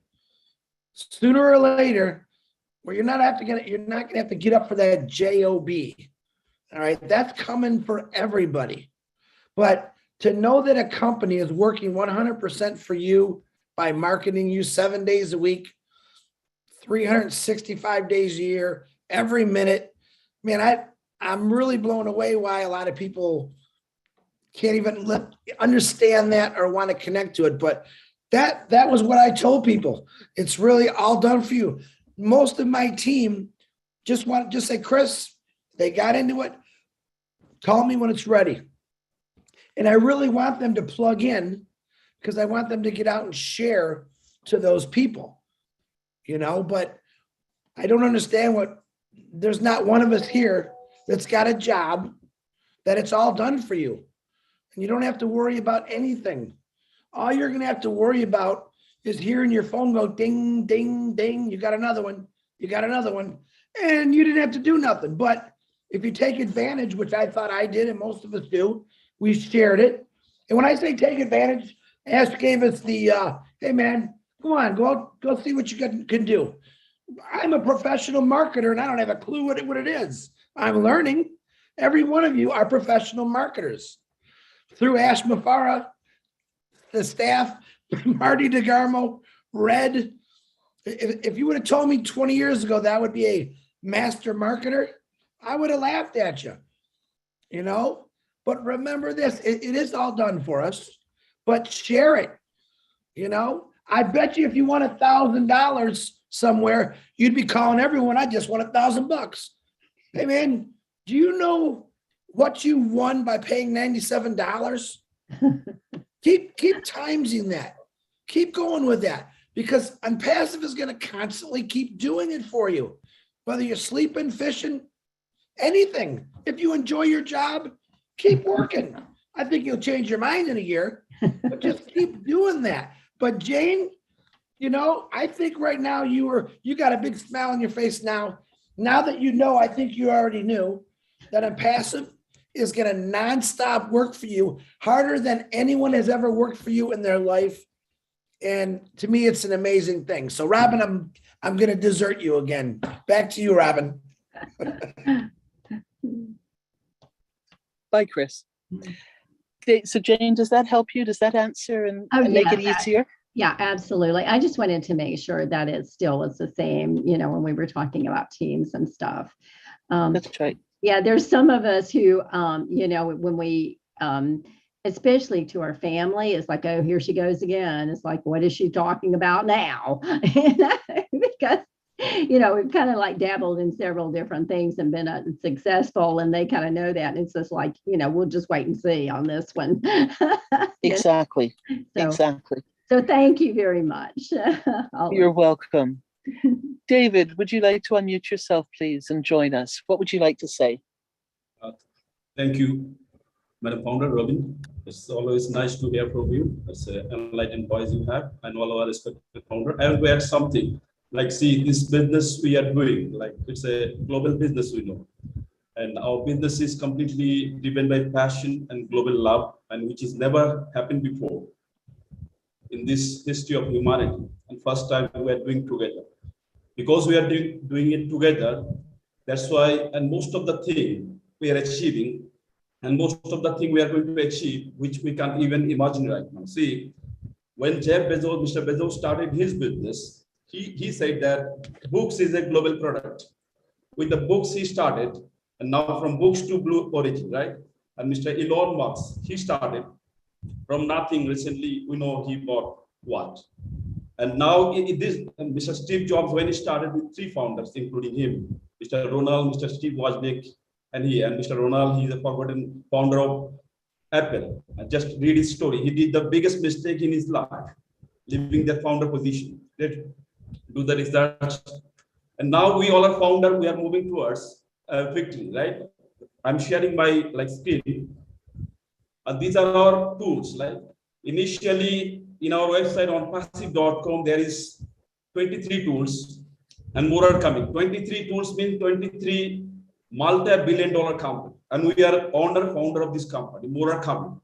Speaker 3: sooner or later, where you're not gonna have to get up for that job. All right, that's coming for everybody. But to know that a company is working 100% for you by marketing you 7 days a week, 365 days a year, every minute, man, I'm really blown away why a lot of people can't even understand that or want to connect to it. But that was what I told people. It's really all done for you. Most of my team just say, Chris, they got into it. Call me when it's ready. And I really want them to plug in because I want them to get out and share to those people, but I don't understand there's not one of us here that's got a job, that it's all done for you. And you don't have to worry about anything. All you're going to have to worry about is hearing your phone go ding, ding, ding. You got another one. You got another one. And you didn't have to do nothing. But if you take advantage, which I thought I did, and most of us do, we shared it. And when I say take advantage, Ash gave us the, hey man, come on, go see what you can do. I'm a professional marketer and I don't have a clue what it is. I'm learning. Every one of you are professional marketers. Through Ash Mufara, the staff, Marty DeGarmo, Red. If you would have told me 20 years ago that would be a master marketer, I would have laughed at you, you know? But remember this, it is all done for us, but share it, you know? I bet you if you won $1,000 somewhere, you'd be calling everyone, I just won $1,000. Hey man, do you know what you won by paying $97? Keep timesing that. Keep going with that, because ONPASSIVE is going to constantly keep doing it for you. Whether you're sleeping, fishing, anything. If you enjoy your job, keep working. I think you'll change your mind in a year, but just keep doing that. But Jane, you know, I think right now you got a big smile on your face now. Now that you know, I think you already knew that ONPASSIVE is going to nonstop work for you harder than anyone has ever worked for you in their life. And to me, it's an amazing thing. So Robin, I'm going to desert you again. Back to you, Robin.
Speaker 1: Bye, Chris. Okay, so Jane, does that help you? Does that answer and make it easier?
Speaker 7: Yeah, absolutely. I just wanted to make sure that it still is the same, you know, when we were talking about teams and stuff.
Speaker 1: That's right.
Speaker 7: Yeah, there's some of us who, you know, when we, especially to our family, it's like, oh, here she goes again. It's like, what is she talking about now? Because, you know, we've kind of like dabbled in several different things and been successful, and they kind of know that. And it's just like, you know, we'll just wait and see on this one.
Speaker 1: Exactly.
Speaker 7: So,
Speaker 1: exactly.
Speaker 7: So thank you very much.
Speaker 1: You're welcome. David, would you like to unmute yourself, please, and join us? What would you like to say?
Speaker 13: Thank you, Madam Founder, Robin. It's always nice to hear from you. It's an enlightened voice you have, and all our respected founder. I want to add something. Like, see, this business we are doing, like it's a global business, we know. And our business is completely driven by passion and global love, and which has never happened before in this history of humanity. And first time we are doing together. Because we are doing it together, that's why, and most of the thing we are achieving, and most of the thing we are going to achieve, which we can't even imagine right now. See, when Jeff Bezos, Mr. Bezos started his business, he said that books is a global product. With the books he started, and now from books to Blue Origin, right? And Mr. Elon Musk, he started from nothing. Recently, we know he bought what? And now Mr. Steve Jobs, when he started with 3 founders, including him, Mr. Ronald, Mr. Steve Wozniak, and Mr. Ronald, he's a forgotten founder of Apple. And just read his story. He did the biggest mistake in his life, leaving the founder position. Let's do the research. And now we all are founder, we are moving towards victory, right? I'm sharing my screen. And these are our tools. Like initially in our website on ONPASSIVE.com, there is 23 tools and more are coming. 23 tools mean 23 multi-billion-dollar company. And we are founder of this company, more are coming.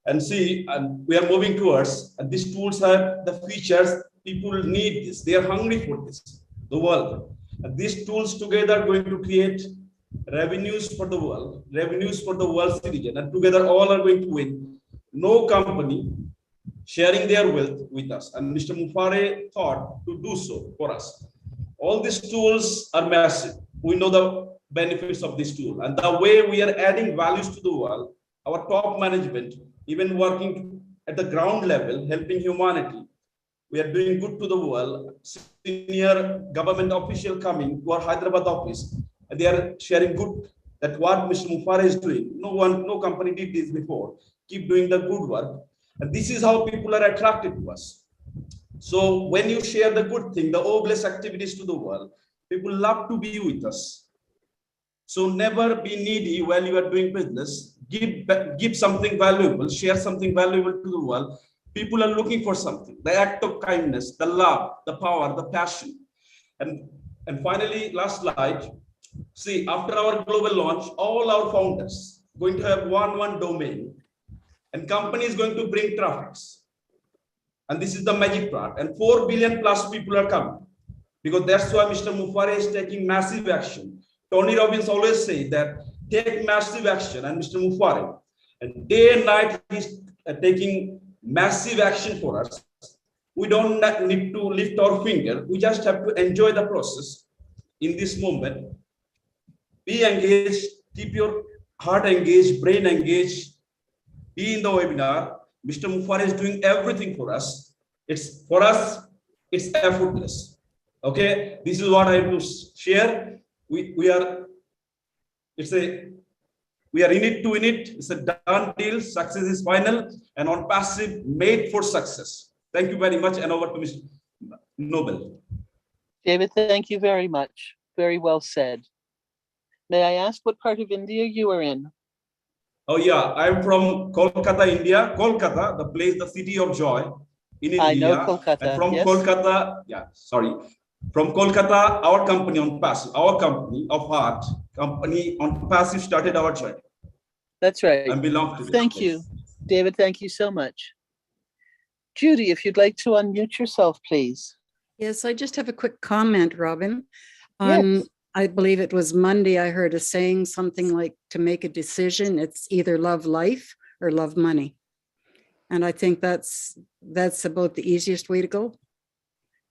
Speaker 13: And see, and we are moving towards, and these tools have the features, people need this, they are hungry for this, the world. And these tools together are going to create revenues for the world citizen, and together all are going to win. No company sharing their wealth with us. And Mr. Mufare thought to do so for us. All these tools are massive. We know the benefits of this tool. And the way we are adding values to the world, our top management, even working at the ground level, helping humanity, we are doing good to the world. Senior government official coming to our Hyderabad office, and they are sharing good, that what Mr. Mufare is doing. No company did this before. Keep doing the good work. And this is how people are attracted to us. So when you share the good thing, the obvious activities to the world, people love to be with us. So never be needy while you are doing business. Give something valuable, share something valuable to the world. People are looking for something, the act of kindness, the love, the power, the passion. And finally, last slide. See, after our global launch, all our founders going to have one domain, and company is going to bring traffics. And this is the magic part. And 4 billion plus people are coming, because that's why Mr. Mufare is taking massive action. Tony Robbins always say that take massive action, and Mr. Mufare, and day and night he's taking massive action for us. We don't need to lift our finger. We just have to enjoy the process in this moment. Be engaged, keep your heart engaged, brain engaged, be in the webinar. Mr. Mufare is doing everything for us. It's for us, it's effortless. Okay, this is what I have to share. We are in it to win it. It's a done deal. Success is final, and ONPASSIVE made for success. Thank you very much, and over to Mr. Noble.
Speaker 1: David, thank you very much. Very well said. May I ask what part of India you are in?
Speaker 13: Oh yeah, I'm from Kolkata, India. Kolkata, the place, the city of joy in India.
Speaker 1: I know Kolkata,
Speaker 13: and from
Speaker 1: yes.
Speaker 13: Kolkata, from Kolkata, our company ONPASSIVE, our company of heart, company ONPASSIVE started our journey.
Speaker 1: That's right.
Speaker 13: I belong to this
Speaker 1: Thank
Speaker 13: place.
Speaker 1: you, David. Thank you so much. Judy, if you'd like to unmute yourself, please.
Speaker 14: Yes, I just have a quick comment, Robin.
Speaker 1: Yes.
Speaker 14: I believe it was Monday, I heard a saying something like, to make a decision, it's either love life or love money. And I think that's about the easiest way to go.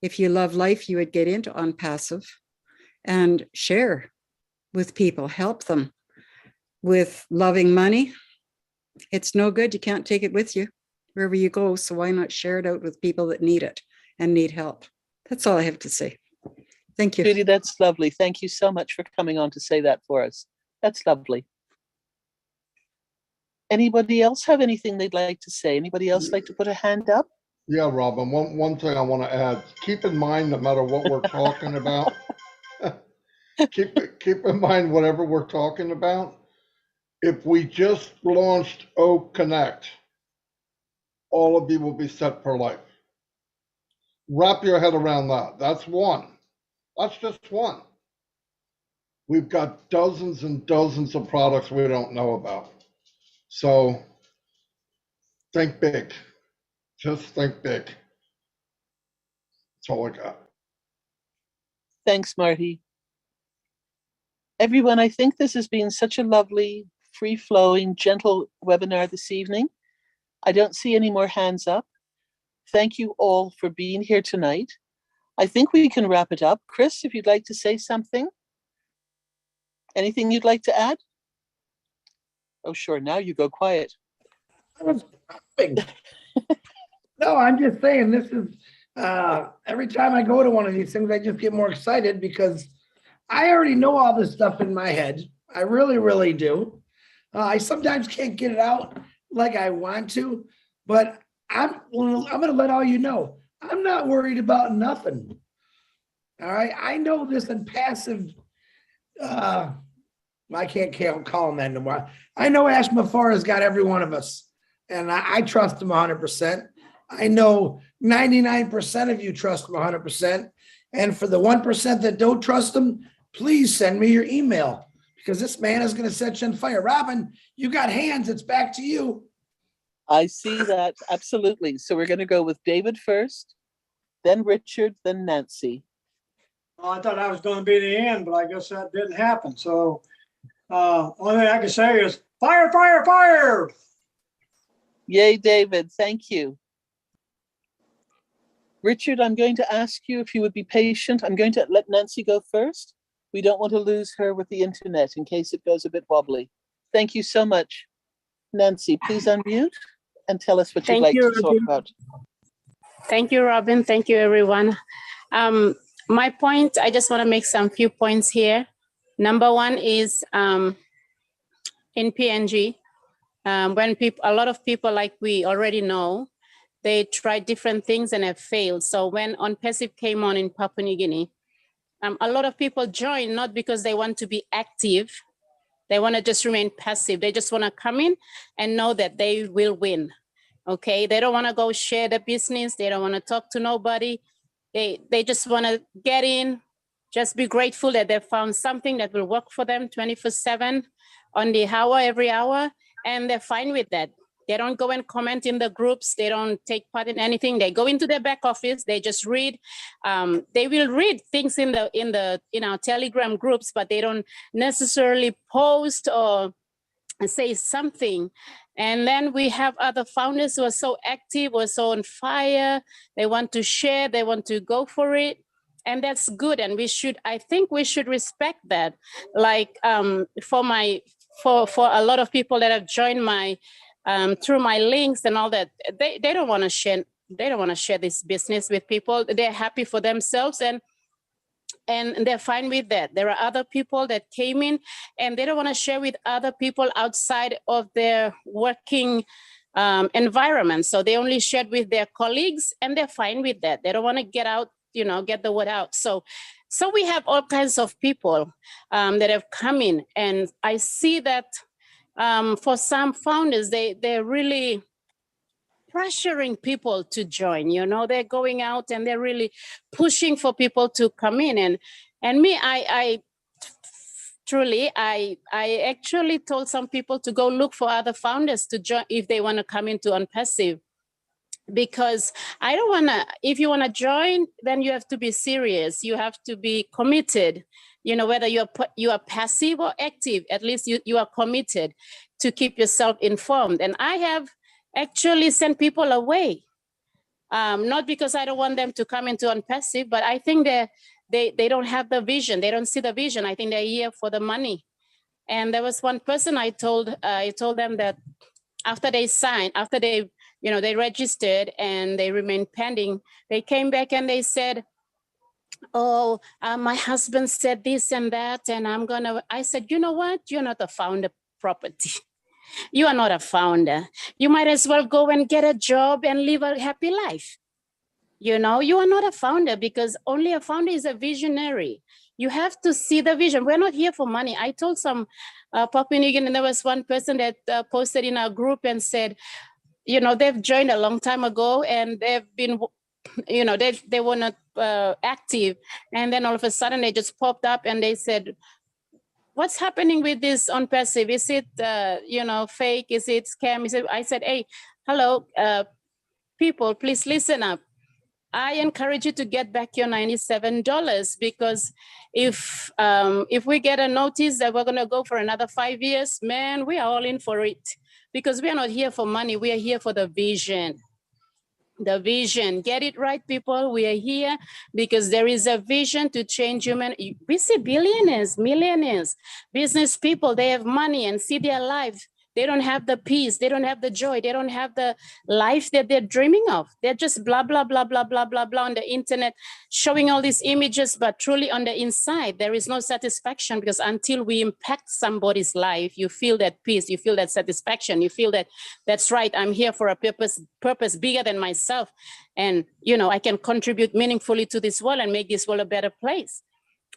Speaker 14: If you love life, you would get into ONPASSIVE and share with people, help them. With loving money, it's no good. You can't take it with you wherever you go. So why not share it out with people that need it and need help? That's all I have to say. Thank you.
Speaker 1: Judy, that's lovely. Thank you so much for coming on to say that for us. That's lovely. Anybody else have anything they'd like to say? Anybody else like to put a hand up?
Speaker 2: Yeah, Robin, one thing I want to add, keep in mind, no matter what we're talking about, keep in mind whatever we're talking about. If we just launched O Connect, all of you will be set for life. Wrap your head around that. That's one. That's just one. We've got dozens and dozens of products we don't know about. So think big. Just think big. That's all I got.
Speaker 1: Thanks, Marty. Everyone, I think this has been such a lovely, free-flowing, gentle webinar this evening. I don't see any more hands up. Thank you all for being here tonight. I think we can wrap it up. Chris, if you'd like to say something. Anything you'd like to add? Oh, sure. Now you go quiet.
Speaker 3: No, I'm just saying this is, every time I go to one of these things, I just get more excited because I already know all this stuff in my head. I really, really do. I sometimes can't get it out like I want to, but I'm going to let all you know, I'm not worried about nothing. All right. I know this ONPASSIVE, I can't call him that anymore. I know Ash Mufara's got every one of us, and I trust him 100%. I know 99% of you trust him 100%. And for the 1% that don't trust him, please send me your email, because this man is going to set you on fire. Robin, you got hands. It's back to you.
Speaker 1: I see that. Absolutely. So we're going to go with David first, then Richard, then Nancy.
Speaker 15: Well, I thought that was going to be the end, but I guess that didn't happen. So only thing I can say is fire, fire, fire.
Speaker 1: Yay, David. Thank you. Richard, I'm going to ask you if you would be patient. I'm going to let Nancy go first. We don't want to lose her with the internet in case it goes a bit wobbly. Thank you so much. Nancy, please unmute and tell us what you'd like to talk about.
Speaker 16: Thank you, Robin. Thank you, everyone. My point, I just want to make some few points here. Number one is in PNG, when a lot of people, like we already know, they tried different things and have failed. So when ONPASSIVE came on in Papua New Guinea, a lot of people joined not because they want to be active, They want to just remain passive. They just want to come in and know that they will win. Okay, they don't want to go share the business. They don't want to talk to nobody. They just want to get in, just be grateful that they found something that will work for them 24/7 on the hour, every hour, and they're fine with that. They don't go and comment in the groups. They don't take part in anything. They go into their back office. They just read. They will read things in our Telegram groups, but they don't necessarily post or say something. And then we have other founders who are so active, who are so on fire. They want to share. They want to go for it. And that's good. And I think we should respect that. Like for a lot of people that have joined my, through my links and all that, they don't want to share. They don't want to share this business with people. They're happy for themselves and they're fine with that. There are other people that came in and they don't want to share with other people outside of their working environment. So they only shared with their colleagues and they're fine with that. They don't want to get out, get the word out. So we have all kinds of people that have come in, and I see that for some founders, they're really pressuring people to join. They're going out and they're really pushing for people to come in. And me, I actually told some people to go look for other founders to join if they want to come into ONPASSIVE, because I don't want to, if you want to join, then you have to be serious. You have to be committed, whether you are passive or active, at least you are committed to keep yourself informed. And I have actually sent people away, not because I don't want them to come into ONPASSIVE, but I think they don't have the vision. They don't see the vision. I think they're here for the money. And there was one person I told them that after they signed, after they registered and they remained pending, they came back and they said, oh, my husband said this and that, and I said, you know what? You're not a founder property. You are not a founder. You might as well go and get a job and live a happy life. You are not a founder, because only a founder is a visionary. You have to see the vision. We're not here for money. I told some Papua New Guinea, and there was one person that posted in our group and said, they've joined a long time ago and they've been, they were not active. And then all of a sudden they just popped up and they said, what's happening with this ONPASSIVE? Is it, fake? Is it scam? I said, hey, hello, people, please listen up. I encourage you to get back your $97, because if we get a notice that we're going to go for another 5 years, man, we are all in for it, because we are not here for money. We are here for the vision. The vision. Get it right, people. We are here because there is a vision to change human. We see billionaires, millionaires, business people. They have money and see their life. They don't have the peace. They don't have the joy. They don't have the life that they're dreaming of. They're just blah, blah, blah, blah, blah, blah, blah on the internet, showing all these images, but truly on the inside, there is no satisfaction, because until we impact somebody's life, you feel that peace, you feel that satisfaction, you feel that that's right, I'm here for a purpose bigger than myself. And, I can contribute meaningfully to this world and make this world a better place.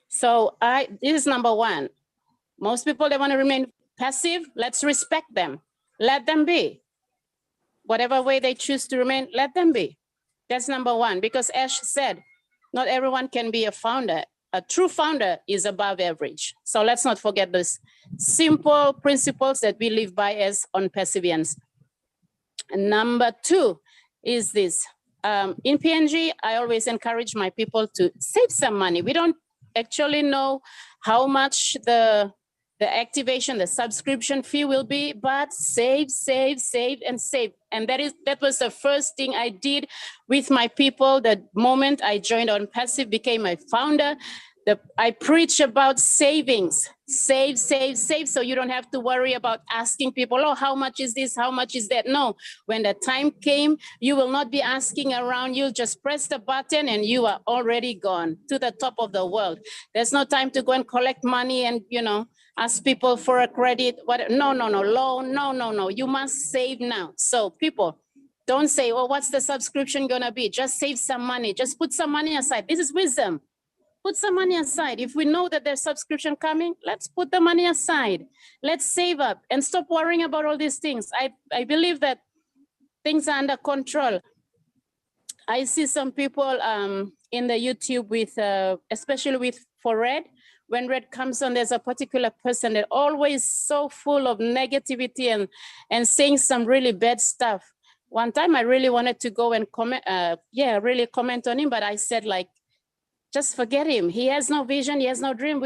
Speaker 16: So this is number one. Most people, they want to remain passive. Let's respect them. Let them be. Whatever way they choose to remain, let them be. That's number one, because Ash said, not everyone can be a founder. A true founder is above average. So let's not forget this simple principles that we live by as ONPASSIVians. Number two is this. In PNG, I always encourage my people to save some money. We don't actually know how much the activation, the subscription fee will be, but save, save, save, and save. And that was the first thing I did with my people. The moment I joined ONPASSIVE, became a founder, I preach about savings. Save, save, save, so you don't have to worry about asking people, oh, how much is this? How much is that? No, when the time came, you will not be asking around. You'll just press the button and you are already gone to the top of the world. There's no time to go and collect money and, ask people for a credit. No, loan, no. You must save now. So people, don't say, well, what's the subscription gonna be? Just save some money. Just put some money aside. This is wisdom. Put some money aside. If we know that there's subscription coming, let's put the money aside. Let's save up and stop worrying about all these things. I believe that things are under control. I see some people in the YouTube with, especially for Red. When Red comes on, there's a particular person that always so full of negativity and saying some really bad stuff. One time I really wanted to go and comment, really comment on him, but I said like, just forget him. He has no vision, he has no dream.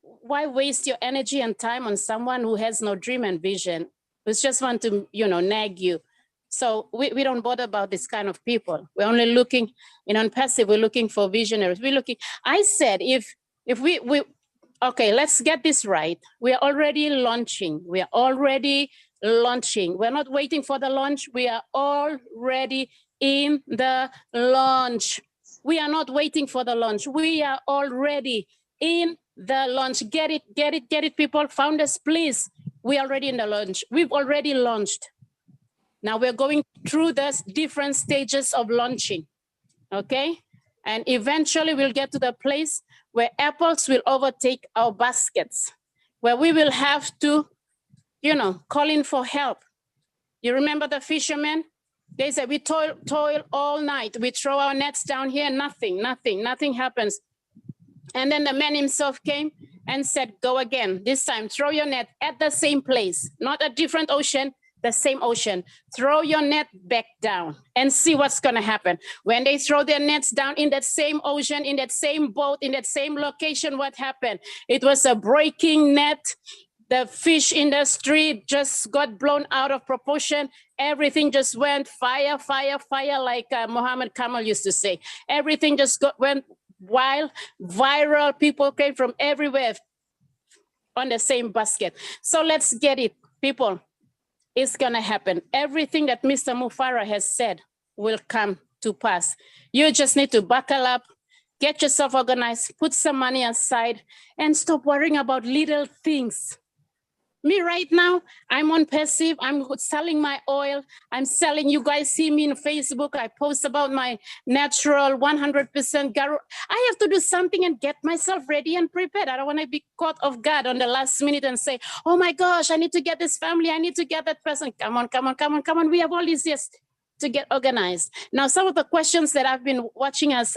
Speaker 16: Why waste your energy and time on someone who has no dream and vision? Who just want to, nag you. So we don't bother about this kind of people. We're only looking, in ONPASSIVE, we're looking for visionaries. I said, if we okay, let's get this right. We are already launching. We're not waiting for the launch. We are already in the launch. We are not waiting for the launch. We are already in the launch. Get it, people. Founders, please. We're already in the launch. We've already launched. Now we're going through the different stages of launching, okay? And eventually we'll get to the place where apples will overtake our baskets, where we will have to, call in for help. You remember the fishermen? They said, we toil all night. We throw our nets down here, nothing happens. And then the man himself came and said, go again. This time, throw your net at the same place, not a different ocean, the same ocean. Throw your net back down and see what's going to happen. When they throw their nets down in that same ocean, in that same boat, in that same location, what happened? It was a breaking net. The fish industry just got blown out of proportion. Everything just went fire, like Muhammad Kamal used to say. Everything just went wild, viral. People came from everywhere on the same basket. So let's get it, people. It's going to happen. Everything that Mr. Mufara has said will come to pass. You just need to buckle up, get yourself organized, put some money aside, and stop worrying about little things. Me right now, I'm ONPASSIVE. I'm selling my oil. I'm selling, you guys see me on Facebook. I post about my natural 100% Garo. I have to do something and get myself ready and prepared. I don't want to be caught off guard on the last minute and say, oh my gosh, I need to get this family. I need to get that person. Come on. We have all these years to get organized. Now, some of the questions that I've been watching us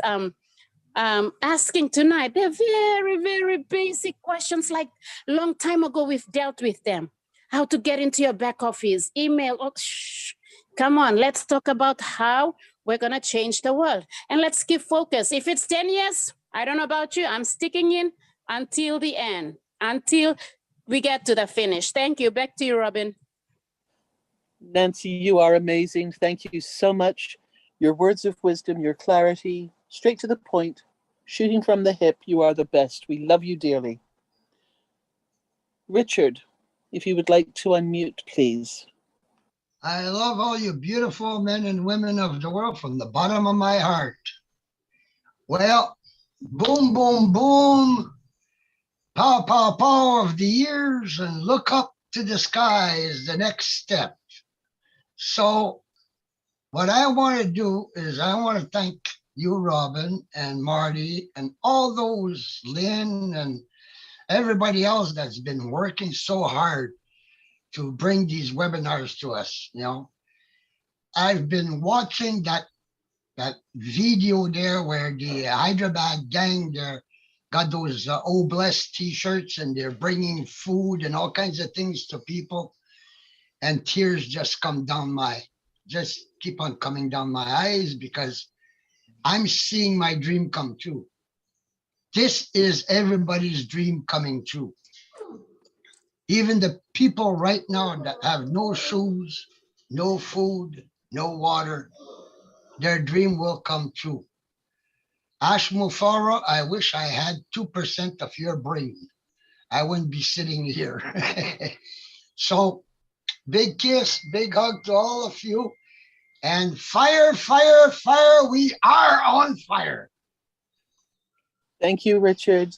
Speaker 16: asking tonight, they're very, very basic questions, like long time ago we've dealt with them. How to get into your back office, email. Come on, let's talk about how we're going to change the world. And let's keep focused. If it's 10 years, I don't know about you, I'm sticking in until the end, until we get to the finish. Thank you. Back to you, Robin.
Speaker 1: Nancy, you are amazing. Thank you so much. Your words of wisdom, your clarity, straight to the point, shooting from the hip. You are the best. We love you dearly. Richard, if you would like to unmute, please.
Speaker 17: I love all you beautiful men and women of the world from the bottom of my heart. Well, boom, boom, boom, pow, pow, pow of the years, and look up to the sky is the next step. So what I want to do is I want to thank you, Robin, and Marty, and all those, Lynn, and everybody else that's been working so hard to bring these webinars to us. I've been watching that video there where the Hyderabad gang there got those Oh Blessed t-shirts, and they're bringing food and all kinds of things to people, and tears just keep on coming down my eyes, because I'm seeing my dream come true. This is everybody's dream coming true. Even the people right now that have no shoes, no food, no water, their dream will come true. Ash Mufara, I wish I had 2% of your brain. I wouldn't be sitting here. So big kiss, big hug to all of you. And fire, fire, fire, we are on fire.
Speaker 1: Thank you, Richard.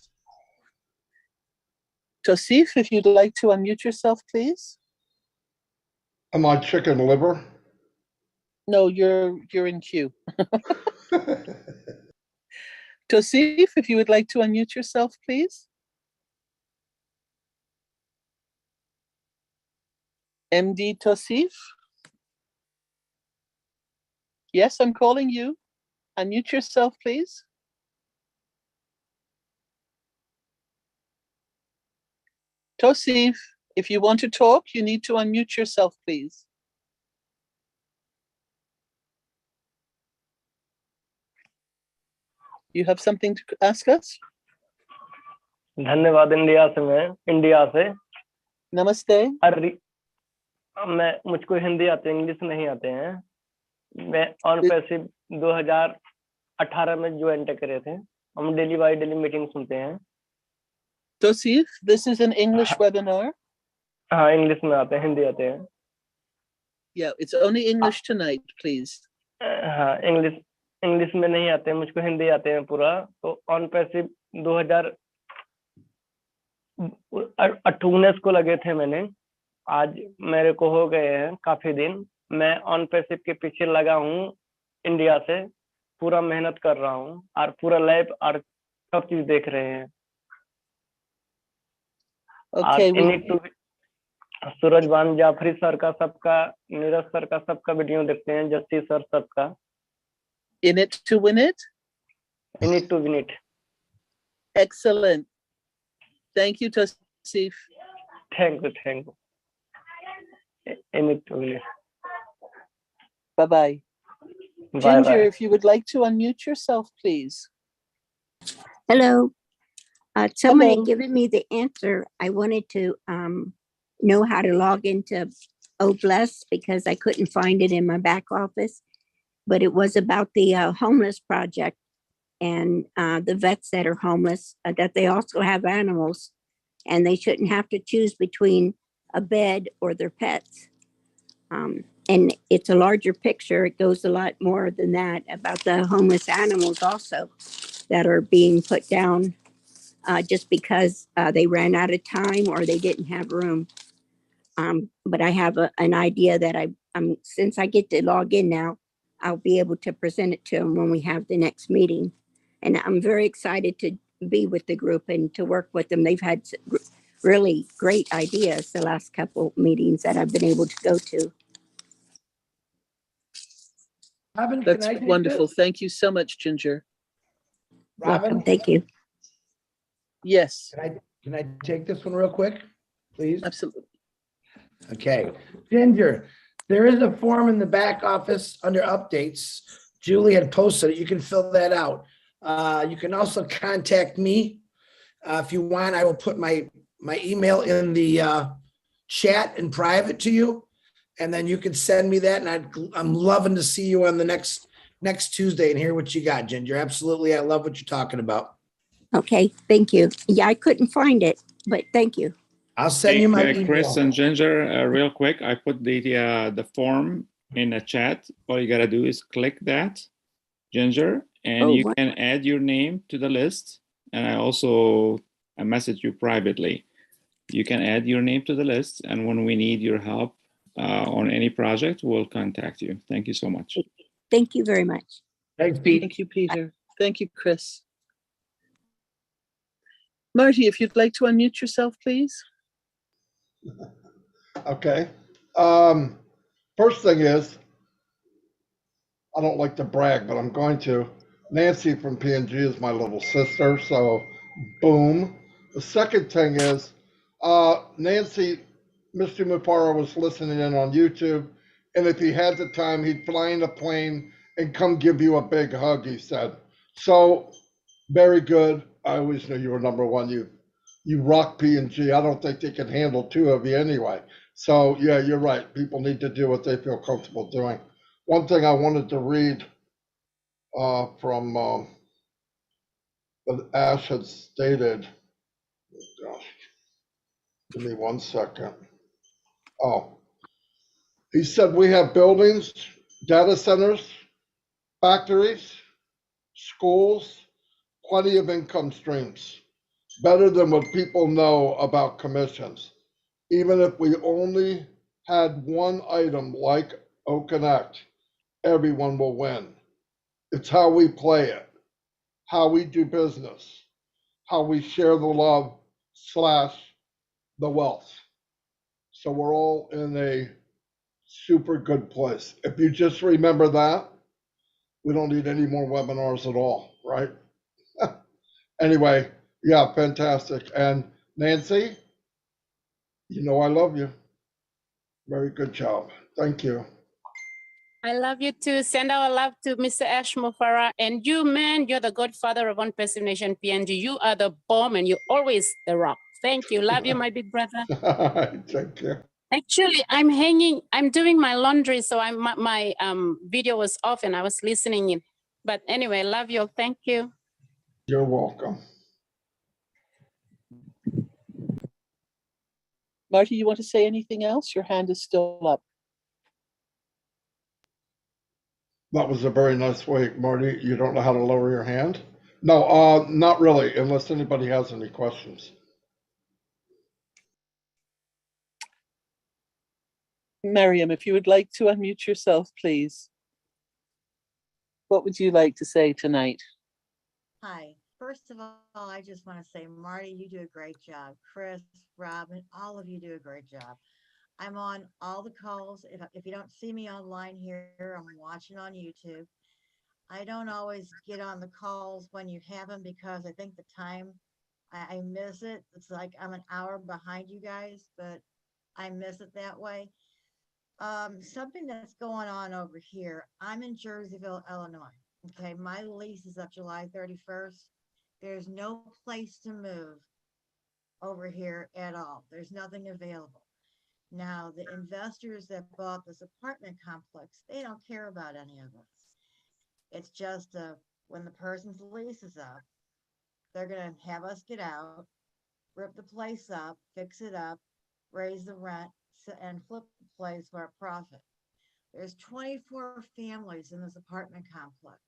Speaker 1: Tosif, if you'd like to unmute yourself, please.
Speaker 2: Am I chicken liver?
Speaker 1: No, you're in queue. Tosif, if you would like to unmute yourself, please. MD Tosif? Yes, I'm calling you. Unmute yourself, please. Tosif, if you want to talk, you need to unmute yourself, please. You have something to ask us?
Speaker 18: धन्यवाद India से
Speaker 1: नमस्ते।
Speaker 18: मुझको हिंदी आते English नहीं आते हैं। मैं on passive 2018 में ज्वाइन करे थे। हम डेली बाय डेली मीटिंग सुनते हैं।
Speaker 1: Tosif, this is an English webinar.
Speaker 18: हाँ, इंग्लिश में आते हैं, हिंदी आते हैं।
Speaker 1: Yeah, it's only English tonight, please.
Speaker 18: हाँ, इंग्लिश में नहीं आते हैं, मुझको हिंदी आते हैं पूरा। तो ऑन पैसिव 2019 को लगे थे मैंने। आज मेरे को हो गए हैं काफी दिन। मैं ऑन पैसिव के पीछे लगा हूँ इंडिया से, पूरा मेहनत कर रहा हूँ और पूरा लैब और सब चीज देख रहे हैं। सूरजवान जाफरी सर का, सबका, नीरज सर का, सबका वीडियो देखते हैं, जस्टिस सर सबका।
Speaker 1: In it to win it?
Speaker 18: In it to win it.
Speaker 1: Excellent. Thank you, Tosif.
Speaker 18: Thank you. In it to win it.
Speaker 1: Bye-bye. Ginger, if you would like to unmute yourself, please.
Speaker 19: Hello. Someone had given me the answer. I wanted to know how to log into OBLES because I couldn't find it in my back office. But it was about the homeless project and the vets that are homeless, that they also have animals and they shouldn't have to choose between a bed or their pets. And it's a larger picture. It goes a lot more than that about the homeless animals also that are being put down just because they ran out of time or they didn't have room. But I have an idea that since I get to log in now, I'll be able to present it to them when we have the next meeting. And I'm very excited to be with the group and to work with them. They've had really great ideas the last couple meetings that I've been able to go to.
Speaker 3: Robin,
Speaker 1: that's wonderful. Thank you so much, Ginger.
Speaker 3: Robin,
Speaker 19: thank you.
Speaker 3: Yes. Can I take this one real quick, please?
Speaker 1: Absolutely.
Speaker 3: Okay. Ginger, there is a form in the back office under updates. Julie had posted it. You can fill that out. You can also contact me if you want. I will put my email in the chat in private to you, and then you can send me that. And I'm loving to see you on the next Tuesday and hear what you got, Ginger. Absolutely, I love what you're talking about.
Speaker 19: Okay, thank you. Yeah, I couldn't find it, but thank you.
Speaker 3: I'll send you my email.
Speaker 9: Chris and Ginger, real quick, I put the form in the chat. All you gotta do is click that, Ginger, and you can add your name to the list. And I message you privately. You can add your name to the list, and when we need your help on any project, we'll contact you. Thank you so much.
Speaker 19: Thank you very much.
Speaker 3: Thanks, Pete.
Speaker 1: Thank you, Peter. Thank you, Chris. Marty, if you'd like to unmute yourself, please.
Speaker 2: Okay. First thing is, I don't like to brag, but I'm going to. Nancy from P&G is my little sister, so boom. The second thing is, Nancy, Mr. Mupara was listening in on YouTube, and if he had the time, he'd fly in a plane and come give you a big hug, he said. So, very good. I always knew you were number one. You rock P&G. I don't think they can handle two of you anyway. So, yeah, you're right. People need to do what they feel comfortable doing. One thing I wanted to read from what Ash had stated. Oh, gosh. Give me 1 second. Oh, he said we have buildings, data centers, factories, schools, plenty of income streams, better than what people know about commissions. Even if we only had one item like OConnect, everyone will win. It's how we play it. how we do business, how we share the love / the wealth. So we're all in a super good place. If you just remember that, we don't need any more webinars at all, right? Anyway, yeah, fantastic. And Nancy, you know I love you. Very good job. Thank you.
Speaker 16: I love you too. Send our love to Mr. Ash Mufara. And you, man, you're the godfather of ONPASSIVE Nation PNG. You are the bomb and you're always the rock. Thank you. Love you, my big brother.
Speaker 2: Thank you.
Speaker 16: Actually, I'm doing my laundry, so my video was off and I was listening in. But anyway, love you. Thank you.
Speaker 2: You're welcome.
Speaker 1: Marty, you want to say anything else? Your hand is still up.
Speaker 2: That was a very nice way, Marty. You don't know how to lower your hand? No, not really, unless anybody has any questions.
Speaker 1: Miriam, if you would like to unmute yourself, please. What would you like to say tonight?
Speaker 20: Hi. First of all, I just want to say, Marty, you do a great job. Chris, Robin, all of you do a great job. I'm on all the calls. If you don't see me online here, I'm watching on YouTube. I don't always get on the calls when you have them because I think the time, I miss it. It's like I'm an hour behind you guys, but I miss it that way. Something that's going on over here. I'm in Jerseyville, Illinois. Okay, my lease is up July 31st. There's no place to move over here at all. There's nothing available. Now, the investors that bought this apartment complex, they don't care about any of us. It's just when the person's lease is up, they're going to have us get out, rip the place up, fix it up, raise the rent, and flip the place for a profit. There's 24 families in this apartment complex.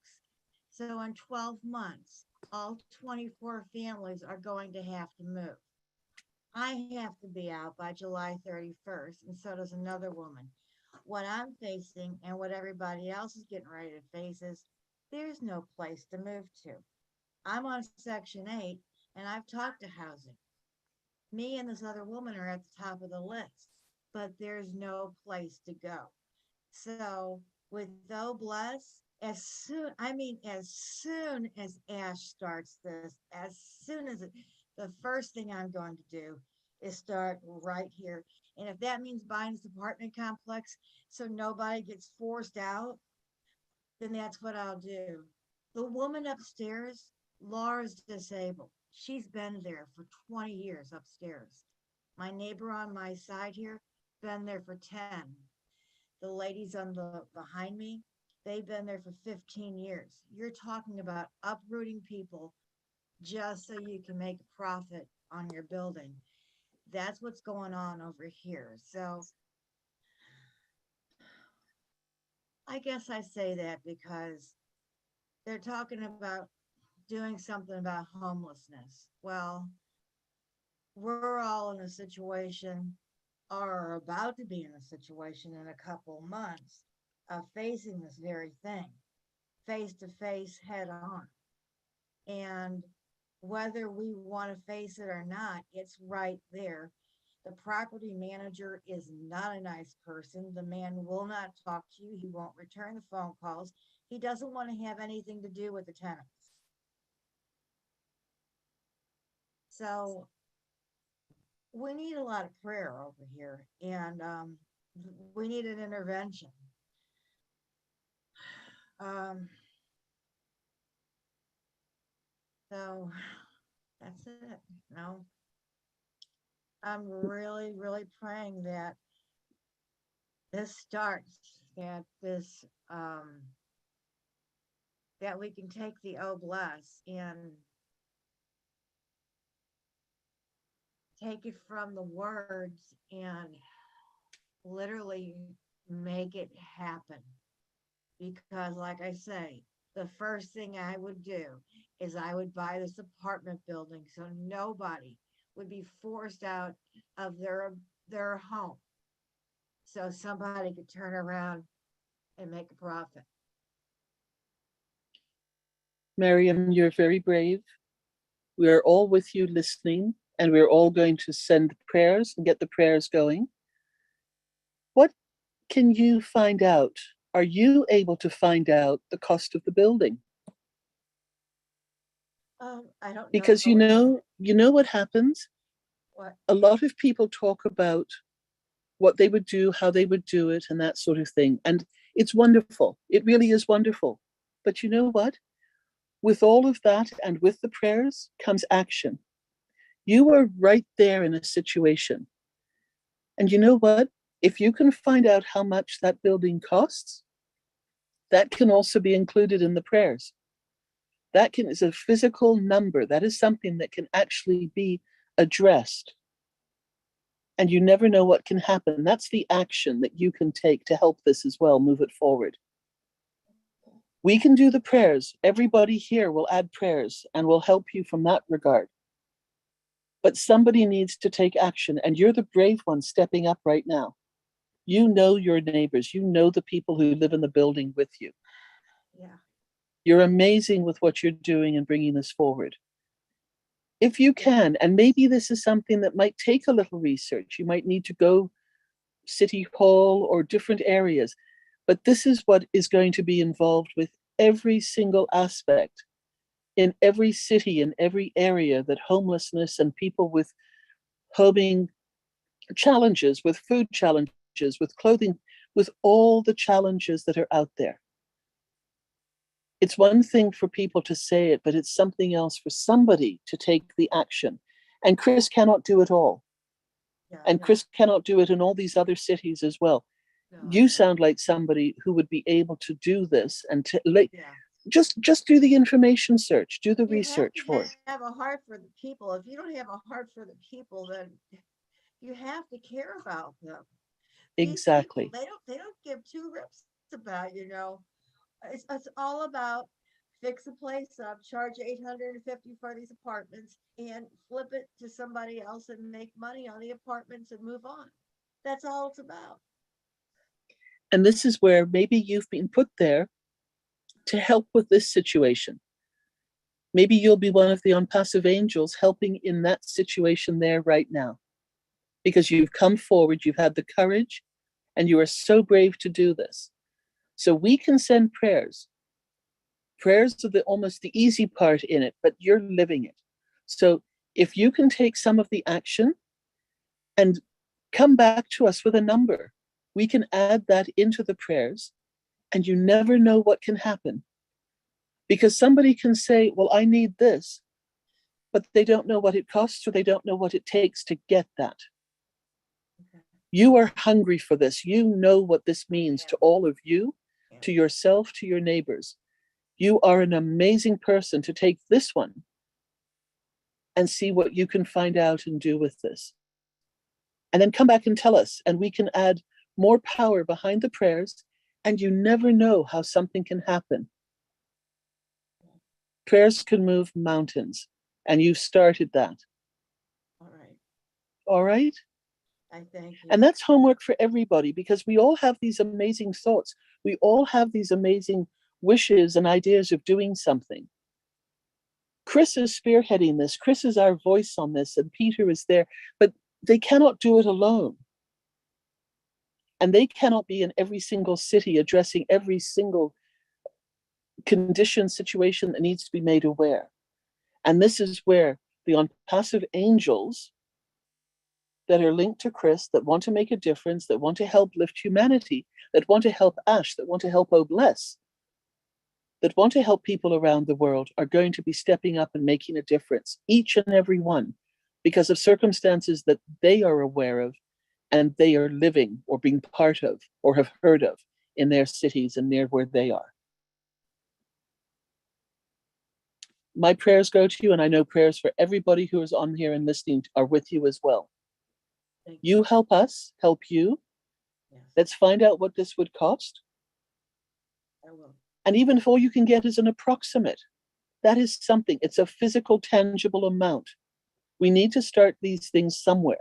Speaker 20: So in 12 months, all 24 families are going to have to move. I have to be out by July 31st, and so does another woman. What I'm facing and what everybody else is getting ready to face is there's no place to move to. I'm on Section 8, and I've talked to housing. Me and this other woman are at the top of the list, but there's no place to go. So with Bless, as soon as Ash starts this, as soon as the first thing I'm going to do is start right here. And if that means buying this apartment complex so nobody gets forced out, then that's what I'll do. The woman upstairs, Laura's disabled. She's been there for 20 years upstairs. My neighbor on my side here, been there for 10. The ladies on the behind me, they've been there for 15 years. You're talking about uprooting people just so you can make a profit on your building. That's what's going on over here. So I guess I say that because they're talking about doing something about homelessness. Well, we're all in a situation or are about to be in a situation in a couple months of facing this very thing, face to face, head on. And whether we want to face it or not, it's right there. The property manager is not a nice person. The man will not talk to you. He won't return the phone calls. He doesn't want to have anything to do with the tenants. So we need a lot of prayer over here, and we need an intervention. So that's it. No, I'm really, really praying that this starts, that this, that we can take the Bless and take it from the words and literally make it happen. Because like I say, the first thing I would do is I would buy this apartment building so nobody would be forced out of their home. So somebody could turn around and make a profit.
Speaker 1: Miriam, you're very brave. We are all with you listening, and we're all going to send prayers and get the prayers going. What can you find out? Are you able to find out the cost of the building?
Speaker 20: I don't
Speaker 1: Because
Speaker 20: know.
Speaker 1: you know what happens?
Speaker 20: What?
Speaker 1: A lot of people talk about what they would do, how they would do it, and that sort of thing. And it's wonderful. It really is wonderful. But you know what? With all of that and with the prayers comes action. You are right there in a situation. And you know what? If you can find out how much that building costs, that can also be included in the prayers. That is a physical number. That is something that can actually be addressed. And you never know what can happen. That's the action that you can take to help this as well, move it forward. We can do the prayers. Everybody here will add prayers and will help you from that regard. But somebody needs to take action, and you're the brave one stepping up right now. You know your neighbors. You know the people who live in the building with you.
Speaker 20: Yeah.
Speaker 1: You're amazing with what you're doing and bringing this forward. If you can, and maybe this is something that might take a little research, you might need to go City Hall or different areas, but this is what is going to be involved with every single aspect in every city, in every area, that homelessness and people with homing challenges, with food challenges, with clothing, with all the challenges that are out there. It's one thing for people to say it, but it's something else for somebody to take the action. And Chris cannot do it all.
Speaker 20: Yeah,
Speaker 1: and Chris cannot do it in all these other cities as well. You sound like somebody who would be able to do this and to just do the information search, do the research for it.
Speaker 20: Have a heart for the people. If you don't have a heart for the people, then you have to care about them.
Speaker 1: Exactly.
Speaker 20: These people, they don't give two rips about, it's all about fix a place up, charge $850 for these apartments, and flip it to somebody else and make money on the apartments and move on. That's all it's about.
Speaker 1: And this is where maybe you've been put there to help with this situation. Maybe you'll be one of the ONPASSIVE angels helping in that situation there right now, because you've come forward, you've had the courage, and you are so brave to do this. So we can send prayers. Prayers are almost the easy part in it, but you're living it. So if you can take some of the action and come back to us with a number, we can add that into the prayers, and you never know what can happen. Because somebody can say, well, I need this, but they don't know what it costs, or they don't know what it takes to get that. You are hungry for this. You know what this means to all of you, to yourself, to your neighbors. You are an amazing person to take this one and see what you can find out and do with this. And then come back and tell us, and we can add more power behind the prayers, and you never know how something can happen. Prayers can move mountains, and you've started that.
Speaker 20: All right.
Speaker 1: All right?
Speaker 20: I thank you.
Speaker 1: And that's homework for everybody, because we all have these amazing thoughts. We all have these amazing wishes and ideas of doing something. Chris is spearheading this. Chris is our voice on this, and Peter is there, but they cannot do it alone. And they cannot be in every single city addressing every single condition, situation that needs to be made aware. And this is where the ONPASSIVE angels that are linked to Chris, that want to make a difference, that want to help lift humanity, that want to help Ash, that want to help Obless, that want to help people around the world, are going to be stepping up and making a difference, each and every one, because of circumstances that they are aware of and they are living or being part of or have heard of in their cities and near where they are. My prayers go to you, and I know prayers for everybody who is on here and listening are with you as well. You help us, help you.
Speaker 20: Yes.
Speaker 1: Let's find out what this would cost.
Speaker 20: I will.
Speaker 1: And even if all you can get is an approximate, that is something. It's a physical, tangible amount. We need to start these things somewhere.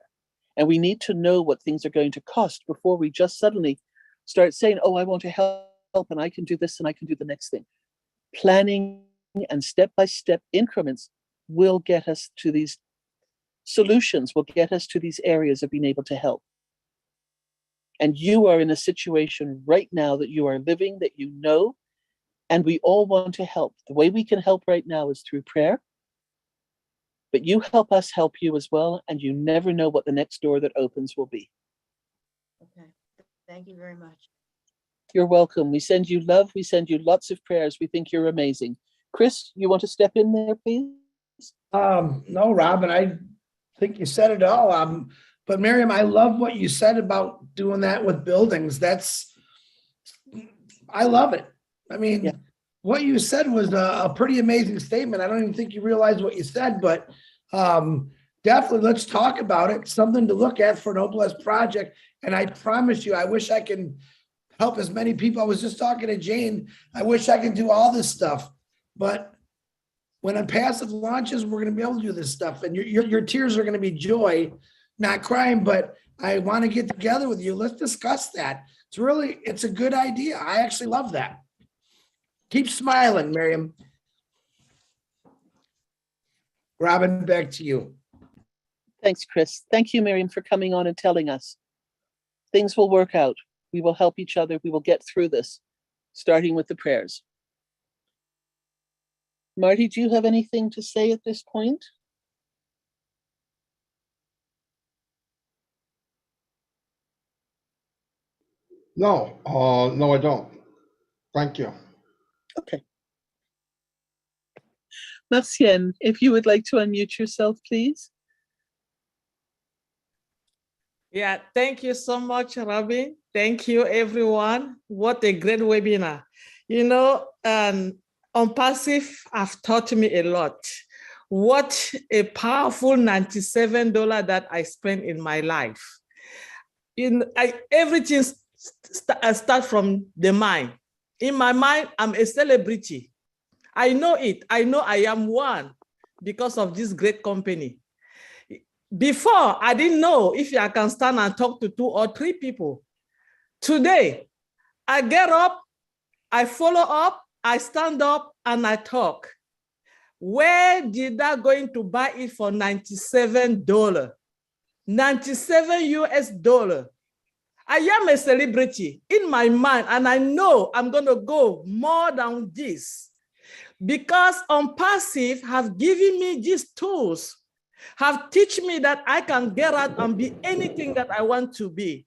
Speaker 1: And we need to know what things are going to cost before we just suddenly start saying, oh, I want to help, and I can do this and I can do the next thing. Planning and step-by-step increments will get us to these solutions, will get us to these areas of being able to help. And you are in a situation right now that you are living, that you know, and we all want to help. The way we can help right now is through prayer, but you help us help you as well, and you never know what the next door that opens will be.
Speaker 20: Okay, thank you very much.
Speaker 1: You're welcome. We send you love. We send you lots of prayers. We think you're amazing. Chris, you want to step in there, please?
Speaker 3: No, Robin, I think you said it all. But Miriam, I love what you said about doing that with buildings. I love it. I mean, what you said was a pretty amazing statement. I don't even think you realize what you said, but definitely let's talk about it. Something to look at for an OPLES project. And I promise you, I wish I can help as many people. I was just talking to Jane. I wish I could do all this stuff, but when ONPASSIVE launches, we're going to be able to do this stuff, and your tears are going to be joy, not crying. But I want to get together with you. Let's discuss that. It's a good idea. I actually love that. Keep smiling, Miriam. Robin, back to you.
Speaker 1: Thanks, Chris. Thank you, Miriam, for coming on and telling us. Things will work out. We will help each other. We will get through this, starting with the prayers. Marty, do you have anything to say at this point?
Speaker 2: No, no, I don't. Thank you.
Speaker 1: Okay. Martienne, if you would like to unmute yourself, please.
Speaker 21: Yeah, thank you so much, Robin. Thank you, everyone. What a great webinar. You know, ONPASSIVE have taught me a lot. What a powerful $97 that I spent in my life. Everything starts from the mind. In my mind, I'm a celebrity. I know it. I know I am one because of this great company. Before, I didn't know if I can stand and talk to 2 or 3 people. Today, I get up, I follow up, I stand up, and I talk. Where did I going to buy it for $97? 97 US dollar. I am a celebrity in my mind, and I know I'm going to go more than this because ONPASSIVE have given me these tools, have teach me that I can get out and be anything that I want to be.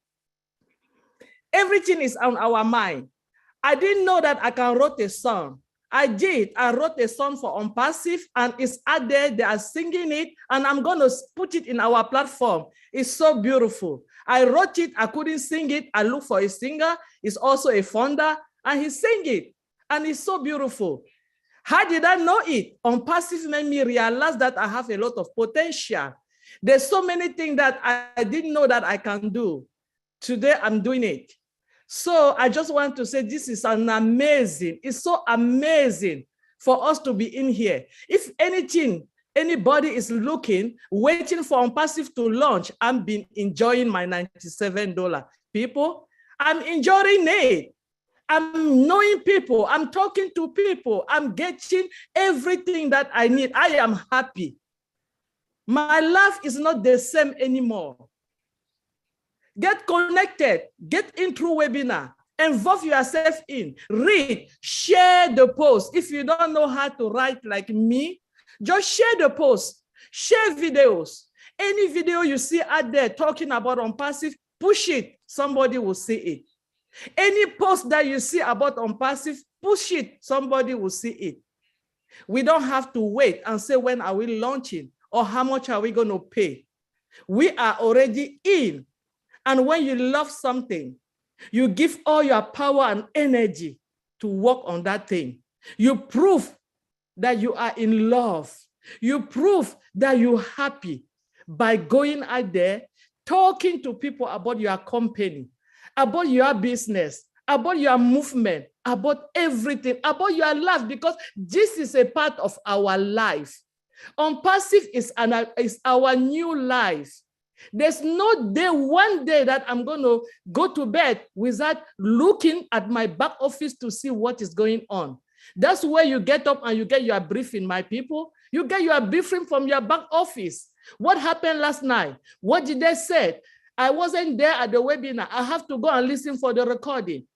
Speaker 21: Everything is on our mind. I didn't know that I can write a song. I did. I wrote a song for ONPASSIVE, and it's out there. They are singing it, and I'm going to put it in our platform. It's so beautiful. I wrote it. I couldn't sing it. I looked for a singer. He's also a founder, and he sang it, and it's so beautiful. How did I know it? ONPASSIVE made me realize that I have a lot of potential. There's so many things that I didn't know that I can do. Today, I'm doing it. So I just want to say this is an amazing, it's so amazing for us to be in here. If anybody is looking, waiting for ONPASSIVE to launch, I've been enjoying my $97. People, I'm enjoying it. I'm knowing people, I'm talking to people, I'm getting everything that I need. I am happy. My life is not the same anymore. Get connected, get into webinar, involve yourself in, read, share the post. If you don't know how to write like me, just share the post, share videos. Any video you see out there talking about ONPASSIVE, push it, somebody will see it. Any post that you see about ONPASSIVE, push it, somebody will see it. We don't have to wait and say, when are we launching or how much are we going to pay? We are already in. And when you love something, you give all your power and energy to work on that thing. You prove that you are in love. You prove that you're happy by going out there, talking to people about your company, about your business, about your movement, about everything, about your life, because this is a part of our life. ONPASSIVE is our new life. There's no day, one day that I'm going to go to bed without looking at my back office to see what is going on. That's where you get up and you get your briefing, my people. You get your briefing from your back office. What happened last night? What did they say? I wasn't there at the webinar. I have to go and listen for the recording.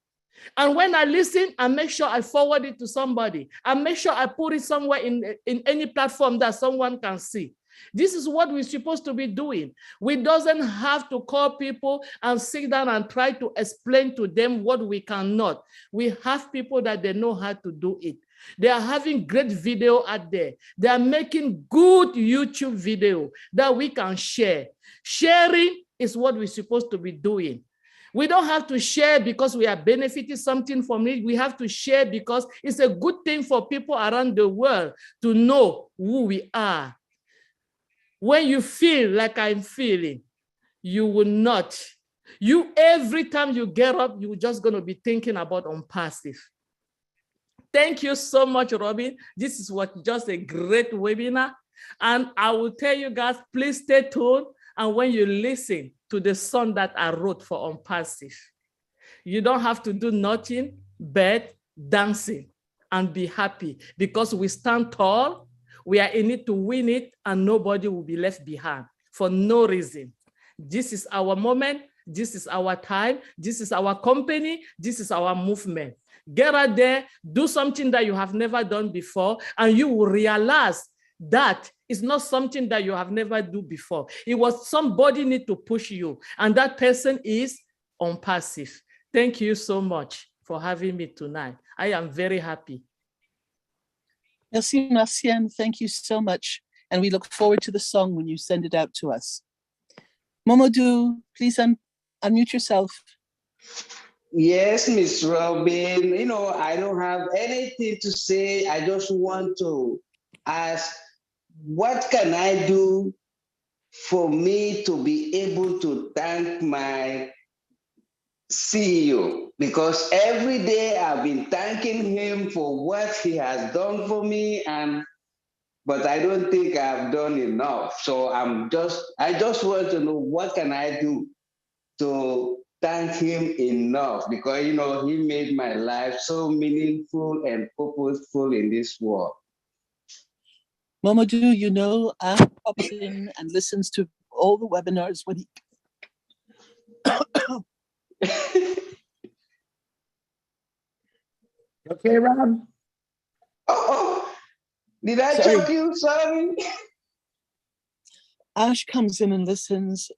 Speaker 21: And when I listen, I make sure I forward it to somebody. I make sure I put it somewhere in any platform that someone can see. This is what we're supposed to be doing. We doesn't have to call people and sit down and try to explain to them what we cannot. We have people that they know how to do it. They are having great video out there. They are making good YouTube video that we can share. Sharing is what we're supposed to be doing. We don't have to share because we are benefiting something from it. We have to share because it's a good thing for people around the world to know who we are. When you feel like I'm feeling, you will not. Every time you get up, you're just going to be thinking about ONPASSIVE. Thank you so much, Robin. This is just a great webinar. And I will tell you guys, please stay tuned. And when you listen to the song that I wrote for ONPASSIVE, you don't have to do nothing but dancing and be happy because we stand tall. We are in it to win it, and nobody will be left behind for no reason. This is our moment. This is our time. This is our company. This is our movement. Get out there, do something that you have never done before, and you will realize that it's not something that you have never done before. It was somebody need to push you, and that person is ONPASSIVE. Thank you so much for having me tonight. I am very happy.
Speaker 1: Merci, Marcienne. Thank you so much. And we look forward to the song when you send it out to us. Momodou, please unmute yourself.
Speaker 12: Yes, Miss Robin. I don't have anything to say. I just want to ask, what can I do for me to be able to thank my CEO? Because every day I've been thanking him for what he has done for me, but I don't think I've done enough. So I just want to know, what can I do to thank him enough? Because he made my life so meaningful and purposeful in this world.
Speaker 1: Momodou, Ash pops in and listens to all the webinars when he
Speaker 3: Okay, Rob?
Speaker 12: Did I choke you? Sorry.
Speaker 1: Ash comes in and listens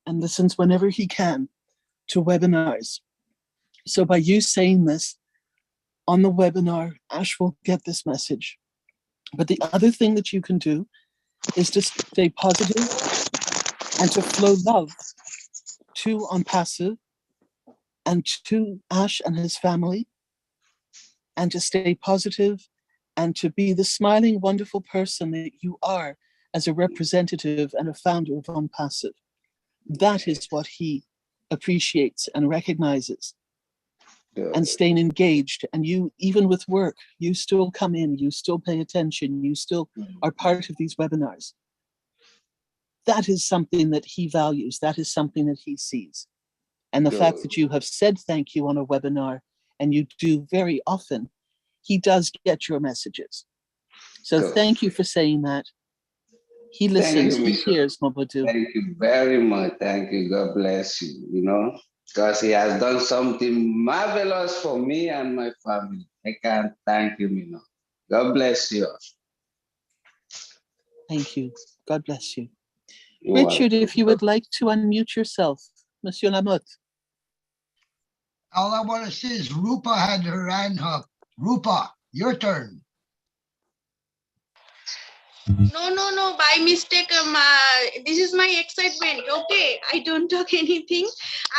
Speaker 1: whenever he can to webinars. So by you saying this on the webinar, Ash will get this message. But the other thing that you can do is to stay positive and to flow love to ONPASSIVE and to Ash and his family, and to stay positive and to be the smiling, wonderful person that you are as a representative and a founder of ONPASSIVE. That is what he appreciates and recognizes. And staying engaged, and you, even with work, you still come in, you still pay attention, you still are part of these webinars. That is something that he values, that is something that he sees. And the fact that you have said thank you on a webinar, and you do very often, he does get your messages. So thank you for saying that. He listens, he hears, Momodou.
Speaker 12: Thank you very much. Thank you. God bless you, because he has done something marvelous for me and my family. I can't thank him enough. God bless you.
Speaker 1: Thank you. God bless you.
Speaker 12: You're
Speaker 1: Richard,
Speaker 12: welcome.
Speaker 1: if you would like to unmute yourself, Monsieur Lamotte.
Speaker 17: All I want to say is Rupa had her hand up. Rupa, your turn.
Speaker 4: No, by mistake. This is my excitement. Okay, I don't talk anything.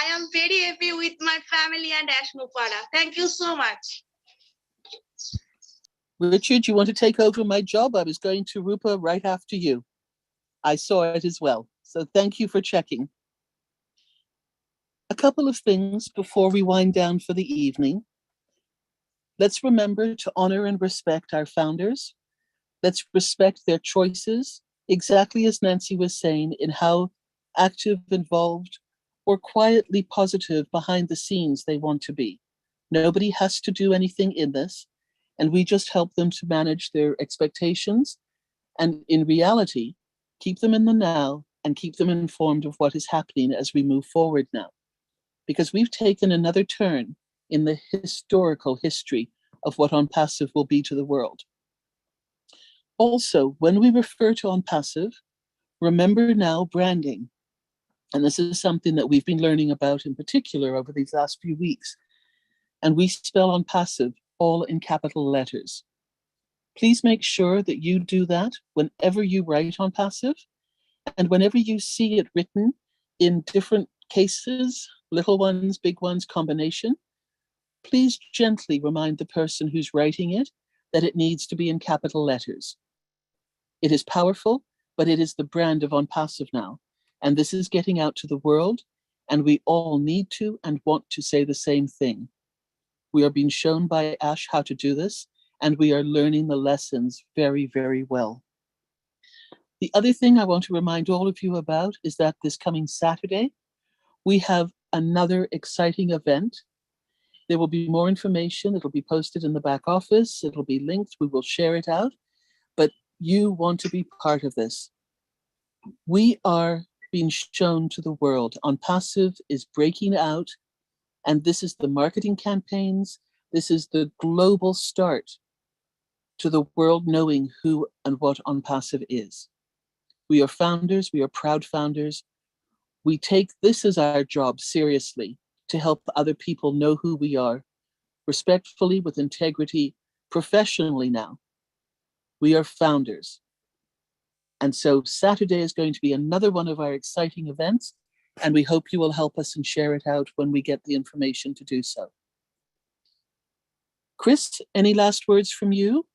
Speaker 4: I am very happy with my family and Ash Mupada. Thank you so much.
Speaker 1: Richard, you want to take over my job? I was going to Rupa right after you. I saw it as well. So thank you for checking. A couple of things before we wind down for the evening. Let's remember to honor and respect our founders. Let's respect their choices, exactly as Nancy was saying, in how active, involved, or quietly positive behind the scenes they want to be. Nobody has to do anything in this. And we just help them to manage their expectations and in reality, keep them in the now and keep them informed of what is happening as we move forward now. Because we've taken another turn in the historical history of what ONPASSIVE will be to the world. Also, when we refer to ONPASSIVE, remember now branding. And this is something that we've been learning about in particular over these last few weeks. And we spell ONPASSIVE all in capital letters. Please make sure that you do that whenever you write ONPASSIVE and whenever you see it written in different cases, little ones, big ones, combination, please gently remind the person who's writing it that it needs to be in capital letters. It is powerful, but it is the brand of ONPASSIVE now. And this is getting out to the world, and we all need to and want to say the same thing. We are being shown by Ash how to do this, and we are learning the lessons very, very well. The other thing I want to remind all of you about is that this coming Saturday, we have another exciting event. There will be more information. It'll be posted in the back office. It'll be linked. We will share it out. But you want to be part of this. We are being shown to the world. ONPASSIVE is breaking out. And this is the marketing campaigns. This is the global start to the world knowing who and what ONPASSIVE is. We are founders. We are proud founders. We take this as our job seriously to help other people know who we are, respectfully, with integrity, professionally now. We are founders. And so Saturday is going to be another one of our exciting events, and we hope you will help us and share it out when we get the information to do so. Chris, any last words from you?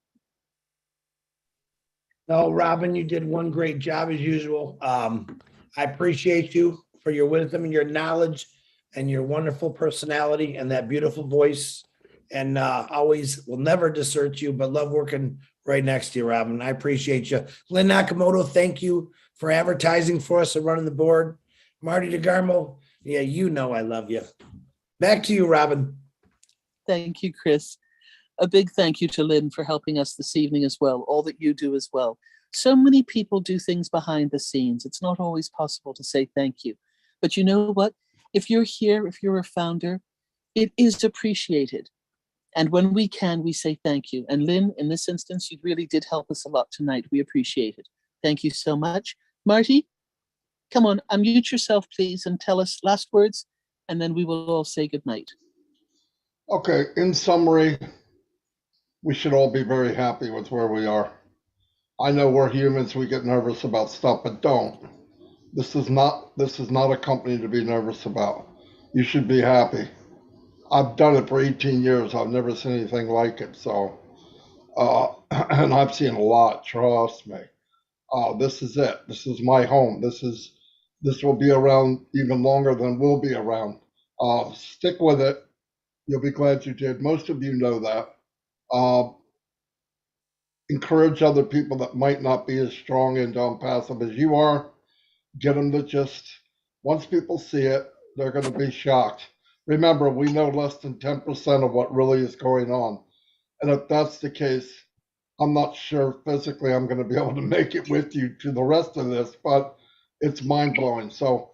Speaker 3: No, Robin, you did one great job as usual. I appreciate you for your wisdom and your knowledge and your wonderful personality and that beautiful voice. And always will never desert you, but love working right next to you, Robin. I appreciate you. Lynn Nakamoto, thank you for advertising for us and running the board. Marty DeGarmo, yeah, you know I love you. Back to you, Robin.
Speaker 1: Thank you, Chris. A big thank you to Lynn for helping us this evening as well, all that you do as well. So many people do things behind the scenes. It's not always possible to say thank you. But you know what? If you're here, if you're a founder, it is appreciated. And when we can, we say thank you. And Lynn, in this instance, you really did help us a lot tonight. We appreciate it. Thank you so much. Marty, come on, unmute yourself, please, and tell us last words, and then we will all say goodnight.
Speaker 2: Okay, in summary, we should all be very happy with where we are. I know we're humans, we get nervous about stuff, but don't. This is not a company to be nervous about. You should be happy. I've done it for 18 years. I've never seen anything like it. So, and I've seen a lot, trust me. This is it. This is my home. This will be around even longer than we'll be around. Stick with it. You'll be glad you did. Most of you know that. Encourage other people that might not be as strong into ONPASSIVE as you are. Get them to just, once people see it, they're going to be shocked. Remember, we know less than 10% of what really is going on. And if that's the case, I'm not sure physically I'm going to be able to make it with you to the rest of this, but it's mind-blowing. So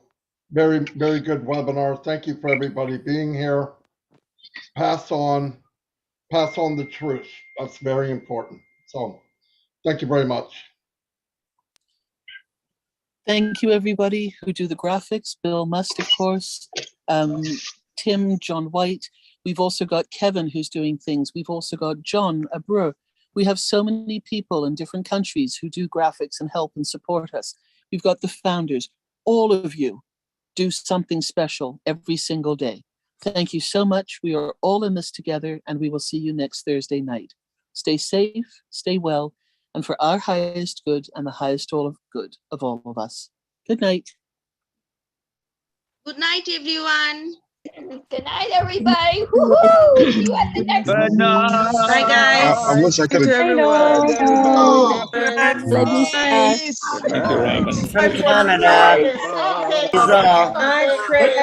Speaker 2: very, very good webinar. Thank you for everybody being here. Pass on the truth. That's very important. So thank you very much.
Speaker 1: Thank you, everybody who do the graphics. Bill Must, of course. Tim, John White. We've also got Kevin who's doing things. We've also got John Abreu. We have so many people in different countries who do graphics and help and support us. We've got the founders. All of you do something special every single day. Thank you so much. We are all in this together, and we will see you next Thursday night. Stay safe, stay well, and for our highest good and the highest good of all of us. Good night.
Speaker 4: Good night, everyone.
Speaker 5: Good night, everybody. Woo-hoo! See you at the next one.
Speaker 22: Bye, guys.
Speaker 2: I wish I could have.
Speaker 22: everyone.
Speaker 19: Love you, sir.
Speaker 9: Thank you, Robin.
Speaker 22: From Canada. Is
Speaker 21: Hi, Chris.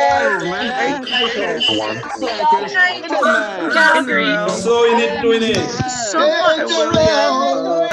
Speaker 22: Calgary.
Speaker 13: So in it,
Speaker 22: So much.